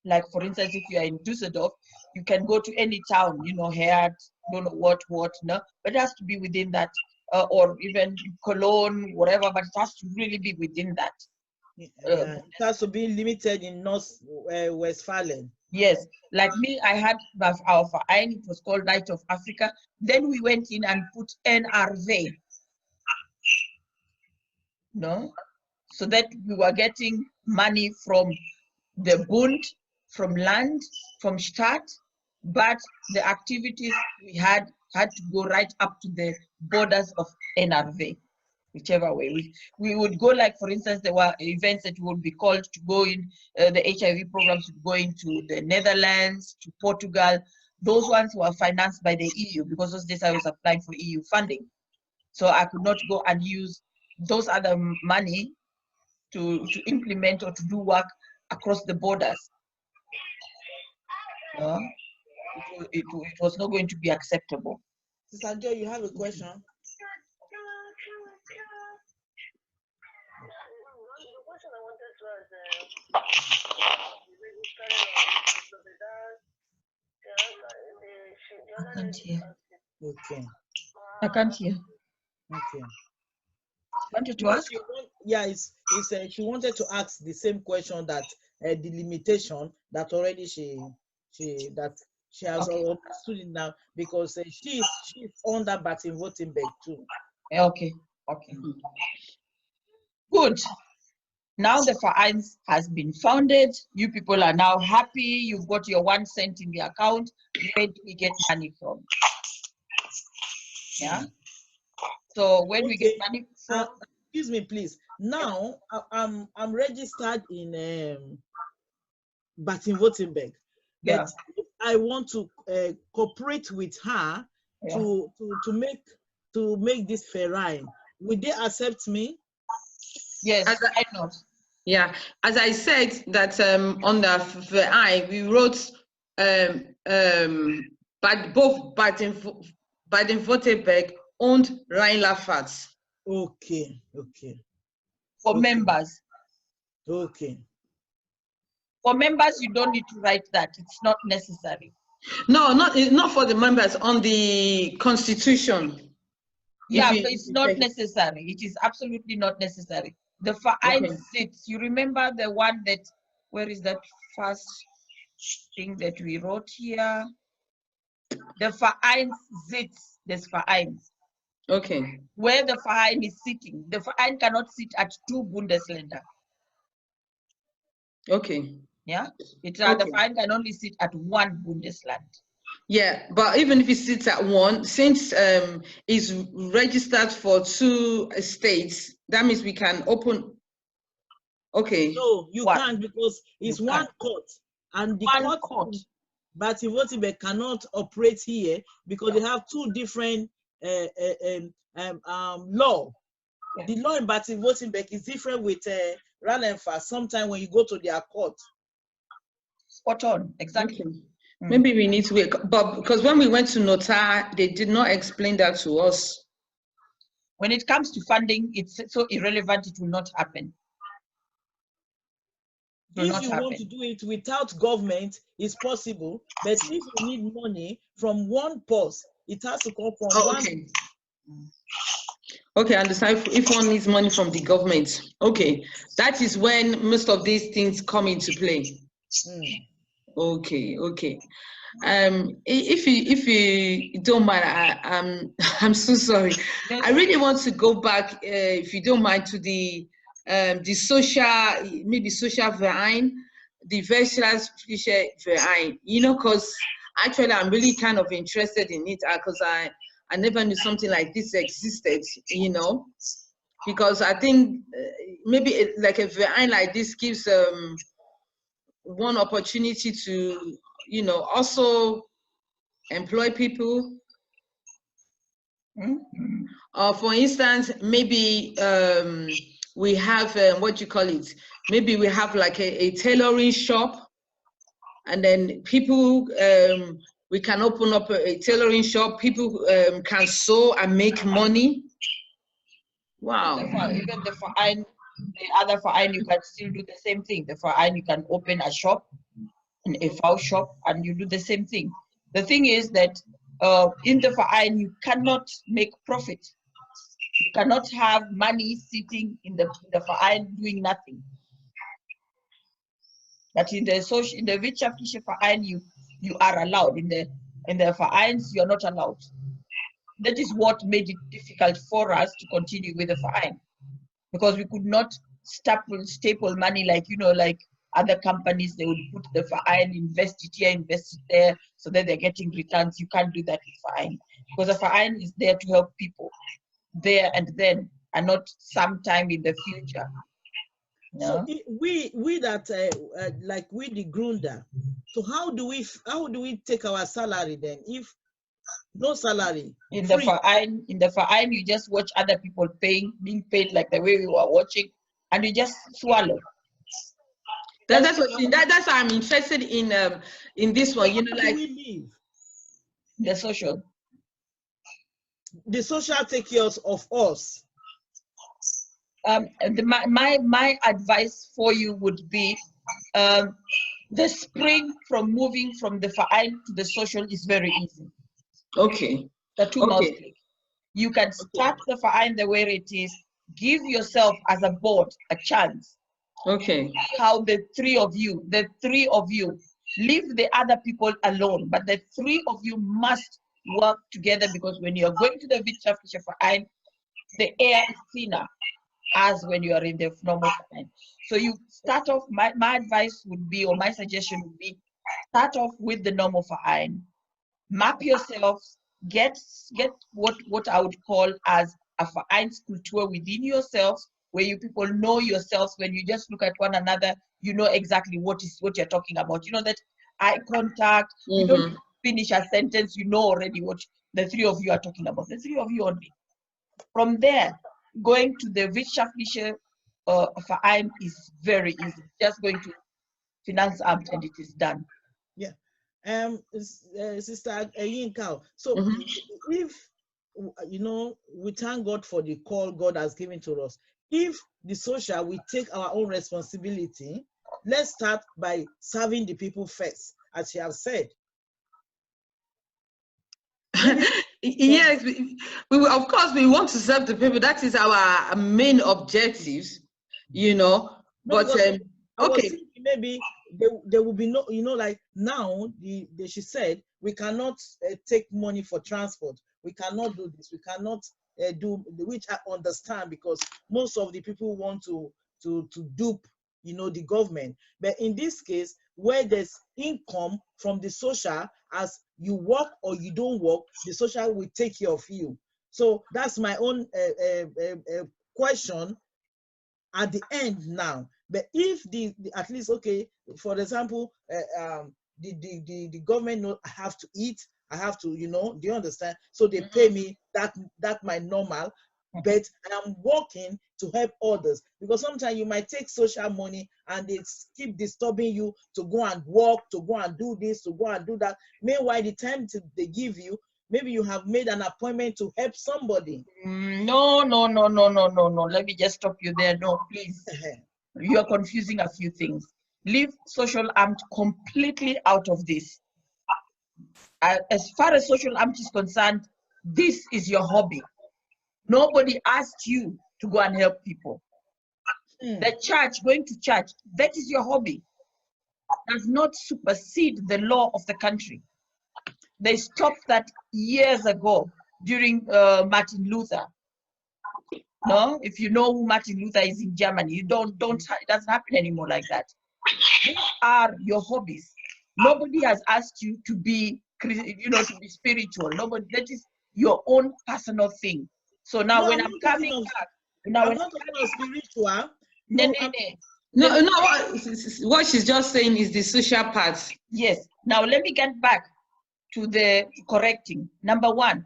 Speaker 2: like, for instance, if you are in Düsseldorf, you can go to any town, Herd, don't know what, no, but it has to be within that, or even Cologne, whatever, but it has to really be within that.
Speaker 4: It has to be limited in North Westphalia.
Speaker 2: Yes, like me, I had our verein, it was called Light of Africa. Then we went in and put NRV, no, so that we were getting money from the Bund, from land, from Stadt, but the activities we had to go right up to the borders of NRV, whichever way. We would go, like, for instance, there were events that would be called to go in, the HIV programs would go into the Netherlands, to Portugal. Those ones were financed by the EU, because those days I was applying for EU funding. So I could not go and use those other money to implement or to do work across the borders. It was not going to be acceptable.
Speaker 4: Sister Joy, you have a question?
Speaker 2: I can't hear.
Speaker 4: Okay.
Speaker 2: I can't hear.
Speaker 4: Okay.
Speaker 2: Wanted to ask?
Speaker 4: She wanted to ask the same question, that the limitation that already she has understood it now, because she's under Baden-Württemberg too.
Speaker 2: Okay. Good. Now the verein has been founded. You people are now happy. You've got your 1 cent in the account. Where do we get money from? Yeah. So when we get
Speaker 4: Okay.
Speaker 2: money from,
Speaker 4: Excuse me, please. Now I'm registered in Baden-Württemberg,
Speaker 2: yeah,
Speaker 4: but if I want to cooperate with her
Speaker 2: yeah.
Speaker 4: to make this verein, will they accept me?
Speaker 2: Yes, why not?
Speaker 1: Yeah, as I said that on the I we wrote but both Baden-Württemberg owned Rheinland-Pfalz.
Speaker 4: Okay, okay,
Speaker 2: For
Speaker 4: okay,
Speaker 2: members.
Speaker 4: okay.
Speaker 2: For members, you don't need to write that. It's not necessary.
Speaker 1: No, not for the members, on the constitution.
Speaker 2: Yeah, but it's not necessary. It is absolutely not necessary. The verein sits. You remember the one that, where is that first thing that we wrote here? The verein sits, this verein.
Speaker 1: Okay.
Speaker 2: Where the verein is sitting. The verein cannot sit at 2 Bundesländer.
Speaker 1: Okay.
Speaker 2: Yeah, the
Speaker 1: Okay.
Speaker 2: verein can only sit at 1 Bundesland.
Speaker 1: Yeah, but even if it sits at one, since it's registered for 2 states, that means we can open. Okay.
Speaker 4: No, you
Speaker 2: What?
Speaker 4: can't, because it's
Speaker 2: You
Speaker 4: one
Speaker 2: can't.
Speaker 4: court, and the
Speaker 2: One
Speaker 4: court
Speaker 2: court.
Speaker 4: Baden-Württemberg cannot operate here because they have 2 different law.
Speaker 2: Yeah.
Speaker 4: The law in Baden-Württemberg is different with Rheinland-Pfalz. Sometimes when you go to their court.
Speaker 2: Spot on, exactly.
Speaker 1: Okay. Maybe we need to wait, but because when we went to Notar, they did not explain that to us.
Speaker 2: When it comes to funding, it's so irrelevant, it will not happen.
Speaker 4: If you want to do it without government, it's possible. But if you need money from one purse, it has to come from one.
Speaker 1: Okay. Okay, I understand. If one needs money from the government, okay, that is when most of these things come into play. Okay, okay. If you don't mind, I'm so sorry. I really want to go back, if you don't mind, to the social, maybe social verein, the Vessel's verein. You know, because actually I'm really kind of interested in it, because I never knew something like this existed. You know, because I think maybe like a verein like this gives one opportunity to, you know, also employ people. For instance, maybe we have what you call it, maybe we have like a tailoring shop, and then people, we can open up a tailoring shop, people can sew and make money. Wow.
Speaker 2: Even the verein, the other verein, you can still do the same thing. The verein, you can open a shop, a fowl shop, and you do the same thing. The thing is that in the verein, you cannot make profit. You cannot have money sitting in the verein doing nothing. But in the wirtschaftliche Verein, you are allowed. In the vereins, you are not allowed. That is what made it difficult for us to continue with the verein, because we could not staple money like, you know, like other companies. They would put the verein, invest it here, invest it there, so that they're getting returns. You can't do that with verein, because the verein is there to help people there and then, and not sometime in the future. No?
Speaker 4: So we that like we the Gründer, so how do we take our salary then if no salary?
Speaker 2: In the verein, you just watch other people being paid like the way we were watching, and you just swallow.
Speaker 1: That's why I'm interested in this one. You know, like
Speaker 2: the social.
Speaker 4: The social take care of us.
Speaker 2: My advice for you would be, the spring from moving from the verein to the social is very easy.
Speaker 1: Okay.
Speaker 2: The 2 mouse click. You can start the verein the way it is. Give yourself as a board a chance.
Speaker 1: Okay.
Speaker 2: How the three of you, leave the other people alone, but the 3 of you must work together, because when you're going to the wirtschaftliche Verein, the air is thinner as when you are in the normal verein. So you start off, my advice would be, or my suggestion would be, start off with the normal verein. Map yourselves, get what I would call as a Vereinskultur within yourself, where you people know yourselves. When you just look at one another, you know exactly what you're talking about. You know that eye contact. You don't finish a sentence, you know already what the three of you are talking about. The three of you only. From there, going to the wirtschaftliche Verein is very easy. Just going to Finanzamt and it is done.
Speaker 4: Yeah. Sister Yinka, so if, you know, we thank God for the call God has given to us. If the social, we take our own responsibility, let's start by serving the people first, as you have said.
Speaker 1: Yes, of course we want to serve the people. That is our main objectives, you know. But okay,
Speaker 4: maybe there will be no, you know, like now she said we cannot take money for transport. We cannot do this. We cannot do, which I understand, because most of the people want to dupe, you know, the government. But in this case, where there's income from the social, as you work or you don't work, the social will take care of you. So that's my own question at the end now. But if the at least, okay, for example, the government know I have to eat, I have to, you know, do you understand? So they pay me that my normal, but I am working to help others, because sometimes you might take social money and they keep disturbing you to go and work, to go and do this, to go and do that. Meanwhile, the time they give you, maybe you have made an appointment to help somebody.
Speaker 2: No. Let me just stop you there. No, please. You are confusing a few things. Leave social amt completely out of this. As far as social amt is concerned, this is your hobby. Nobody asked you to go and help people. The church, going to church, that is your hobby. Does not supersede the law of the country. They stopped that years ago during Martin Luther. No, if you know who Martin Luther is in Germany, you don't, it doesn't happen anymore like that. These are your hobbies. Nobody has asked you to be, you know, to be spiritual. Nobody, that is your own personal thing. So now
Speaker 4: No,
Speaker 2: when I'm coming back, now
Speaker 4: I'm not talking about spiritual.
Speaker 1: No, what she's just saying is the social part.
Speaker 2: Yes. Now let me get back to the correcting. Number one,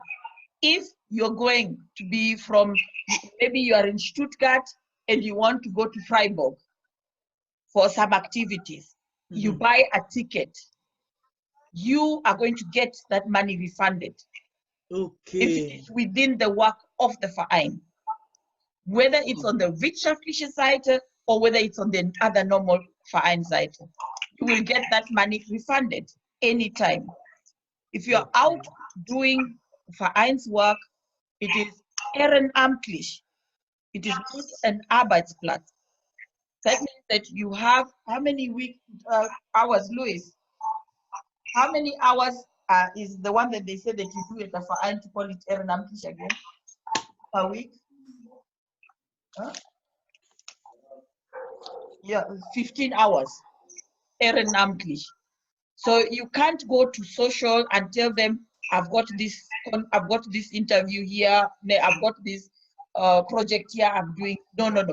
Speaker 2: if you're going to be from, maybe you are in Stuttgart and you want to go to Freiburg for some activities, you buy a ticket, you are going to get that money refunded.
Speaker 4: Okay.
Speaker 2: If it is within the work of the Verein, whether it's on the wirtschaftliche Seite or whether it's on the other normal Verein Seite, you will get that money refunded anytime. If you're out doing Vereinswork, it is ehrenamtlich. It is not an Arbeitsplatz. That means that you have how many hours, Louis? How many hours is the one that they say that you do at the Verein, to call it ehrenamtlich again, per week? Huh? Yeah, 15 hours, ehrenamtlich. So you can't go to social and tell them, I've got this interview here, I've got this project here I'm doing. No.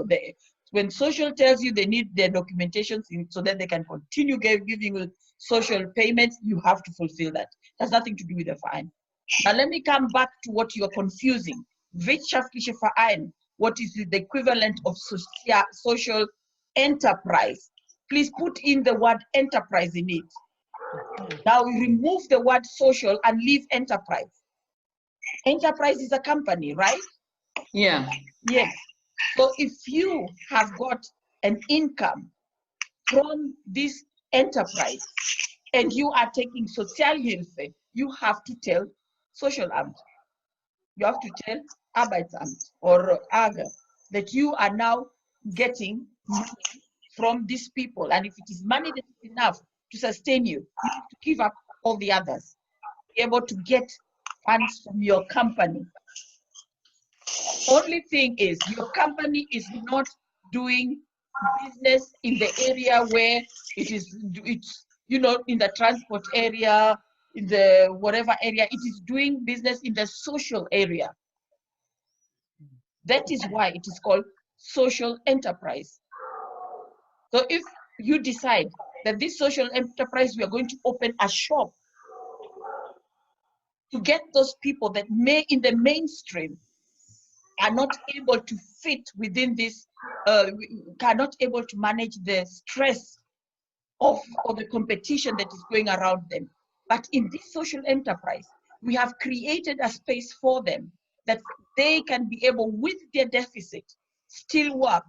Speaker 2: When social tells you they need their documentation so that they can continue giving you social payments, you have to fulfill that. That's nothing to do with the Verein. Now let me come back to what you're confusing. Wirtschaftliche Verein, what is the equivalent of social enterprise? Please put in the word enterprise in it. Now we remove the word social and leave enterprise. Enterprise is a company, right?
Speaker 1: Yeah.
Speaker 2: Yes. So if you have got an income from this enterprise and you are taking Sozialhilfe, you have to tell Social Amt. You have to tell Arbeitsamt or AGA that you are now getting money from these people. And if it is money that is enough to sustain you, you have to give up all the others. Be able to get funds from your company. Only thing is, your company is not doing business in the area where it's, you know, in the transport area, in the whatever area, it is doing business in the social area. That is why it is called social enterprise. So if you decide that this social enterprise, we are going to open a shop to get those people that may in the mainstream are not able to fit within this, cannot able to manage the stress of or the competition that is going around them. But in this social enterprise, we have created a space for them that they can be able, with their deficit, still work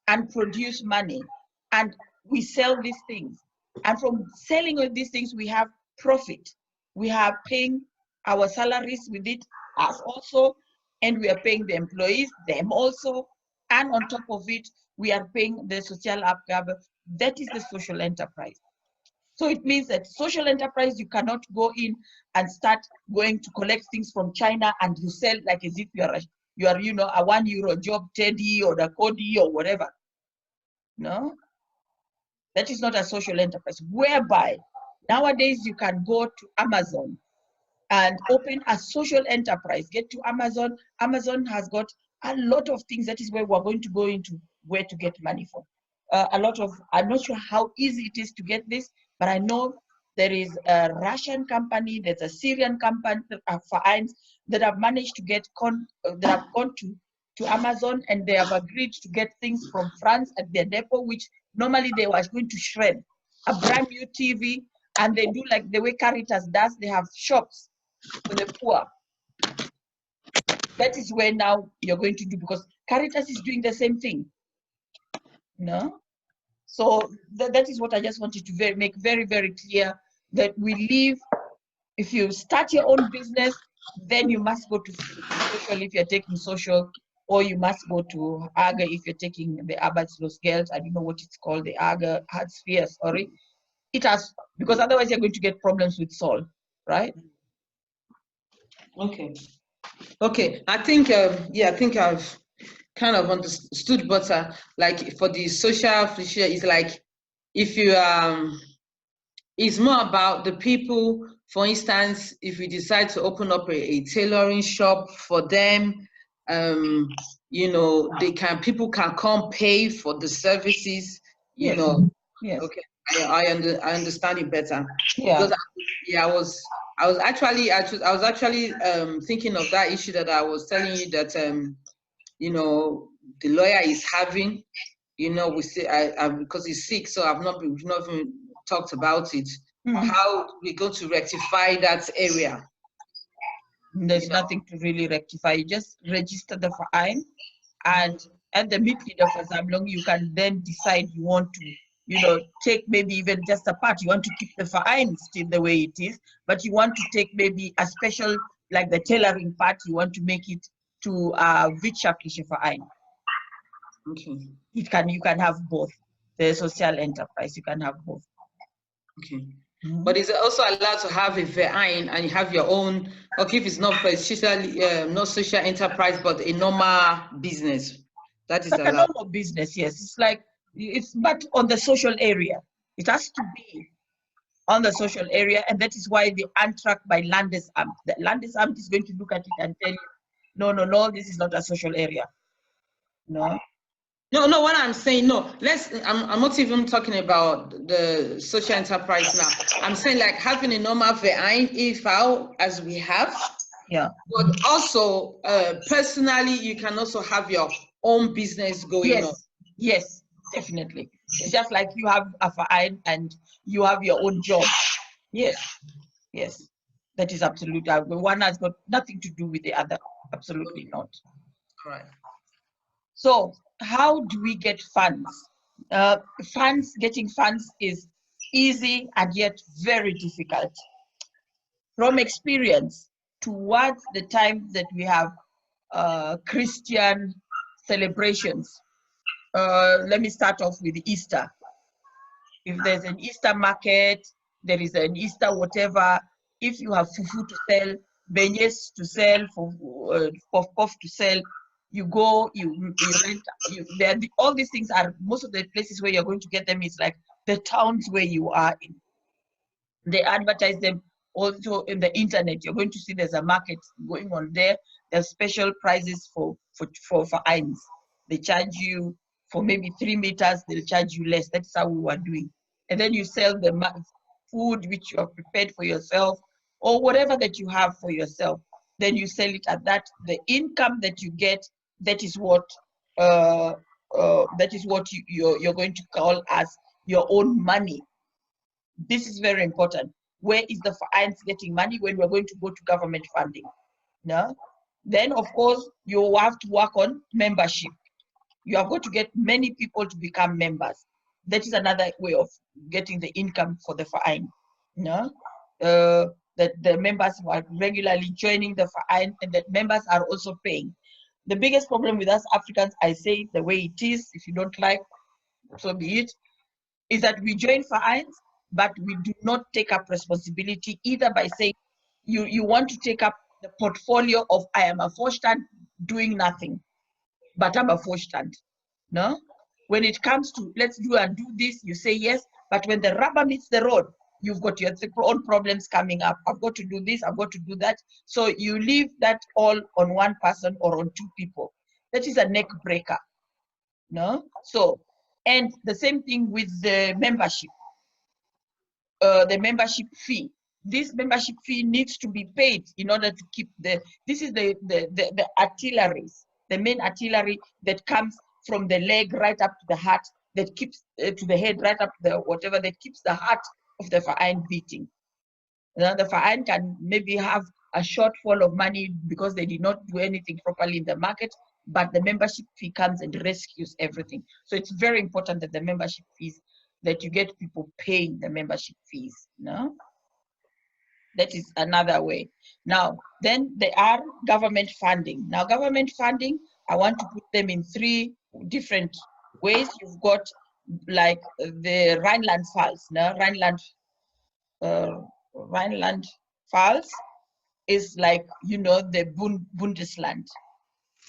Speaker 2: and produce money. And we sell these things. And from selling of these things, we have profit. We are paying our salaries with it, us also, and we are paying the employees, them also. And on top of it, we are paying the social abgabe. That is the social enterprise. So it means that social enterprise, you cannot go in and start going to collect things from China and you sell like as if you are you know, a €1 job, Teddy or the Cody or whatever. No, that is not a social enterprise. Whereby nowadays you can go to Amazon and open a social enterprise. Get to Amazon. Amazon has got a lot of things. That is where we're going to go into where to get money from. A lot of, I'm not sure how easy it is to get this, but I know there is a Russian company, there's a Syrian company, vereins that have managed to get, that have gone to Amazon, and they have agreed to get things from France at their depot, which normally they were going to shred. A brand new TV, and they do like the way Caritas does, they have shops for the poor. That is where now you're going to do, because Caritas is doing the same thing. No? So that is what I just wanted to make very, very clear, that we live, if you start your own business, then you must go to social if you're taking social, or you must go to AGA if you're taking the Arbeitslosgeld. I don't know what it's called, the AGA, Hartz-IV, sorry. It has, because otherwise you're going to get problems with Sol, right?
Speaker 1: Okay. Okay, I think, yeah, I think I've kind of understood better. Like for the social feature, it's like if you, it's more about the people. For instance, if you decide to open up a tailoring shop for them, you know, people can come pay for the services, you
Speaker 2: Yes.
Speaker 1: know.
Speaker 2: Yes.
Speaker 1: Okay, I understand it better.
Speaker 2: Yeah.
Speaker 1: Because I was actually thinking of that issue that I was telling you that you know, the lawyer is having, you know, we say because he's sick, so we've not even talked about it. How we're going to rectify that area.
Speaker 2: There's nothing to really rectify. You just register the verein, and at the Mitglied of Versammlung, you can then decide you want to, you know, take maybe even just a part. You want to keep the verein still the way it is, but you want to take maybe a special, like the tailoring part, you want to make it to a wirtschaftliche Verein.
Speaker 1: Okay.
Speaker 2: You can have both. The social enterprise, you can have both.
Speaker 1: Okay. But is it also allowed to have a verein and you have your own, okay, if it's not for not social enterprise, but a normal business? That is
Speaker 2: like
Speaker 1: allowed.
Speaker 2: a normal business, yes. It's like, but on the social area. It has to be on the social area, and that is why the Antrag by Landesamt. The Landesamt is going to look at it and tell you, no, this is not a social area. No.
Speaker 1: No, what I'm saying, no, I'm not even talking about the social enterprise now. I'm saying like having a normal verein, as we have.
Speaker 2: Yeah.
Speaker 1: But also, personally, you can also have your own business going on.
Speaker 2: Yes, definitely. It's just like you have a verein and you have your own job. Yes. That is absolutely. One has got nothing to do with the other. Absolutely not.
Speaker 1: Right.
Speaker 2: So how do we get funds? Getting funds is easy and yet very difficult. From experience, towards the time that we have Christian celebrations, let me start off with Easter. If there's an Easter market, there is an Easter whatever, if you have fufu to sell, beignets to sell, puff to sell, you go, you rent, all these things are, most of the places where you're going to get them is like the towns where you are in. They advertise them also in the internet, you're going to see there's a market going on there. There's special prices for fines. They charge you for maybe 3 meters, they'll charge you less. That's how we were doing. And then you sell the food which you have prepared for yourself, or whatever that you have for yourself. Then you sell it at that. The income that you get, that is what you're going to call as your own money. This is very important. Where is the fines getting money when we're going to go to government funding? No? Then, of course, you have to work on membership. You have got to get many people to become members. That is another way of getting the income for the fine. No? That the members who are regularly joining the fine, and that members are also paying. The biggest problem with us Africans, I say it the way it is, if you don't like, so be it, is that we join fines, but we do not take up responsibility, either by saying you want to take up the portfolio of I am a Vorstand doing nothing, but I'm a Vorstand. No? When it comes to let's do and do this, you say yes, but when the rubber meets the road, you've got your own problems coming up. I've got to do this, I've got to do that. So you leave that all on one person or on two people. That is a neck breaker. No? So, and the same thing with the membership. The membership fee. This membership fee needs to be paid in order to keep this is the artilleries, the main artillery that comes from the leg right up to the heart, that keeps to the head right up to the whatever, that keeps the heart of the fa'ain beating. Now the fa'ain can maybe have a shortfall of money because they did not do anything properly in the market, but the membership fee comes and rescues everything. So it's very important that the membership fees, that you get people paying the membership fees. No? That is another way. Now, then there are government funding. Now, government funding, I want to put them in 3 different ways. You've got like the Rhineland-Pfalz. No? Rhineland-Pfalz is like, you know, the Bundesland.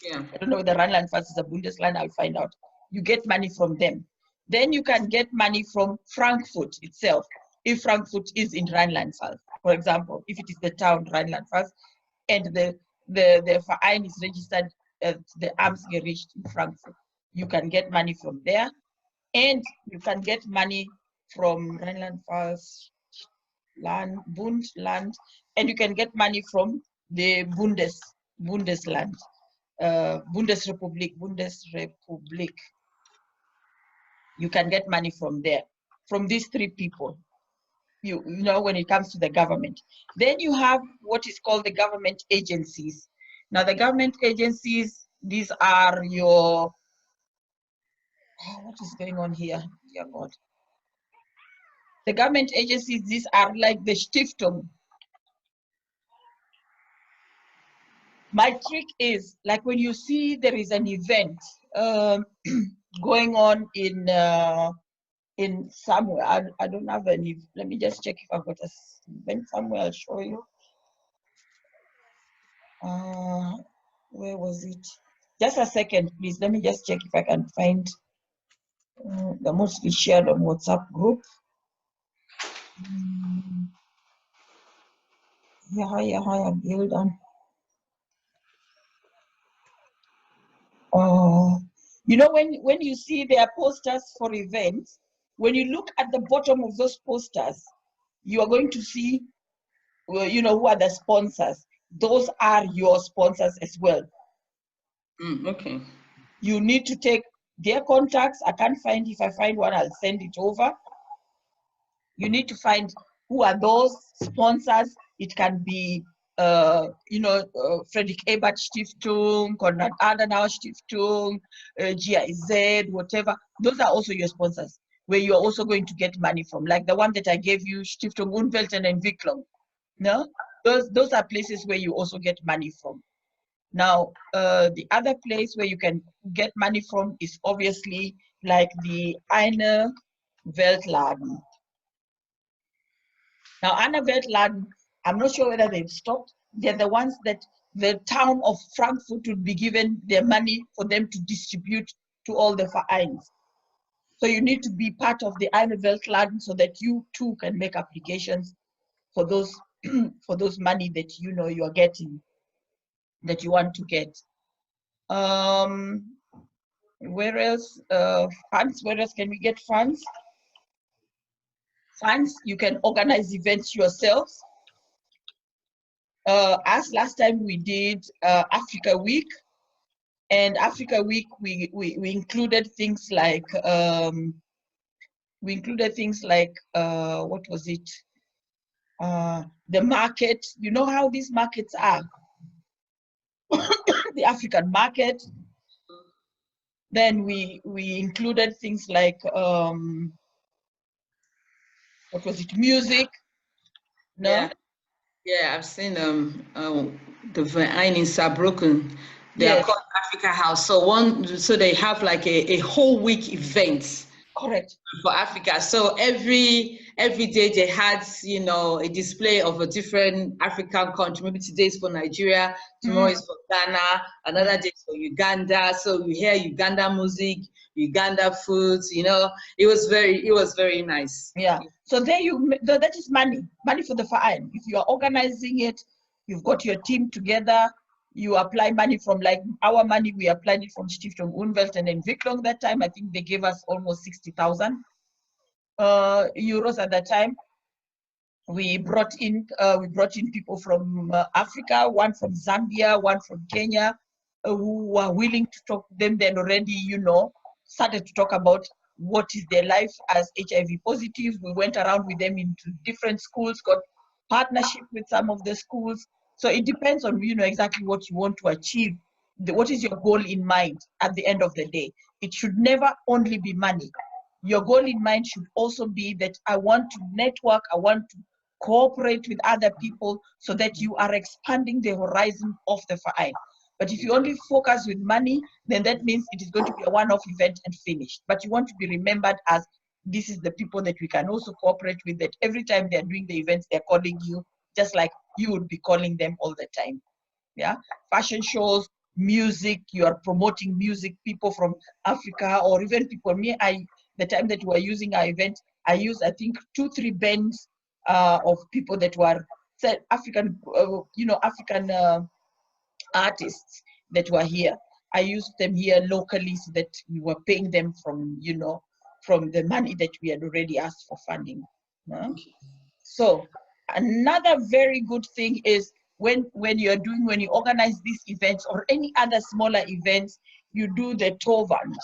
Speaker 1: Yeah.
Speaker 2: I don't know whether Rhineland-Pfalz is a Bundesland, I'll find out. You get money from them. Then you can get money from Frankfurt itself, if Frankfurt is in Rhineland-Pfalz. For example, if it is the town Rhineland-Pfalz, and the Verein is registered at the Amtsgericht in Frankfurt, you can get money from there, and you can get money from Rhineland-Pfalz, Bundesland, and you can get money from the Bundesland, Bundesrepublik. You can get money from there, from these 3 people. You know, when it comes to the government. Then you have what is called the government agencies. Now the government agencies, these are your, what is going on here? Dear God. The government agencies, these are like the Stiftung. My trick is, like when you see there is an event going on in somewhere, I don't have any, let me just check if I've got a event somewhere, I'll show you. Where was it? Just a second, please. Let me just check if I can find the mostly shared on WhatsApp group. Yeah, build on. You know, when you see their posters for events, when you look at the bottom of those posters, you are going to see, you know, who are the sponsors. Those are your sponsors as well.
Speaker 1: Okay.
Speaker 2: You need to take their contacts. I can't find, if I find one, I'll send it over. You need to find who are those sponsors. It can be, you know, Friedrich Ebert Stiftung, Konrad Adenauer Stiftung, GIZ, whatever. Those are also your sponsors, where you're also going to get money from. Like the one that I gave you, Stiftung Umwelt und Entwicklung. No? Those are places where you also get money from. Now, the other place where you can get money from is obviously like the Eine Weltladen. Now, Eine Weltladen, I'm not sure whether they've stopped. They're the ones that the town of Frankfurt would be given their money for them to distribute to all the vereins. So you need to be part of the Eine Weltladen so that you too can make applications for those for those money that you know you are getting, that you want to get. Where else? Funds. Where else can we get funds? Funds. You can organize events yourselves. As last time we did Africa Week, and Africa Week we included things like what was it? The market. You know how these markets are. The African market. Then we included things like what was it? Music. No.
Speaker 1: Yeah. Yeah, I've seen the Vine in Saarbrücken. They are
Speaker 2: Yes.
Speaker 1: called Africa House. So they have like a whole week event
Speaker 2: Correct.
Speaker 1: for Africa. So every day they had, you know, a display of a different African country. Maybe today is for Nigeria, tomorrow is for Ghana, another day is for Uganda. So you hear Uganda music, Uganda foods, you know. It was very nice.
Speaker 2: Yeah. So there that is money for the verein. If you are organizing it, you've got your team together, you apply money from, like our money, we applied it from Stiftung Unwelt and Entwicklung that time. I think they gave us almost 60,000 euros at that time. We brought in people from Africa, one from Zambia, one from Kenya, who were willing to talk to them. Then already, you know, started to talk about what is their life as HIV positive. We went around with them into different schools, got partnership with some of the schools. So it depends on, you know, exactly what you want to achieve. What is your goal in mind at the end of the day? It should never only be money. Your goal in mind should also be that I want to network, I want to cooperate with other people so that you are expanding the horizon of the verein. But if you only focus with money, then that means it is going to be a one-off event and finished. But you want to be remembered as this is the people that we can also cooperate with, that every time they're doing the events, they're calling you, just like you would be calling them all the time. Yeah, fashion shows, music, you are promoting music, people from Africa, or even people, the time that we were using our event, I used, I think, 2-3 bands of people that were African, African artists that were here. I used them here locally so that we were paying them from, you know, from the money that we had already asked for funding. So another very good thing is when you organize these events or any other smaller events, you do the Torwand.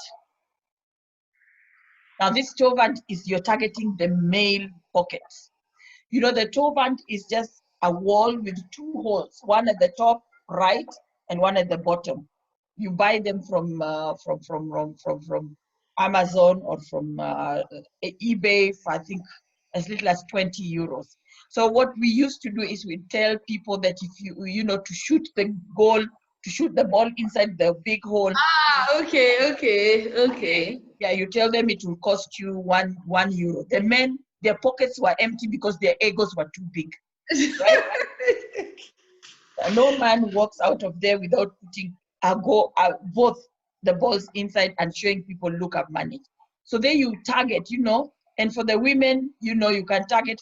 Speaker 2: Now this Torwand is, you're targeting the male pockets. You know, the Torwand is just a wall with 2 holes, one at the top right and one at the bottom. You buy them from Amazon or from eBay for, I think, as little as 20 euros. So what we used to do is we tell people that if you know, to shoot the ball inside the big hole.
Speaker 1: Ah, okay.
Speaker 2: Yeah, you tell them it will cost you one euro. The men, their pockets were empty because their egos were too big. Right? No man walks out of there without putting both the balls inside and showing people, look at money. So there you target, you know, and for the women, you know, you can target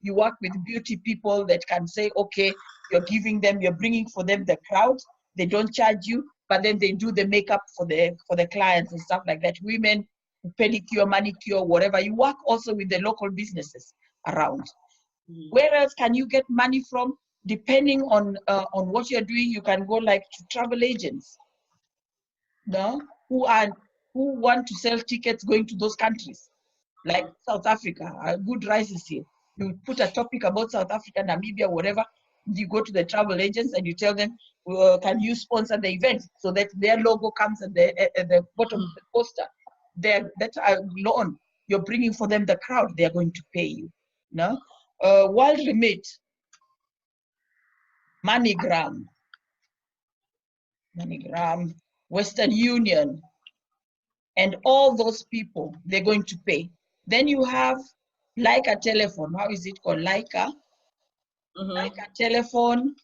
Speaker 2: you work with beauty people that can say, okay, you're bringing for them the crowd, they don't charge you, but then they do the makeup for the clients and stuff like that. Women, pedicure, manicure, whatever. You work also with the local businesses around. Where else can you get money from? Depending on what you're doing, you can go like to travel agents, no, who want to sell tickets going to those countries, like South Africa. Good rises here. You put a topic about South Africa, Namibia, whatever. You go to the travel agents and you tell them, can you sponsor the event, so that their logo comes at the bottom of the poster. That's a loan. You're bringing for them the crowd. They are going to pay you. No, World Remit, MoneyGram, Western Union, and all those people, they're going to pay. Then you have Leica Telephone. How is it called? Leica. Leica Telephone.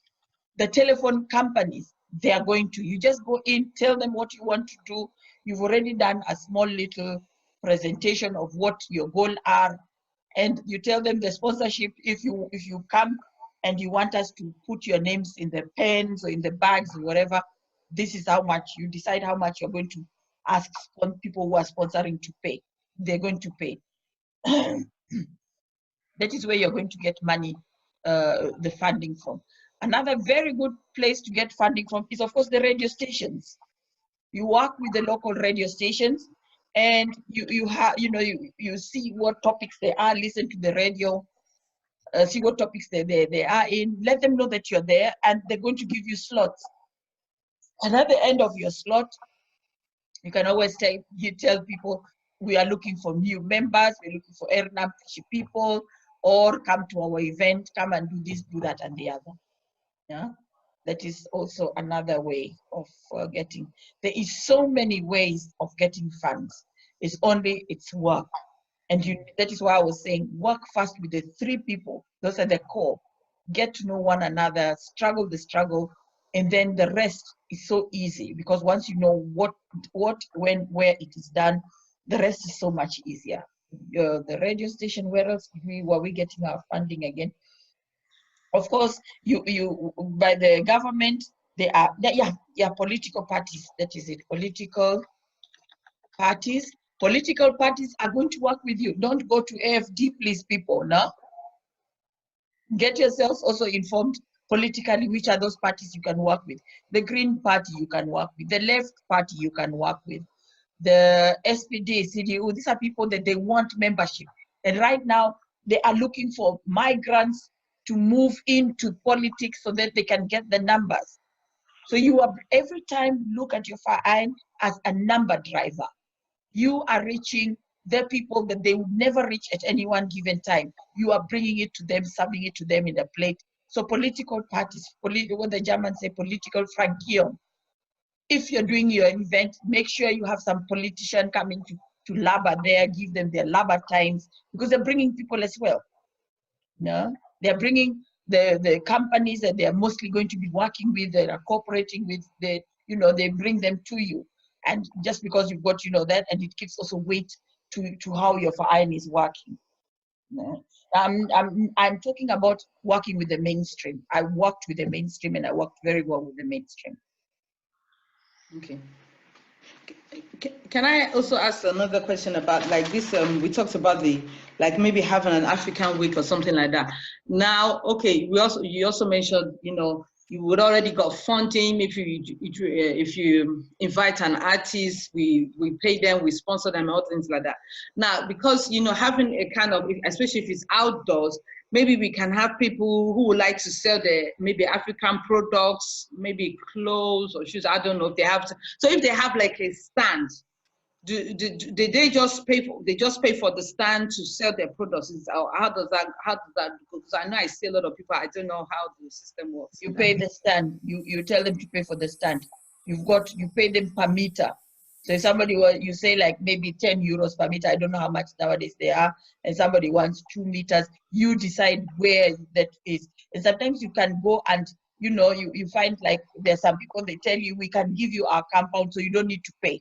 Speaker 2: The telephone companies, they are going to, you just go in, tell them what you want to do. You've already done a small little presentation of what your goals are, and you tell them the sponsorship. If you come and you want us to put your names in the pens or in the bags or whatever, this is how much. You decide how much you're going to ask people who are sponsoring to pay. They're going to pay. That is where you're going to get money, the funding from. Another very good place to get funding from is, of course, the radio stations. You work with the local radio stations, and you see what topics they are, listen to the radio, see what topics they are in, let them know that you're there, and they're going to give you slots. And at the end of your slot, you can always tell people, we are looking for new members, we're looking for Ernampishi people, or come to our event, come and do this, do that, and the other. Yeah, that is also another way of getting. There is so many ways of getting funds. It's work. And that is why I was saying, work first with the 3 people. Those are the core. Get to know one another, struggle the struggle, and then the rest is so easy, because once you know what, when, where it is done, the rest is so much easier. The radio station, where else were we getting our funding again? Of course, you by the government, they are political parties. That is it. Political parties are going to work with you. Don't go to AFD, please, people. No. Get yourselves also informed politically which are those parties you can work with. The Green Party you can work with. The Left Party you can work with. The SPD, CDU. These are people that they want membership, and right now they are looking for migrants to move into politics so that they can get the numbers. So you are every time look at your Verein as a number driver. You are reaching the people that they would never reach at any one given time. You are bringing it to them, serving it to them in a plate. So political parties, what the Germans say, political frankion. If you're doing your event, make sure you have some politician coming to labor there, give them their labor times, because they're bringing people as well. No? They're bringing the companies that they're mostly going to be working with, that are cooperating with, they bring them to you. And just because you've got, that, and it gives also weight to how your Verein is working. No? I'm talking about working with the mainstream. I worked with the mainstream, and I worked very well with the mainstream.
Speaker 1: Okay. Can I also ask another question about like this? We talked about maybe having an African week or something like that. Now, okay, you also mentioned, you would already got funding. If you invite an artist, we pay them, we sponsor them, all things like that. Now, because having a kind of, especially if it's outdoors, maybe we can have people who would like to sell maybe African products, maybe clothes or shoes. I don't know if they have. So if they have like a stand, do they just pay for the stand to sell their products? How does that? Because I know I see a lot of people. I don't know how the system works.
Speaker 2: You pay the stand. You tell them to pay for the stand. You pay them per meter. So if somebody you say like maybe 10 euros per meter, I don't know how much nowadays they are, and somebody wants 2 meters, you decide where that is. And sometimes you can go and you find like there's some people, they tell you, we can give you our compound so you don't need to pay.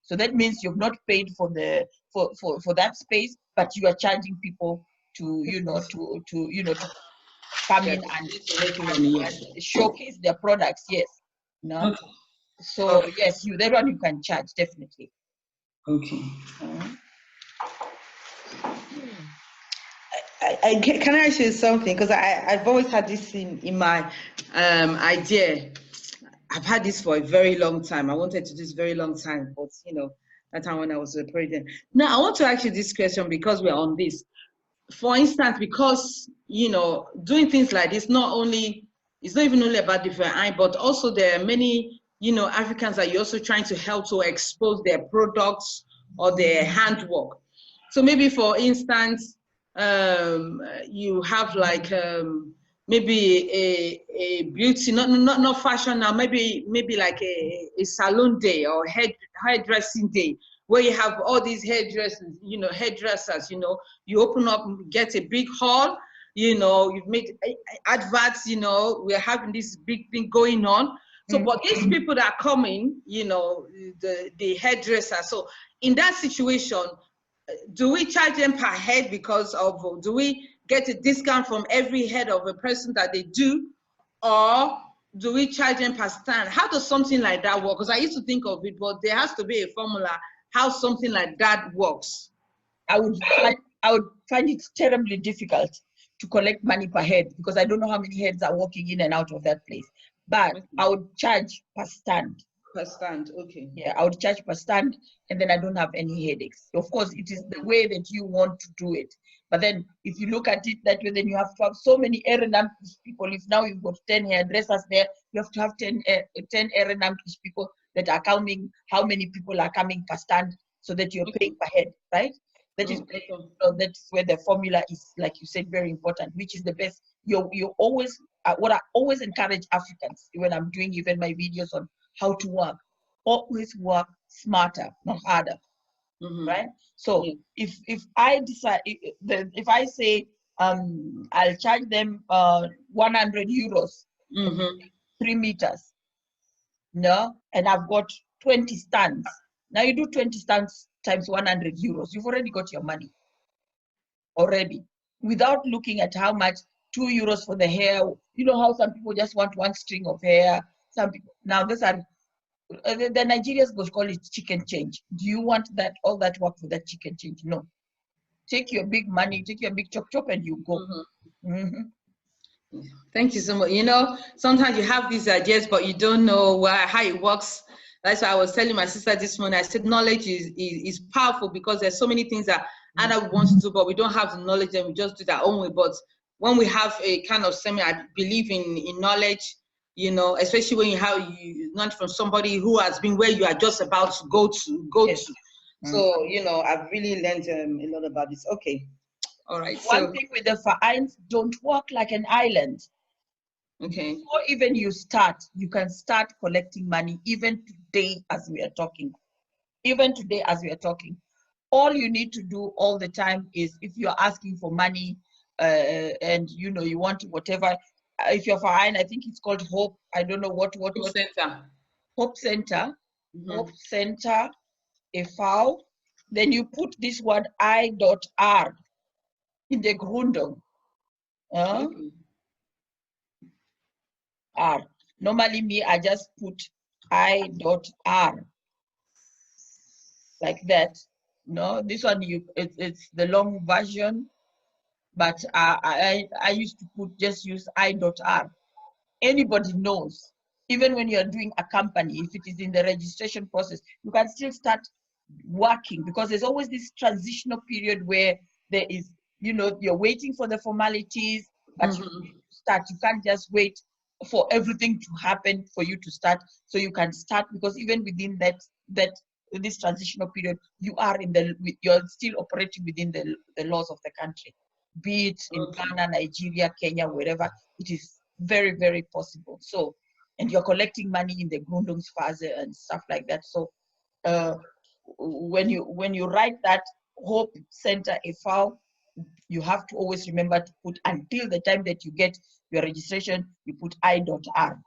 Speaker 2: So that means you've not paid for that space, but you are charging people to come in and showcase their products. Yes. No.
Speaker 1: Okay.
Speaker 2: So okay. Yes, that one you can charge, definitely.
Speaker 1: Okay. Can I ask you something? Because I've always had this in my idea. I've had this for a very long time. I wanted to do this very long time, but that time when I was a president. Now I want to ask you this question because we're on this. For instance, because doing things like this, it's not even only about the Verein, but also there are many Africans that you're also trying to help to expose their products or their handwork. So maybe for instance, you have like maybe a beauty, not fashion now, maybe like a salon day or hairdressing day, where you have all these hairdressers, you open up, get a big hall, you've made adverts, we're having this big thing going on. So, but these people that are coming, the hairdresser. So in that situation, do we charge them per head because of, do we get a discount from every head of a person that they do, or do we charge them per stand? How does something like that work? Because I used to think of it, but there has to be a formula how something like that works.
Speaker 2: I would find it terribly difficult to collect money per head, because I don't know how many heads are walking in and out of that place. But
Speaker 1: Okay.
Speaker 2: I would charge per stand.
Speaker 1: Per stand, okay.
Speaker 2: Yeah, I would charge per stand, and then I don't have any headaches. Of course, it is the way that you want to do it. But then if you look at it that way, then you have to have so many errand people. If now you've got 10 hairdressers there, you have to have 10 errand people that are counting how many people are coming per stand, so that you're paying per head, right? That is that's where the formula is, like you said, very important. Which is the best? You always what I always encourage Africans when I'm doing even my videos on how to work. Always work smarter, not harder, right? So if I decide, if I say I'll charge them 100 euros, 3 meters, no, and I've got 20 stands. Now you do 20 stands times 100 euros. You've already got your money already, without looking at how much 2 euros for the hair. You know how some people just want one string of hair. Some people, now these are the Nigerians will call it chicken change. Do you want that, all that work for that chicken change? No. Take your big money, take your big chop chop, and you go.
Speaker 1: Thank you so much. You know, sometimes you have these ideas, but you don't know how it works. That's why I was telling my sister this morning. I said knowledge is powerful, because there's so many things that Anna wants to do, but we don't have the knowledge, and we just do that own way. But when we have a kind of I believe in knowledge, you know, especially when you learn from somebody who has been where you are just about to go to. So, you know, I've really learned a lot about this. Okay. All right.
Speaker 2: One thing with the vereins, don't work like an island.
Speaker 1: Okay.
Speaker 2: Before even you start, you can start collecting money even today as we are talking. Even today as we are talking. All you need to do all the time is, if you're asking for money and you know you want whatever, if you're verein, I think it's called Hope. I don't know what
Speaker 1: Center.
Speaker 2: Hope Center. Hope Center, e.V. Then you put this word I.R in the Gründung. R. Normally me, I just put I.R like that. No, this one it's the long version, but I used to just use I.R. Anybody knows. Even when you're doing a company, if it is in the registration process, you can still start working, because there's always this transitional period where there is, you know, you're waiting for the formalities, but you need to start. You can't just wait for everything to happen for you to start. So you can start, because even within this transitional period, you're still operating within the laws of the country, be it in Ghana, Nigeria, Kenya, wherever. It is very, very possible. So, and you're collecting money in the Gründungsphase and stuff like that. So when you write that Hope Center e.V., you have to always remember to put, until the time that you get your registration, you put I.R.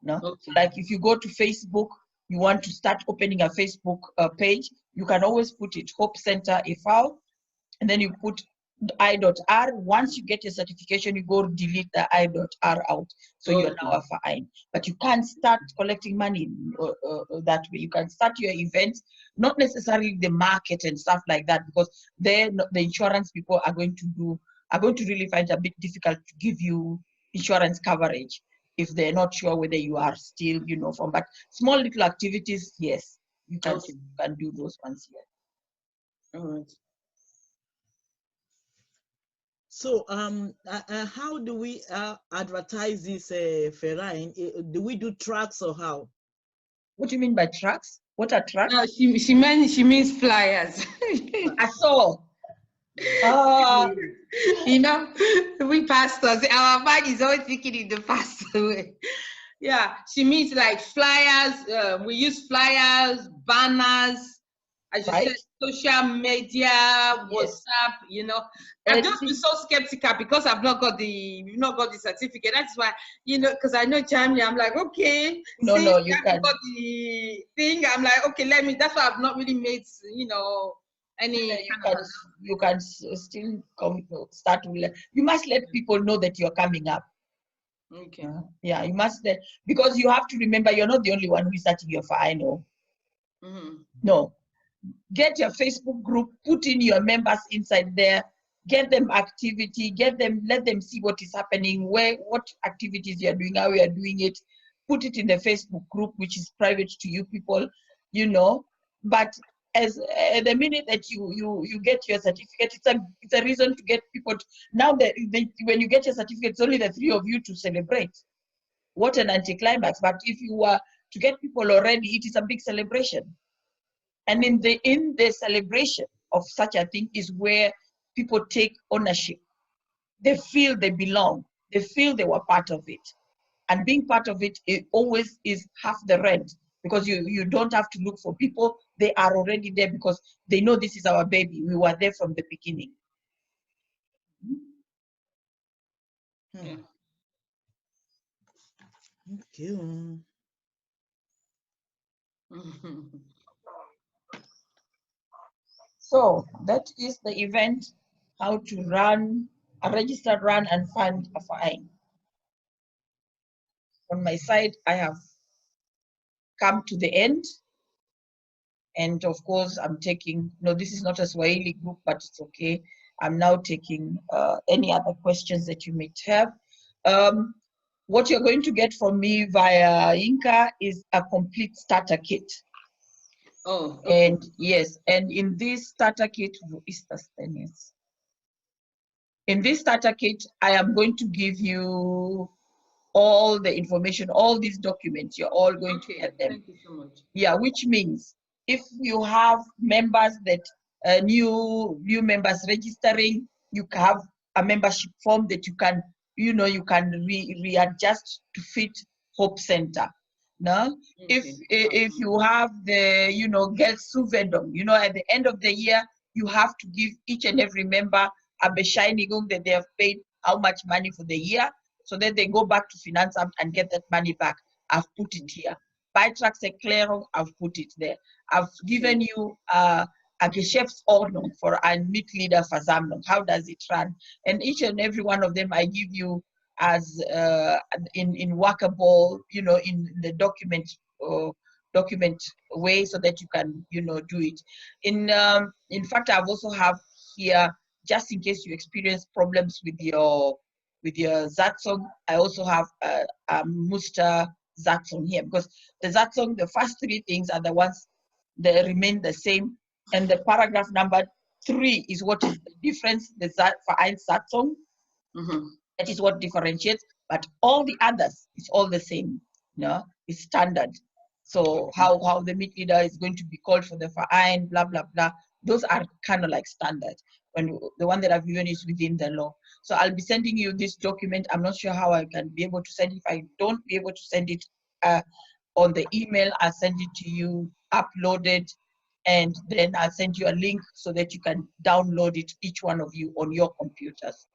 Speaker 2: No? So like if you go to Facebook, you want to start opening a Facebook page, you can always put it Hope Center e.V., and then you put I.R. Once you get your certification, you go delete the I.R out. So you're now a verein. But you can't start collecting money that way. You can start your events, not necessarily the market and stuff like that, because the insurance people are going to really find it a bit difficult to give you insurance coverage if they're not sure whether you are still, you know, from. But small little activities, yes, you can do those ones here.
Speaker 1: All right.
Speaker 4: So, how do we advertise this verein? Do we do tracks or how?
Speaker 2: What do you mean by tracks? What are tracks?
Speaker 1: No, she means flyers.
Speaker 2: I saw.
Speaker 1: You know, we pastors, our mind is always thinking in the pastor way. Yeah, she means like flyers. We use flyers, banners. As you said, social media, WhatsApp, you know. I've just been so skeptical because I've not got the certificate. That's why, you know, because I know Germany, I'm like, okay.
Speaker 2: No, you can't.
Speaker 1: Got the thing. I'm like, okay, that's why I've not really made, you know,
Speaker 2: you can still come, start to you must let people know that you're coming up.
Speaker 1: Okay.
Speaker 2: Yeah, you must because you have to remember you're not the only one who is starting your fire. No. No. Get your Facebook group, put in your members inside there, get them activity, let them see what is happening, what activities you're doing, how you're doing it, put it in the Facebook group, which is private to you people, you know. But as the minute that you get your certificate, it's a reason to get people to, now that when you get your certificate, it's only the three of you to celebrate. What an anticlimax. But if you were to get people already, it is a big celebration. And in the celebration of such a thing is where people take ownership. They feel they belong. They feel they were part of it. And being part of it, it always is half the rent, because you don't have to look for people. They are already there because they know this is our baby. We were there from the beginning.
Speaker 4: Yeah. Okay.
Speaker 2: So that is the event, how to run a registered run and fund a fine. On my side, I have come to the end. And of course, I'm taking, no, this is not a Swahili group, but it's okay. I'm now taking any other questions that you may have. What you're going to get from me via Inca is a complete starter kit.
Speaker 1: Oh, okay.
Speaker 2: And yes, and in this starter kit, in this starter kit, I am going to give you all the information, all these documents. You're all going to get them.
Speaker 1: Thank you so much.
Speaker 2: Yeah, which means if you have members that new members registering, you have a membership form that you can, you can readjust to fit Hope Center. No,
Speaker 1: Okay.
Speaker 2: if you have the Geld Zuwendung, at the end of the year you have to give each and every member a Bescheinigung that they have paid how much money for the year, so that they go back to Finanzamt and get that money back. I've put it here. Beitragserklärung, I've put it there. I've given you a Geschäftsordnung for eine Mitgliederversammlung. How does it run? And each and every one of them I give you as in workable, in the document way, so that you can, do it. In fact, I've also have here, just in case you experience problems with your Satzung, I also have a Muster Satzung here, because the Satzung, the first three things are the ones that remain the same, and the paragraph number 3 is what is the difference, the Vereinssatzung. That is what differentiates, but all the others is all the same, it's standard. So how the Mitglieder is going to be called for the Verein, blah, blah, blah, those are kind of like standard. When the one that I've given is within the law. So I'll be sending you this document. I'm not sure how I can be able to send it. If I don't be able to send it on the email, I'll send it to you uploaded, and then I'll send you a link so that you can download it, each one of you, on your computers.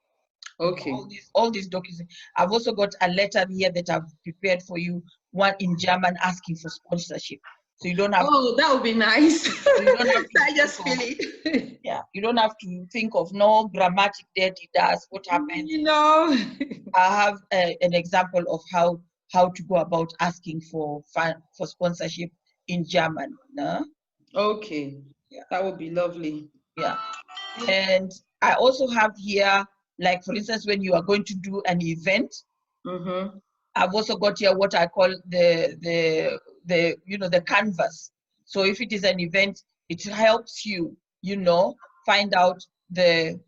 Speaker 1: Okay.
Speaker 2: All these documents. I've also got a letter here that I've prepared for you, one in German asking for sponsorship. So you don't have.
Speaker 1: Oh, that would be nice.
Speaker 2: So you don't have to
Speaker 1: I just feel it.
Speaker 2: Yeah, you don't have to think of no grammatic that it does. What happens? I have an example of how to go about asking for sponsorship in German. No?
Speaker 1: Okay.
Speaker 2: Yeah.
Speaker 1: That would be lovely.
Speaker 2: Yeah. And I also have here, like for instance, when you are going to do an event, I've also got here what I call the canvas. So if it is an event, it helps you, find out the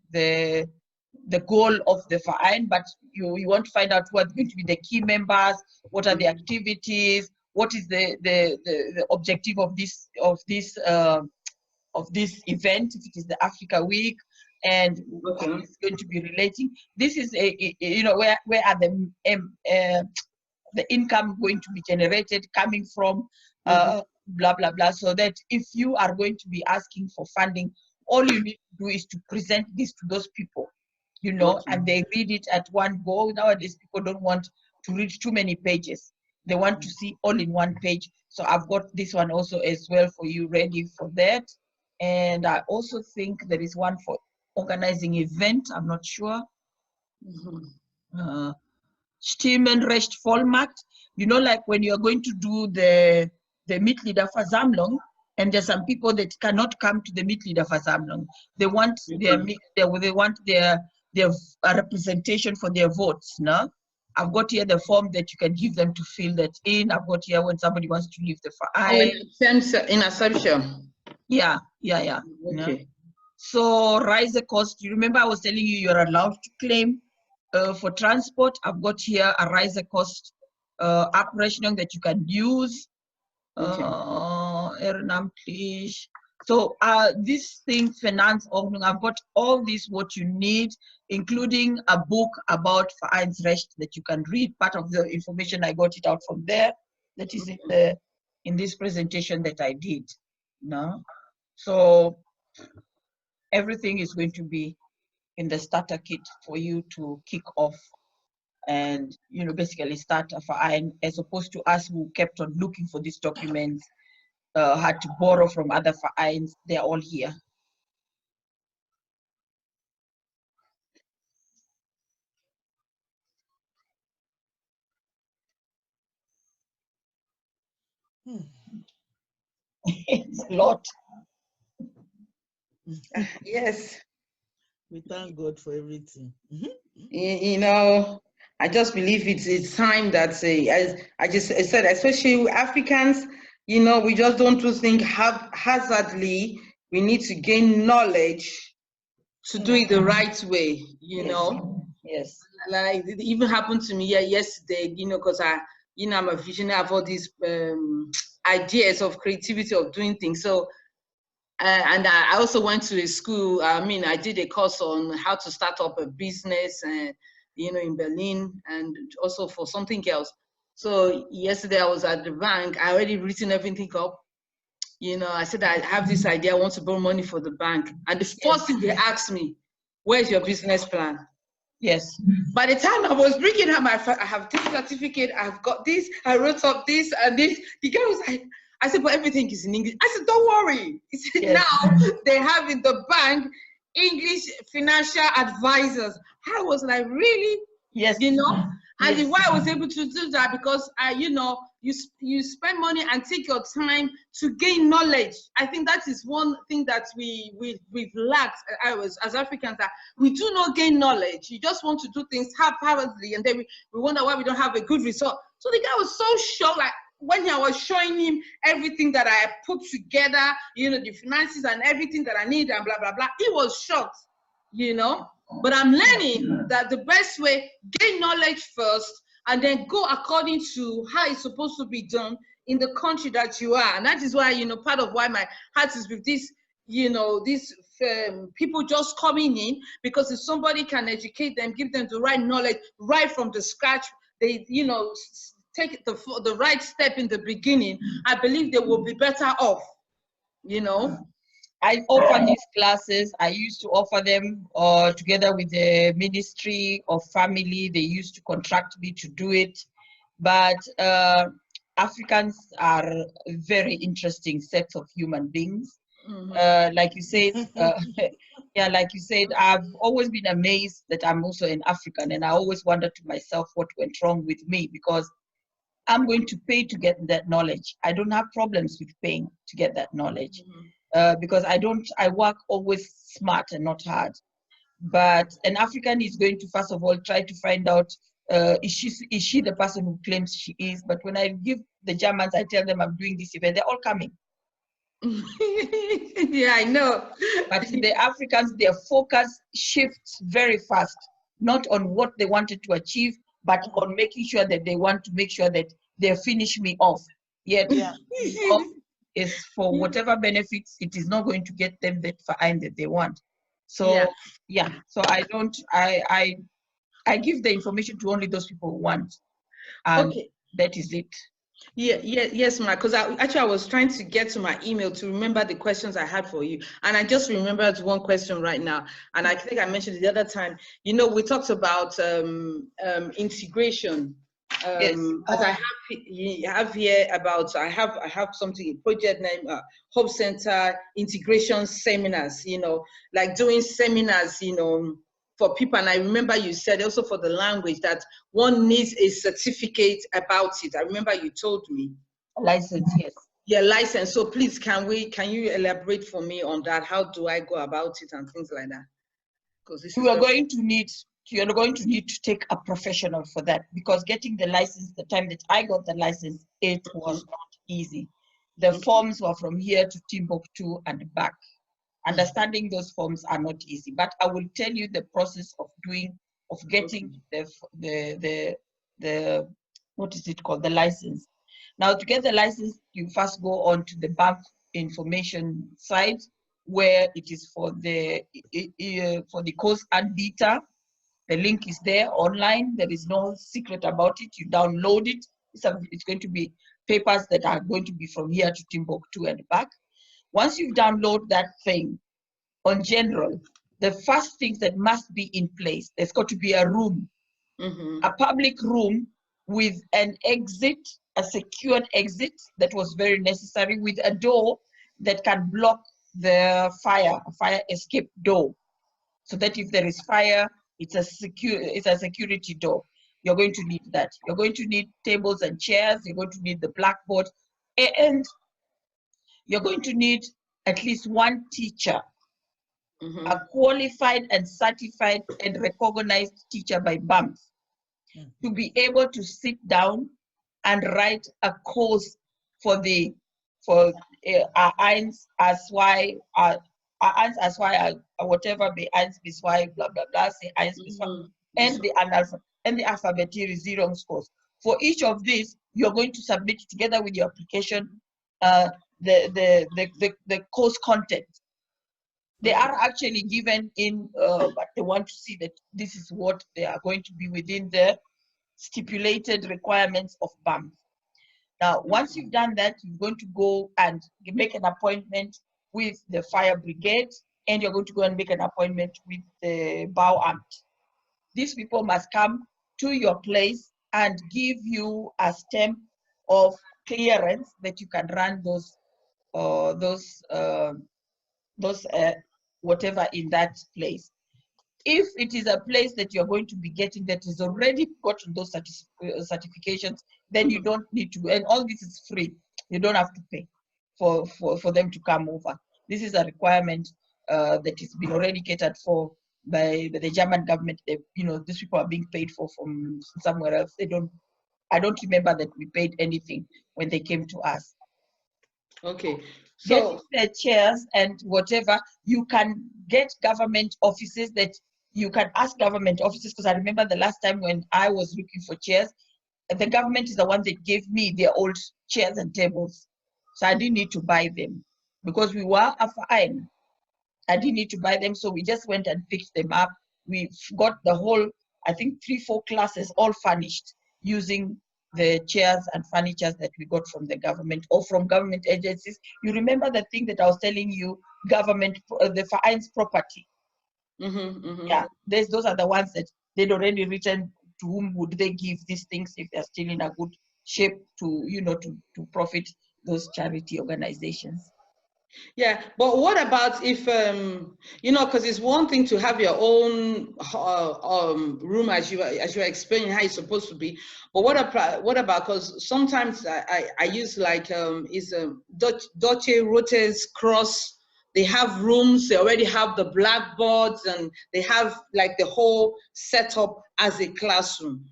Speaker 2: goal of the Verein, but you want to find out what's going to be the key members, what are the activities, what is the objective of this event, if it is the Africa Week, and how it's going to be relating. This is where are the income going to be generated, coming from, blah blah blah, so that if you are going to be asking for funding, all you need to do is to present this to those people, and they read it at one go. Nowadays people don't want to read too many pages, they want to see all in one page. So I've got this one also as well for you, ready for that. And I also think there is one for organizing event. I'm not sure. Stimmenrecht Vollmacht. You know, like when you're going to do the Mitgliederversammlung, and there's some people that cannot come to the Mitgliederversammlung. They want their representation for their votes. No, I've got here the form that you can give them to fill that in. I've got here when somebody wants to leave the Verein.
Speaker 1: In assumption.
Speaker 2: Yeah.
Speaker 1: Okay.
Speaker 2: Yeah. So Reisekost. You remember I was telling you you're allowed to claim for transport. I've got here a Reisekost Abrechnung that you can use. Ehrenamtlich. So this thing, Finanzordnung, I've got all this what you need, including a book about Vereinsrecht that you can read. Part of the information I got it out from there. That is in this presentation that I did. No, so everything is going to be in the starter kit for you to kick off and, you know, basically start a Verein, as opposed to us who kept on looking for these documents, had to borrow from other Vereins. They're all here. It's a lot.
Speaker 1: Yes.
Speaker 4: We thank God for everything.
Speaker 1: You know, I just believe it's time that, as I just said, especially Africans, you know, we just don't do things haphazardly. We need to gain knowledge to do it the right way, you know.
Speaker 2: Yes.
Speaker 1: Like it even happened to me yesterday, you know, because I'm a visionary. I have all these ideas of creativity of doing things. So, and I also went to a school. I mean, I did a course on how to start up a business, and you know, in Berlin, and also for something else. So yesterday I was at the bank. I already written everything up. You know, I said I have this idea. I want to borrow money for the bank, and the first thing they asked me, "Where's your business plan?"
Speaker 2: Yes.
Speaker 1: By the time I was bringing her I have this certificate, I've got this, I wrote up this and this. The guy was like, I said, but everything is in English. I said, don't worry. He said,
Speaker 2: Yes.
Speaker 1: Now they have in the bank English financial advisors. I was like, really?
Speaker 2: Yes.
Speaker 1: You know? And
Speaker 2: Yes.
Speaker 1: why I was able to do that, because you know, you spend money and take your time to gain knowledge. I think that is one thing that we've lacked as Africans, that we do not gain knowledge. You just want to do things haphazardly, and then we wonder why we don't have a good result. So the guy was so shocked, like when I was showing him everything that I put together, you know, the finances and everything that I need and blah blah blah. He was shocked, you know. But I'm learning that the best way, gain knowledge first, and then go according to how it's supposed to be done in the country that you are. And that is why, you know, part of why my heart is with this, you know, these people just coming in, because if somebody can educate them, give them the right knowledge right from the scratch, they, you know, take the right step in the beginning, I believe they will be better off, you know.
Speaker 2: I offer these classes. I used to offer them together with the Ministry of Family. They used to contract me to do it. But Africans are a very interesting set of human beings. Like you said, yeah, like you said, I've always been amazed that I'm also an African, and I always wonder to myself what went wrong with me, because I'm going to pay to get that knowledge. I don't have problems with paying to get that knowledge. Because I work always smart and not hard. But an African is going to, first of all, try to find out, is she the person who claims she is? But when I give the Germans, I tell them I'm doing this event, they're all coming.
Speaker 1: Yeah, I know.
Speaker 2: But the Africans, their focus shifts very fast, not on what they wanted to achieve, but on making sure that they want to make sure that they finish me off. Yet, is for whatever benefits, it is not going to get them that Verein that they want. So yeah, so I give the information to only those people who want, and that is it.
Speaker 1: Yes, Ma, because I was trying to get to my email to remember the questions I had for you, and I just remembered one question right now, and I think I mentioned it the other time. You know, we talked about integration,
Speaker 2: Yes.
Speaker 1: As I have here about, I have something, a project name, Hope Center Integration Seminars, like doing seminars, for people. And I remember you said also for the language that one needs a certificate about it. I remember you told me.
Speaker 2: A license, yes.
Speaker 1: Yeah, license. So please, can you elaborate for me on that? How do I go about it and things like that? Because
Speaker 2: you're going to need to take a professional for that, because getting the license, the time that I got the license, it was not easy. The forms were from here to Timbuktu and back. Understanding those forms are not easy, but I will tell you the process of getting the what is it called, the license. Now, to get the license, you first go on to the bank information site, where it is for the course and beta. The link is there online. There is no secret about it. You download it. It's going to be papers that are going to be from here to Timbuktu and back. Once you download that thing, on general, the first things that must be in place, there's got to be a room, a public room with an exit, a secured exit that was very necessary, with a door that can block the fire escape door, so that if there is fire, it's a security door. You're going to need that. You're going to need tables and chairs. You're going to need the blackboard, and you're going to need at least one teacher, a qualified and certified and recognized teacher by BAMS, to be able to sit down and write a course for our eins as why whatever be eins bis why blah blah blah, say eins bis why, and the Alphabetierungscourse. For each of these, you're going to submit together with your application the course content. They are actually given in, but they want to see that this is what they are going to be within the stipulated requirements of BAMS. Now, once you've done that, you're going to go and make an appointment with the fire brigade, and you're going to go and make an appointment with the Bauamt. These people must come to your place and give you a stamp of clearance that you can run those whatever in that place. If it is a place that you're going to be getting that is already gotten those certifications, then you don't need to, and all this is free. You don't have to pay for them to come over. This is a requirement that has been already catered for by the German government. These people are being paid for from somewhere else. I don't remember that we paid anything when they came to us.
Speaker 1: Okay.
Speaker 2: So the chairs and whatever, you can get government offices that you can ask government offices, because I remember the last time when I was looking for chairs, the government is the one that gave me their old chairs and tables. So I didn't need to buy them because we were a fine. I didn't need to buy them. So we just went and picked them up. We got the whole, I think 3-4 classes all furnished using the chairs and furnitures that we got from the government or from government agencies. You remember the thing that I was telling you, government, the fines property. Yeah, those are the ones that they'd already written to whom would they give these things if they're still in a good shape to, to profit those charity organizations.
Speaker 1: Yeah, but what about if because it's one thing to have your own room as you are explaining how it's supposed to be, but what about, because sometimes I use like is Deutsche Rotes Cross. They have rooms, they already have the blackboards, and they have like the whole setup as a classroom.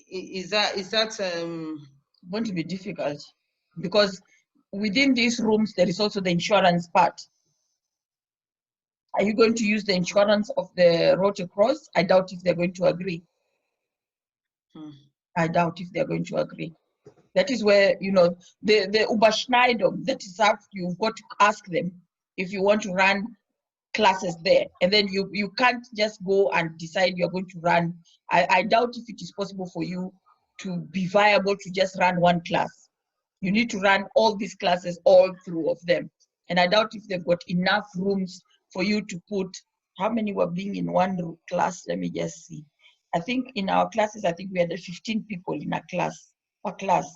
Speaker 1: Is that
Speaker 2: going to be difficult? Because within these rooms, there is also the insurance part. Are you going to use the insurance of the Rote Cross? I doubt if they're going to agree. I doubt if they're going to agree. That is where, the Überschneidung, that is how you've got to ask them if you want to run classes there. And then you can't just go and decide you're going to run. I doubt if it is possible for you to be viable to just run one class. You need to run all these classes, all through of them. And I doubt if they've got enough rooms for you to put, how many were being in one class? Let me just see. I think in our classes, I think we had 15 people in a class, per class.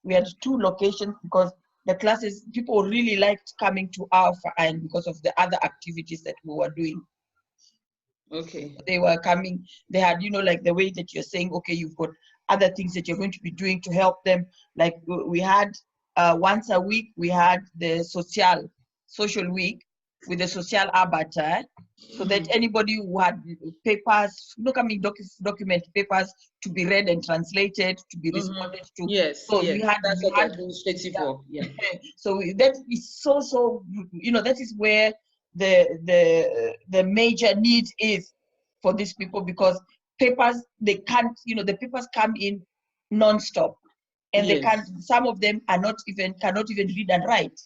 Speaker 2: We had 2 locations because the classes, people really liked coming to our verein because of the other activities that we were doing.
Speaker 1: Okay.
Speaker 2: They were coming, they had, you know, like the way that you're saying, okay, you've got other things that you're going to be doing to help them. Like we had once a week, we had the social week with the social arbiter, so that anybody who had papers, document papers to be read and translated, to be responded to.
Speaker 1: Yes,
Speaker 2: so
Speaker 1: yes.
Speaker 2: we had
Speaker 1: That's what administrative work. Yeah.
Speaker 2: So that is so, you know, that is where the major need is for these people, because papers, they can't, you know, the papers come in non-stop, and they can't, some of them cannot even read and write.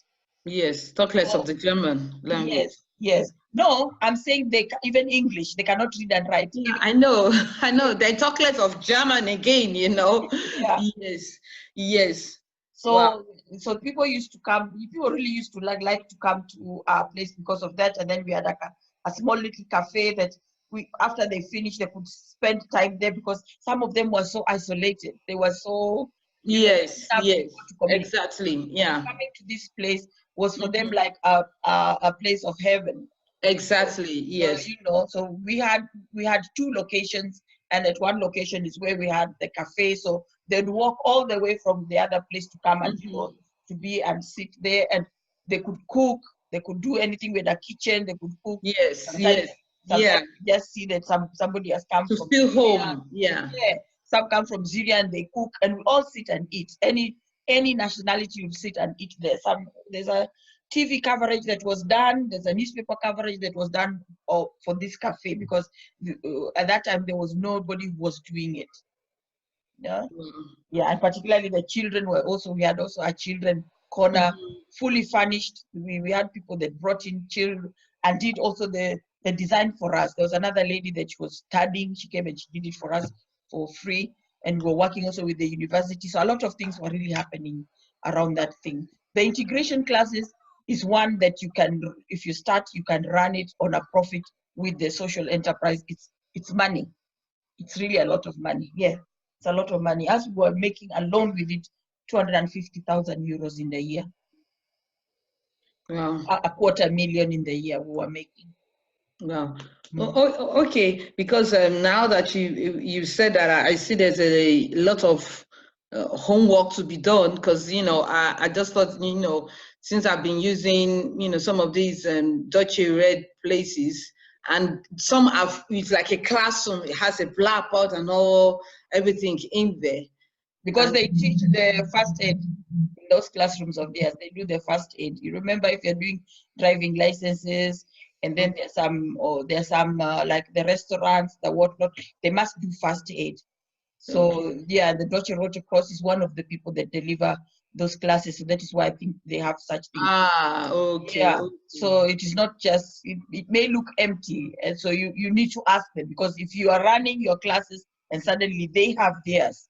Speaker 1: Yes, talk less of the German language.
Speaker 2: Yes. No, I'm saying even English, they cannot read and write.
Speaker 1: Yeah, I know. They talk less of German again, you know.
Speaker 2: Yeah.
Speaker 1: Yes.
Speaker 2: So,
Speaker 1: wow.
Speaker 2: So people used to come. People really used to like to come to our place because of that. And then we had a small little cafe that after they finished, they could spend time there, because some of them were so isolated. They were so
Speaker 1: yes, exactly. Yeah.
Speaker 2: Coming to this place was for them like a place of heaven.
Speaker 1: Exactly. Yes.
Speaker 2: So, you know, so we had 2 locations, and at one location is where we had the cafe. So they'd walk all the way from the other place to come and, you know, to be and sit there, and they could cook. They could do anything with a kitchen. They could cook.
Speaker 1: Yes.
Speaker 2: Sometimes just see that somebody has come
Speaker 1: to
Speaker 2: from
Speaker 1: feel
Speaker 2: Syria.
Speaker 1: home. Yeah.
Speaker 2: Some come from Syria and they cook, and we all sit and eat. Any nationality will sit and eat there. There's a TV coverage that was done. There's a newspaper coverage that was done for this cafe, because at that time there was nobody who was doing it. Yeah. Yeah, and particularly the children were also. We had also a children corner, fully furnished. We had people that brought in children and did also the design for us. There was another lady that she was studying. She came and she did it for us for free, and we're working also with the university. So a lot of things were really happening around that thing. The integration classes is one that you can, if you start, you can run it on a profit with the social enterprise. It's money. It's really a lot of money. Yeah, it's a lot of money. As we were making alone with it, 250,000 euros in the year.
Speaker 1: Wow.
Speaker 2: A 250,000 in the year we were making.
Speaker 1: Wow. Okay, because now that you said that, I see there's a lot of homework to be done, because, you know, I just thought, you know, since I've been using, you know, some of these Deutsche Red places, and some have, it's like a classroom, it has a blackboard and everything in there.
Speaker 2: Because they teach the first aid in those classrooms of theirs. They do the first aid. You remember, if you're doing driving licenses, and then there's some like the restaurants, the whatnot, they must do first aid. So yeah, the Deutsche Rote Cross is one of the people that deliver those classes. So that is why I think they have such things.
Speaker 1: Okay.
Speaker 2: Yeah. So it is not just, it may look empty. And so you need to ask them, because if you are running your classes and suddenly they have theirs.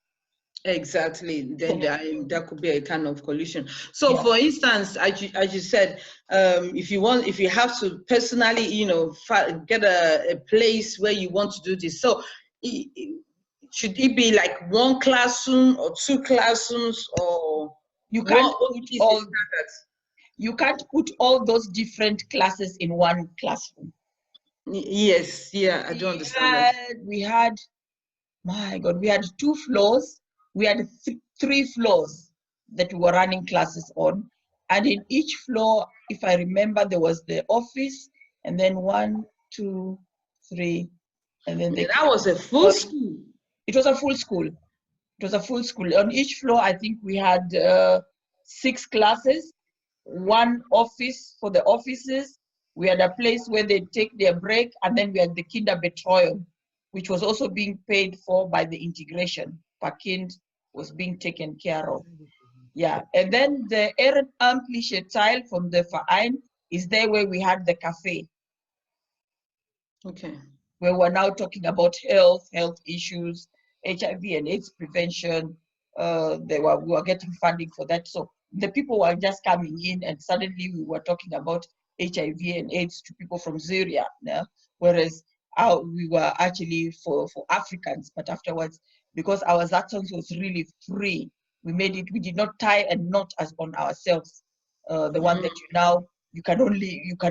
Speaker 1: Exactly. Then there could be a kind of collision. So for instance, as you said, if you have to personally, you know, get a place where you want to do this. So should it be like one classroom or 2 classrooms, or
Speaker 2: you can't put all those different classes in one classroom?
Speaker 1: Yes, yeah, I do understand that.
Speaker 2: We had, my God, we had 2 floors. We had 3 floors that we were running classes on. And in each floor, if I remember, there was the office, and then 1, 2, 3, and then
Speaker 1: that was a full school.
Speaker 2: It was a full school. It was a full school. On each floor, I think we had 6 classes, 1 office for the offices. We had a place where they take their break, and then we had the Kinderbetreuung, which was also being paid for by the integration. Per kind was being taken care of. Yeah, and then the ehrenamtliche Teil from the Verein is there where we had the cafe.
Speaker 1: Okay.
Speaker 2: Where we're now talking about health issues, HIV and AIDS prevention. We were getting funding for that. So the people were just coming in, and suddenly we were talking about HIV and AIDS to people from Syria. Yeah? Whereas we were actually for Africans, but afterwards, because our Zaxxons was really free, we made it, we did not tie a knot as on ourselves. The one that you can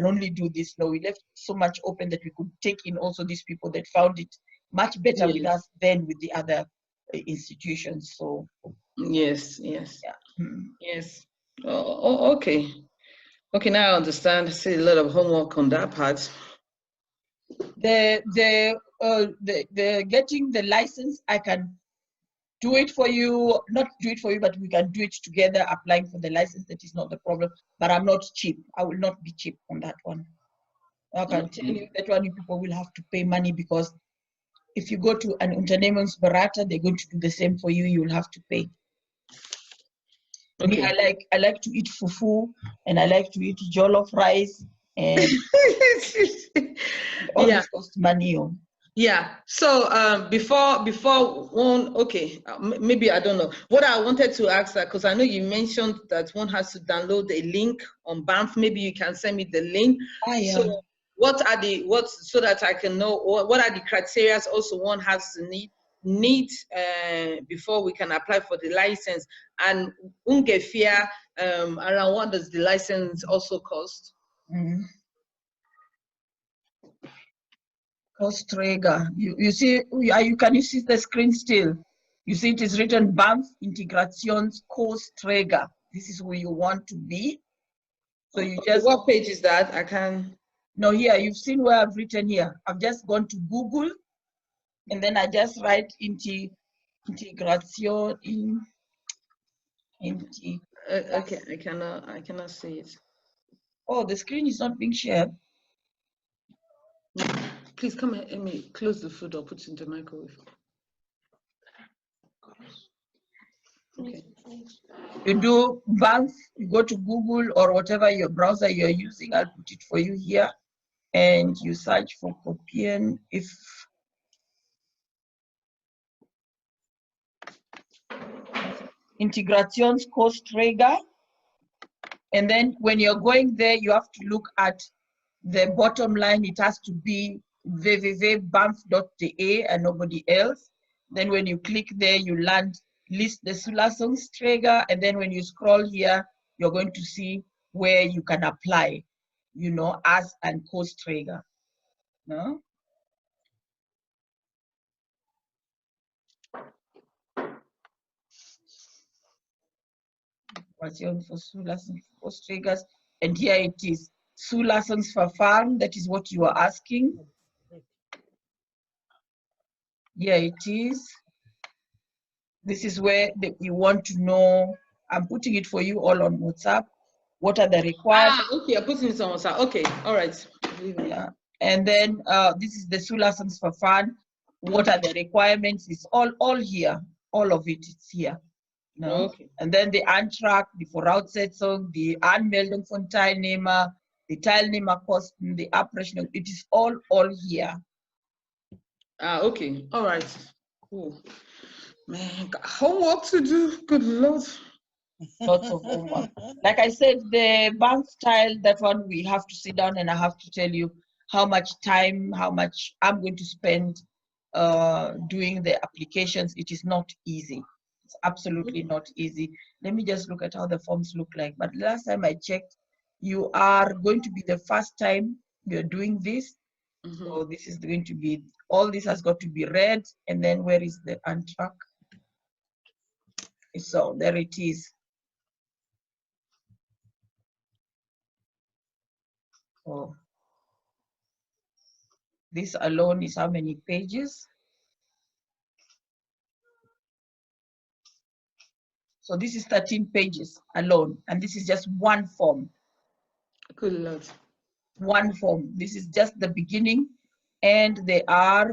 Speaker 2: only do this. No, we left so much open that we could take in also these people that found it much better with us than with the other institutions. So
Speaker 1: yes.
Speaker 2: yeah.
Speaker 1: Yes. Okay. Okay, now I understand. I see a lot of homework on that part.
Speaker 2: The getting the license, I can do it for you, not do it for you, but we can do it together. Applying for the license, that is not the problem. But I'm not cheap. I will not be cheap on that one. I can tell you that one, you people will have to pay money, because if you go to an Unternehmensberater, they're going to do the same for you. You will have to pay.
Speaker 1: Okay.
Speaker 2: Me, I like to eat fufu, and I like to eat jollof rice, and all this costs money.
Speaker 1: Yeah. So before one, okay, maybe I don't know what I wanted to ask that, because I know you mentioned that one has to download a link on Banff. Maybe you can send me the link.
Speaker 2: Yeah.
Speaker 1: So what are the so that I can know what are the criteria also one has to need before we can apply for the license, and ungefähr around what does the license also cost?
Speaker 2: Kosträger. You see, can you see the screen still? You see it is written Banff Integrationskosträger. This is where you want to be. So you just.
Speaker 1: What page is that? I can.
Speaker 2: No, here, you've seen where I've written here. I've just gone to Google, and then I just write integration
Speaker 1: Okay, I cannot see it.
Speaker 2: Oh, the screen is not being shared.
Speaker 1: Please come here, Amy, close the food or put it in the microwave. Okay.
Speaker 2: You do Banff, you go to Google or whatever your browser you're using. I'll put it for you here, and you search for Kopian. If Integrationskosträger, and then when you're going there, you have to look at the bottom line. It has to be www.banff.de and nobody else. Then when you click there, you list the Zulassungsträger, and then when you scroll here, you're going to see where you can apply, as and Kosträger. No? For Zulassungskosträgers, and here it is, Zulassungsverfahren. That is what you are asking. Here it is. This is where you want to know. I'm putting it for you all on WhatsApp. What are the requirements?
Speaker 1: Okay, I'm putting it on WhatsApp. Okay, all right.
Speaker 2: Yeah. And then this is the Zulassungsverfahren. What are the requirements? It's all here. All of it, it's here. No?
Speaker 1: Okay.
Speaker 2: And then the Antrag, die Voraussetzung, die Anmeldung von Teilnehmer, die Teilnehmerkosten, die Abrechnung. It is all here.
Speaker 1: Okay. All right. Cool. Man, got homework to do. Good Lord.
Speaker 2: Lots of homework. Like I said, the Banff style, that one we have to sit down and I have to tell you how much time, how much I'm going to spend doing the applications. It is not easy. It's absolutely not easy. Let me just look at how the forms look like. But last time I checked, you are going to be the first time you're doing this. So this is going to be, all this has got to be read. And then where is the Antrag? So there it is. Oh, this alone is how many pages? So this is 13 pages alone, and this is just one form.
Speaker 1: Good Lord.
Speaker 2: One form. This is just the beginning, and they are,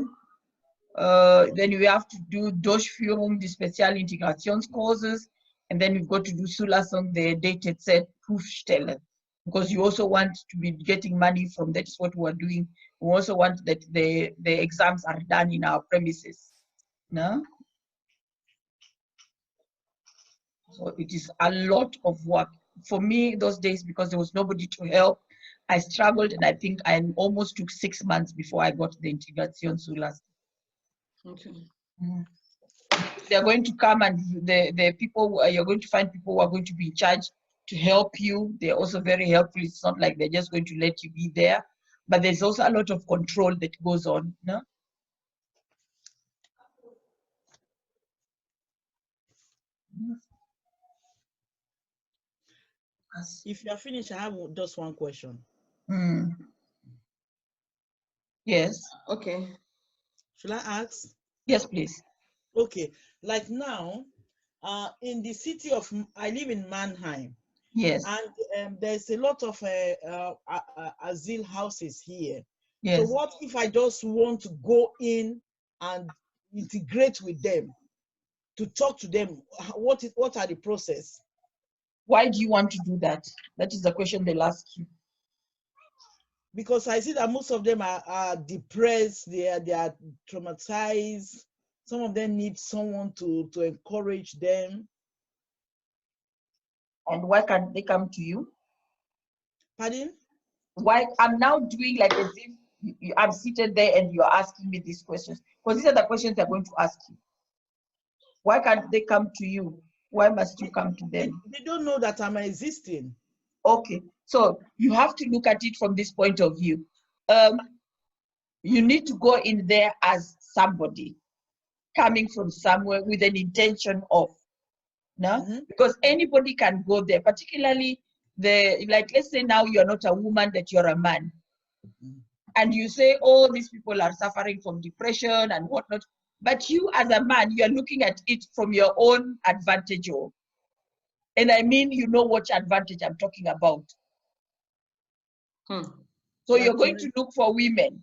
Speaker 2: then we have to do Durchführung des Spezialintegrationskurses, and then we've got to do Zulassung der DTZ Prüfstelle, because you also want to be getting money from that. Is what we're doing. We also want that the exams are done in our premises. No? So it is a lot of work. For me, those days, because there was nobody to help, I struggled, and I think I almost took 6 months before I got the integration Sulas.
Speaker 1: Okay.
Speaker 2: They're going to come, and the people, you're going to find people who are going to be in charge to help you. They're also very helpful. It's not like they're just going to let you be there, but there's also a lot of control that goes on. No?
Speaker 4: If you are finished, I have just one question.
Speaker 2: Yes.
Speaker 1: Okay.
Speaker 4: Should I ask?
Speaker 2: Yes, please.
Speaker 4: Okay. Like now, in the city of, I live in Mannheim.
Speaker 2: Yes.
Speaker 4: And there's a lot of asylum houses here.
Speaker 2: Yes.
Speaker 4: So what if I just want to go in and integrate with them, to talk to them? What are the process?
Speaker 2: Why do you want to do that? That is the question they'll ask you.
Speaker 4: Because I see that most of them are depressed, they are traumatized. Some of them need someone to encourage them.
Speaker 2: And why can't they come to you?
Speaker 4: Pardon?
Speaker 2: Why I'm now doing like as if I'm seated there and you're asking me these questions, because these are the questions they're going to ask you. Why can't they come to you? Why must you come to them?
Speaker 4: They don't know that I'm existing.
Speaker 2: Okay, so you have to look at it from this point of view. You need to go in there as somebody coming from somewhere with an intention of, no? Because anybody can go there, particularly like, let's say now you're not a woman, that you're a man. And you say, oh, these people are suffering from depression and whatnot. But you as a man, you're looking at it from your own advantage. And I mean, you know what advantage I'm talking about. So you're going to look for women.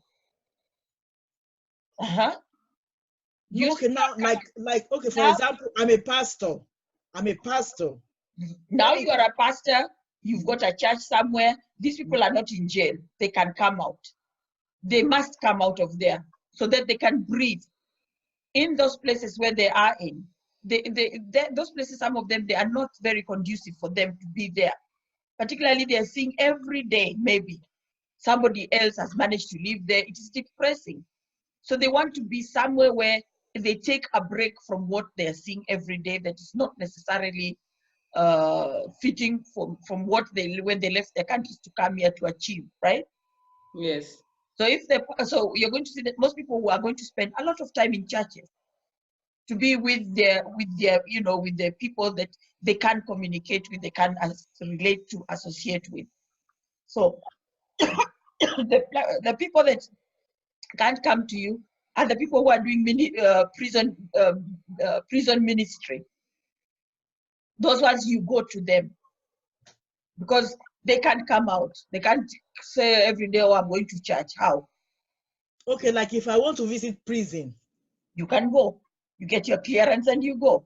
Speaker 4: Okay, now, like, okay, for example, I'm a pastor.
Speaker 2: Now you are a pastor, you've got a church somewhere. These people are not in jail. They can come out. They must come out of there so that they can breathe. In those places where they are in, those places, some of them, they are not very conducive for them to be there. Particularly, they are seeing every day, maybe somebody else has managed to live there. It is depressing. So they want to be somewhere where they take a break from what they're seeing every day that is not necessarily fitting from what when they left their countries to come here to achieve, right?
Speaker 1: Yes.
Speaker 2: So you're going to see that most people who are going to spend a lot of time in churches to be with their people that they can communicate with, they can relate to, associate with. So the people that can't come to you are the people who are doing prison ministry. Those ones, you go to them because they can't come out. They can't say every day, oh, I'm going to church. How?
Speaker 4: Okay, like if I want to visit prison,
Speaker 2: you can go. You get your clearance and you go.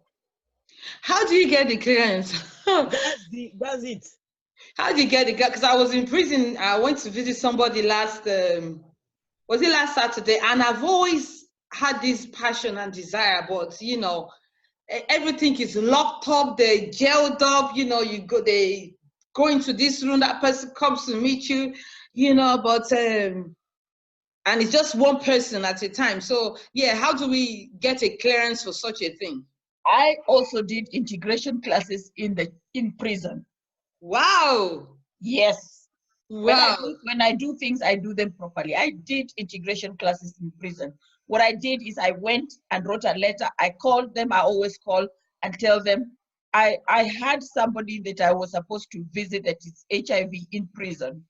Speaker 1: How do you get the clearance?
Speaker 4: That's it.
Speaker 1: How do you get it? Because I was in prison. I went to visit somebody last Saturday, and I've always had this passion and desire, but everything is locked up, they're jailed up, they go into this room, that person comes to meet you, but and it's just one person at a time. So yeah, how do we get a clearance for such a thing?
Speaker 2: I also did integration classes in prison.
Speaker 1: Wow.
Speaker 2: Yes.
Speaker 1: Wow.
Speaker 2: When I do things, I do them properly. I did integration classes in prison. What I did is I went and wrote a letter. I called them. I always call and tell them I had somebody that I was supposed to visit that is HIV in prison.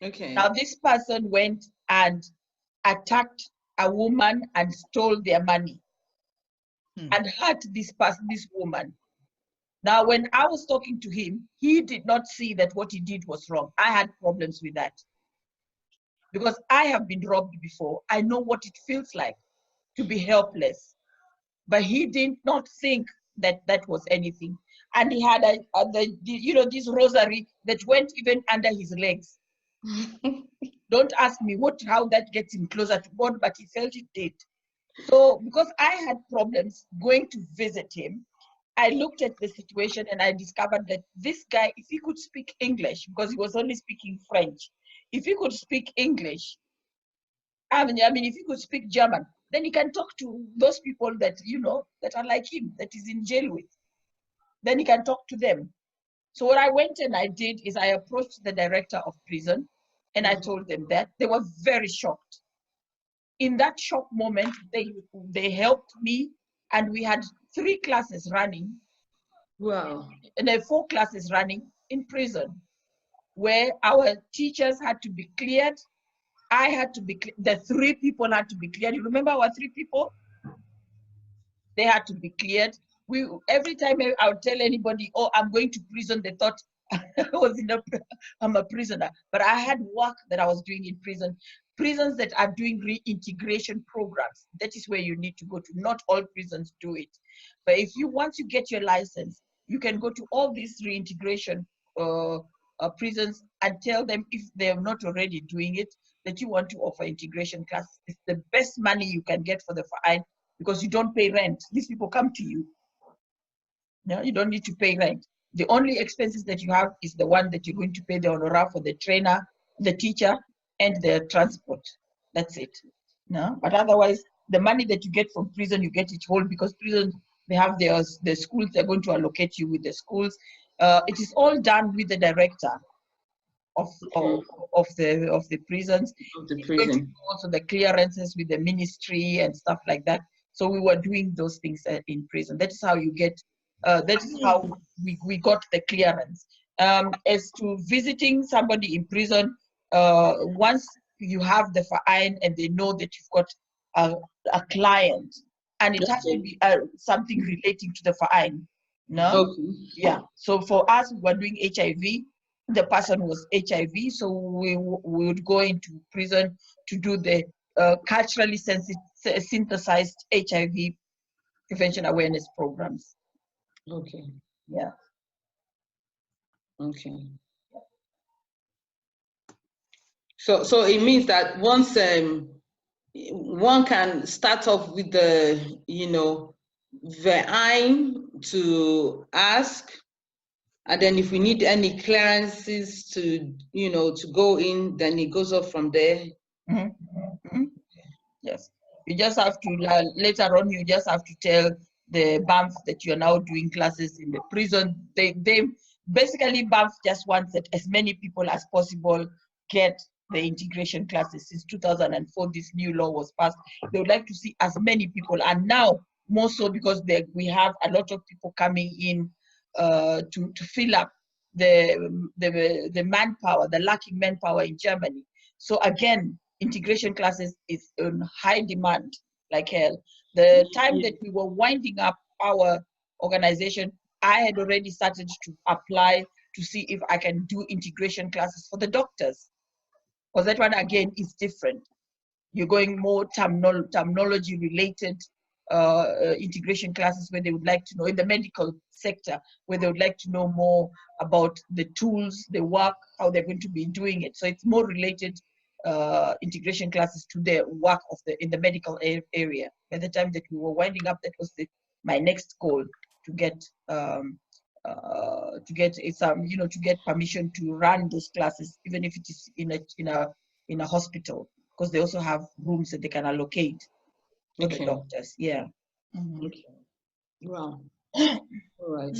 Speaker 1: Okay.
Speaker 2: Now this person went and attacked a woman and stole their money and hurt this woman. Now, when I was talking to him, he did not see that what he did was wrong. I had problems with that because I have been robbed before. I know what it feels like to be helpless, but he did not think that that was anything. And he had this rosary that went even under his legs. Don't ask me how that gets him closer to God, but he felt it did. So because I had problems going to visit him, I looked at the situation and I discovered that this guy, if he could speak English, because he was only speaking French, if he could speak English, I mean, if he could speak German, then he can talk to those people that, you know, that are like him, that is in jail with. Then he can talk to them. So what I went and I did is I approached the director of prison and I told them that. They were very shocked. In that shock moment, they helped me, and we had 3 classes running.
Speaker 1: Wow.
Speaker 2: And there 4 classes running in prison, where our teachers had to be cleared. I had to be, the 3 people had to be cleared. You remember our 3 people? They had to be cleared. Every time I would tell anybody, oh, I'm going to prison, they thought I'm a prisoner. But I had work that I was doing in prison. Prisons that are doing reintegration programs, that is where you need to go to. Not all prisons do it. But if you, once you get your license, you can go to all these reintegration prisons and tell them, if they're not already doing it, that you want to offer integration classes. It's the best money you can get for the fine, because you don't pay rent. These people come to you. No, you don't need to pay rent. The only expenses that you have is the one that you're going to pay the honorar for the trainer, the teacher, and the transport. That's it. No, but otherwise, the money that you get from prison, you get it whole, because prison, they have the schools. They're going to allocate you with the schools. It is all done with the director of the prisons.
Speaker 1: Of the prison.
Speaker 2: Also the clearances with the ministry and stuff like that. So we were doing those things in prison. That is how you get. That is how we got the clearance. As to visiting somebody in prison, once you have the fine and they know that you've got a client, and it has to be something relating to the fine. No?
Speaker 1: Okay.
Speaker 2: Yeah. So for us, we were doing HIV. The person was HIV, so we would go into prison to do the culturally synthesized HIV prevention awareness programs.
Speaker 1: Okay.
Speaker 2: Yeah.
Speaker 1: Okay. So it means that once one can start off with the, you know, the aim to ask, and then if we need any clearances to, you know, to go in, then it goes off from there.
Speaker 2: Mm-hmm. Mm-hmm. Yes. You just have to, later on, you just have to tell the BAMF that you're now doing classes in the prison. They basically, BAMF just wants that as many people as possible get the integration classes. Since 2004, this new law was passed. They would like to see as many people, and now more so because we have a lot of people coming in to fill up the manpower, the lacking manpower in Germany. So again, integration classes is in high demand like hell. The time that we were winding up our organization, I had already started to apply to see if I can do integration classes for the doctors, because that one again is different. You're going more terminology related integration classes, where they would like to know, in the medical sector, where they would like to know more about the tools, the work, how they're going to be doing it. So it's more related integration classes to the work of in the medical area. By the time that we were winding up, that was my next goal, to get to get permission to run those classes, even if it is in a hospital, because they also have rooms that they can allocate for the doctors. Yeah. Mm-hmm.
Speaker 1: Okay. Wow. All right.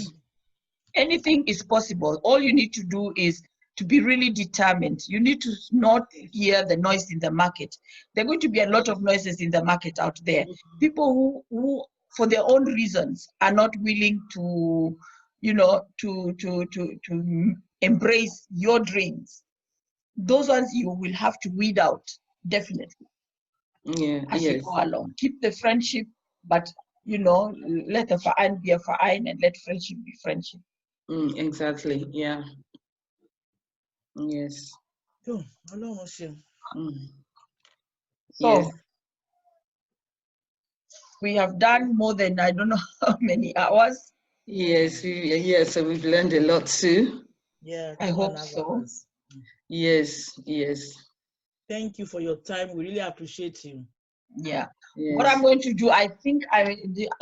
Speaker 2: Anything is possible. All you need to do is to be really determined. You need to not hear the noise in the market. There are going to be a lot of noises in the market out there. People who for their own reasons are not willing to, to embrace your dreams. Those ones you will have to weed out, definitely.
Speaker 1: Yeah.
Speaker 2: As you go along. Keep the friendship, but let the fine be a fine, and let friendship be friendship.
Speaker 1: Exactly. Yeah. Yes.
Speaker 4: So
Speaker 2: yes. We have done more than, I don't know how many hours.
Speaker 1: Yes, so we've learned a lot too.
Speaker 4: Yeah,
Speaker 2: I hope so.
Speaker 1: Yes.
Speaker 4: Thank you for your time. We really appreciate you.
Speaker 2: Yeah. Yes. What I'm going to do, I think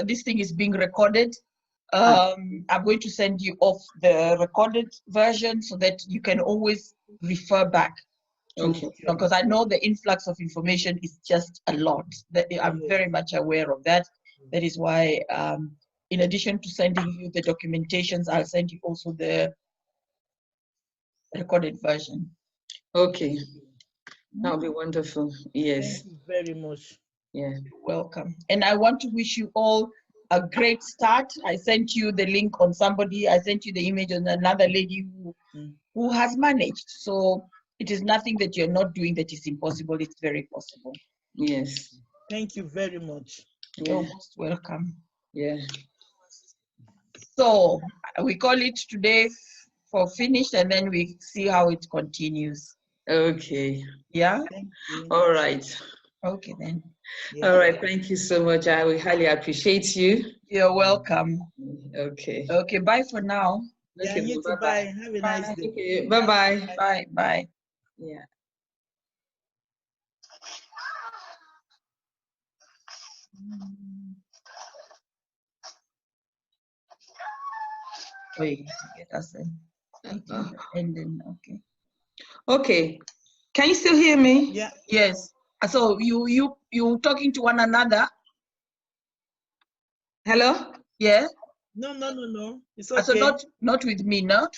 Speaker 2: this thing is being recorded. I'm going to send you off the recorded version so that you can always refer back.
Speaker 1: Okay.
Speaker 2: Because I know the influx of information is just a lot. That I'm very much aware of that. That is why, in addition to sending you the documentations, I'll send you also the recorded version.
Speaker 1: Okay. That would be wonderful. Yes.
Speaker 4: Thank you very much.
Speaker 1: Yeah.
Speaker 2: Welcome. And I want to wish you all a great start. I sent you the link on somebody. I sent you the image on another lady who has managed. So it is nothing that you're not doing that is impossible. It's very possible.
Speaker 1: Yes.
Speaker 4: Thank you very much.
Speaker 2: You're most welcome.
Speaker 1: Yeah.
Speaker 2: So we call it today for finished, and then we see how it continues.
Speaker 1: Okay.
Speaker 2: Yeah?
Speaker 4: Thank you.
Speaker 1: All right.
Speaker 2: Okay then.
Speaker 4: Yeah.
Speaker 1: All right. Thank you so much. I will highly appreciate you.
Speaker 2: You're welcome.
Speaker 1: Okay.
Speaker 2: Okay, bye for now.
Speaker 4: Yeah,
Speaker 1: Okay,
Speaker 4: you too.
Speaker 1: bye-bye.
Speaker 4: Bye. Have a nice
Speaker 2: Bye.
Speaker 4: day.
Speaker 1: Okay. Bye-bye.
Speaker 2: Bye, bye.
Speaker 1: Yeah.
Speaker 2: Wait, get us in. And then, okay.
Speaker 1: Okay. Can you still hear me?
Speaker 4: Yeah.
Speaker 2: Yes. So you talking to one another?
Speaker 1: Hello?
Speaker 2: Yeah.
Speaker 4: No. It's
Speaker 2: So
Speaker 4: okay.
Speaker 2: not with me, no?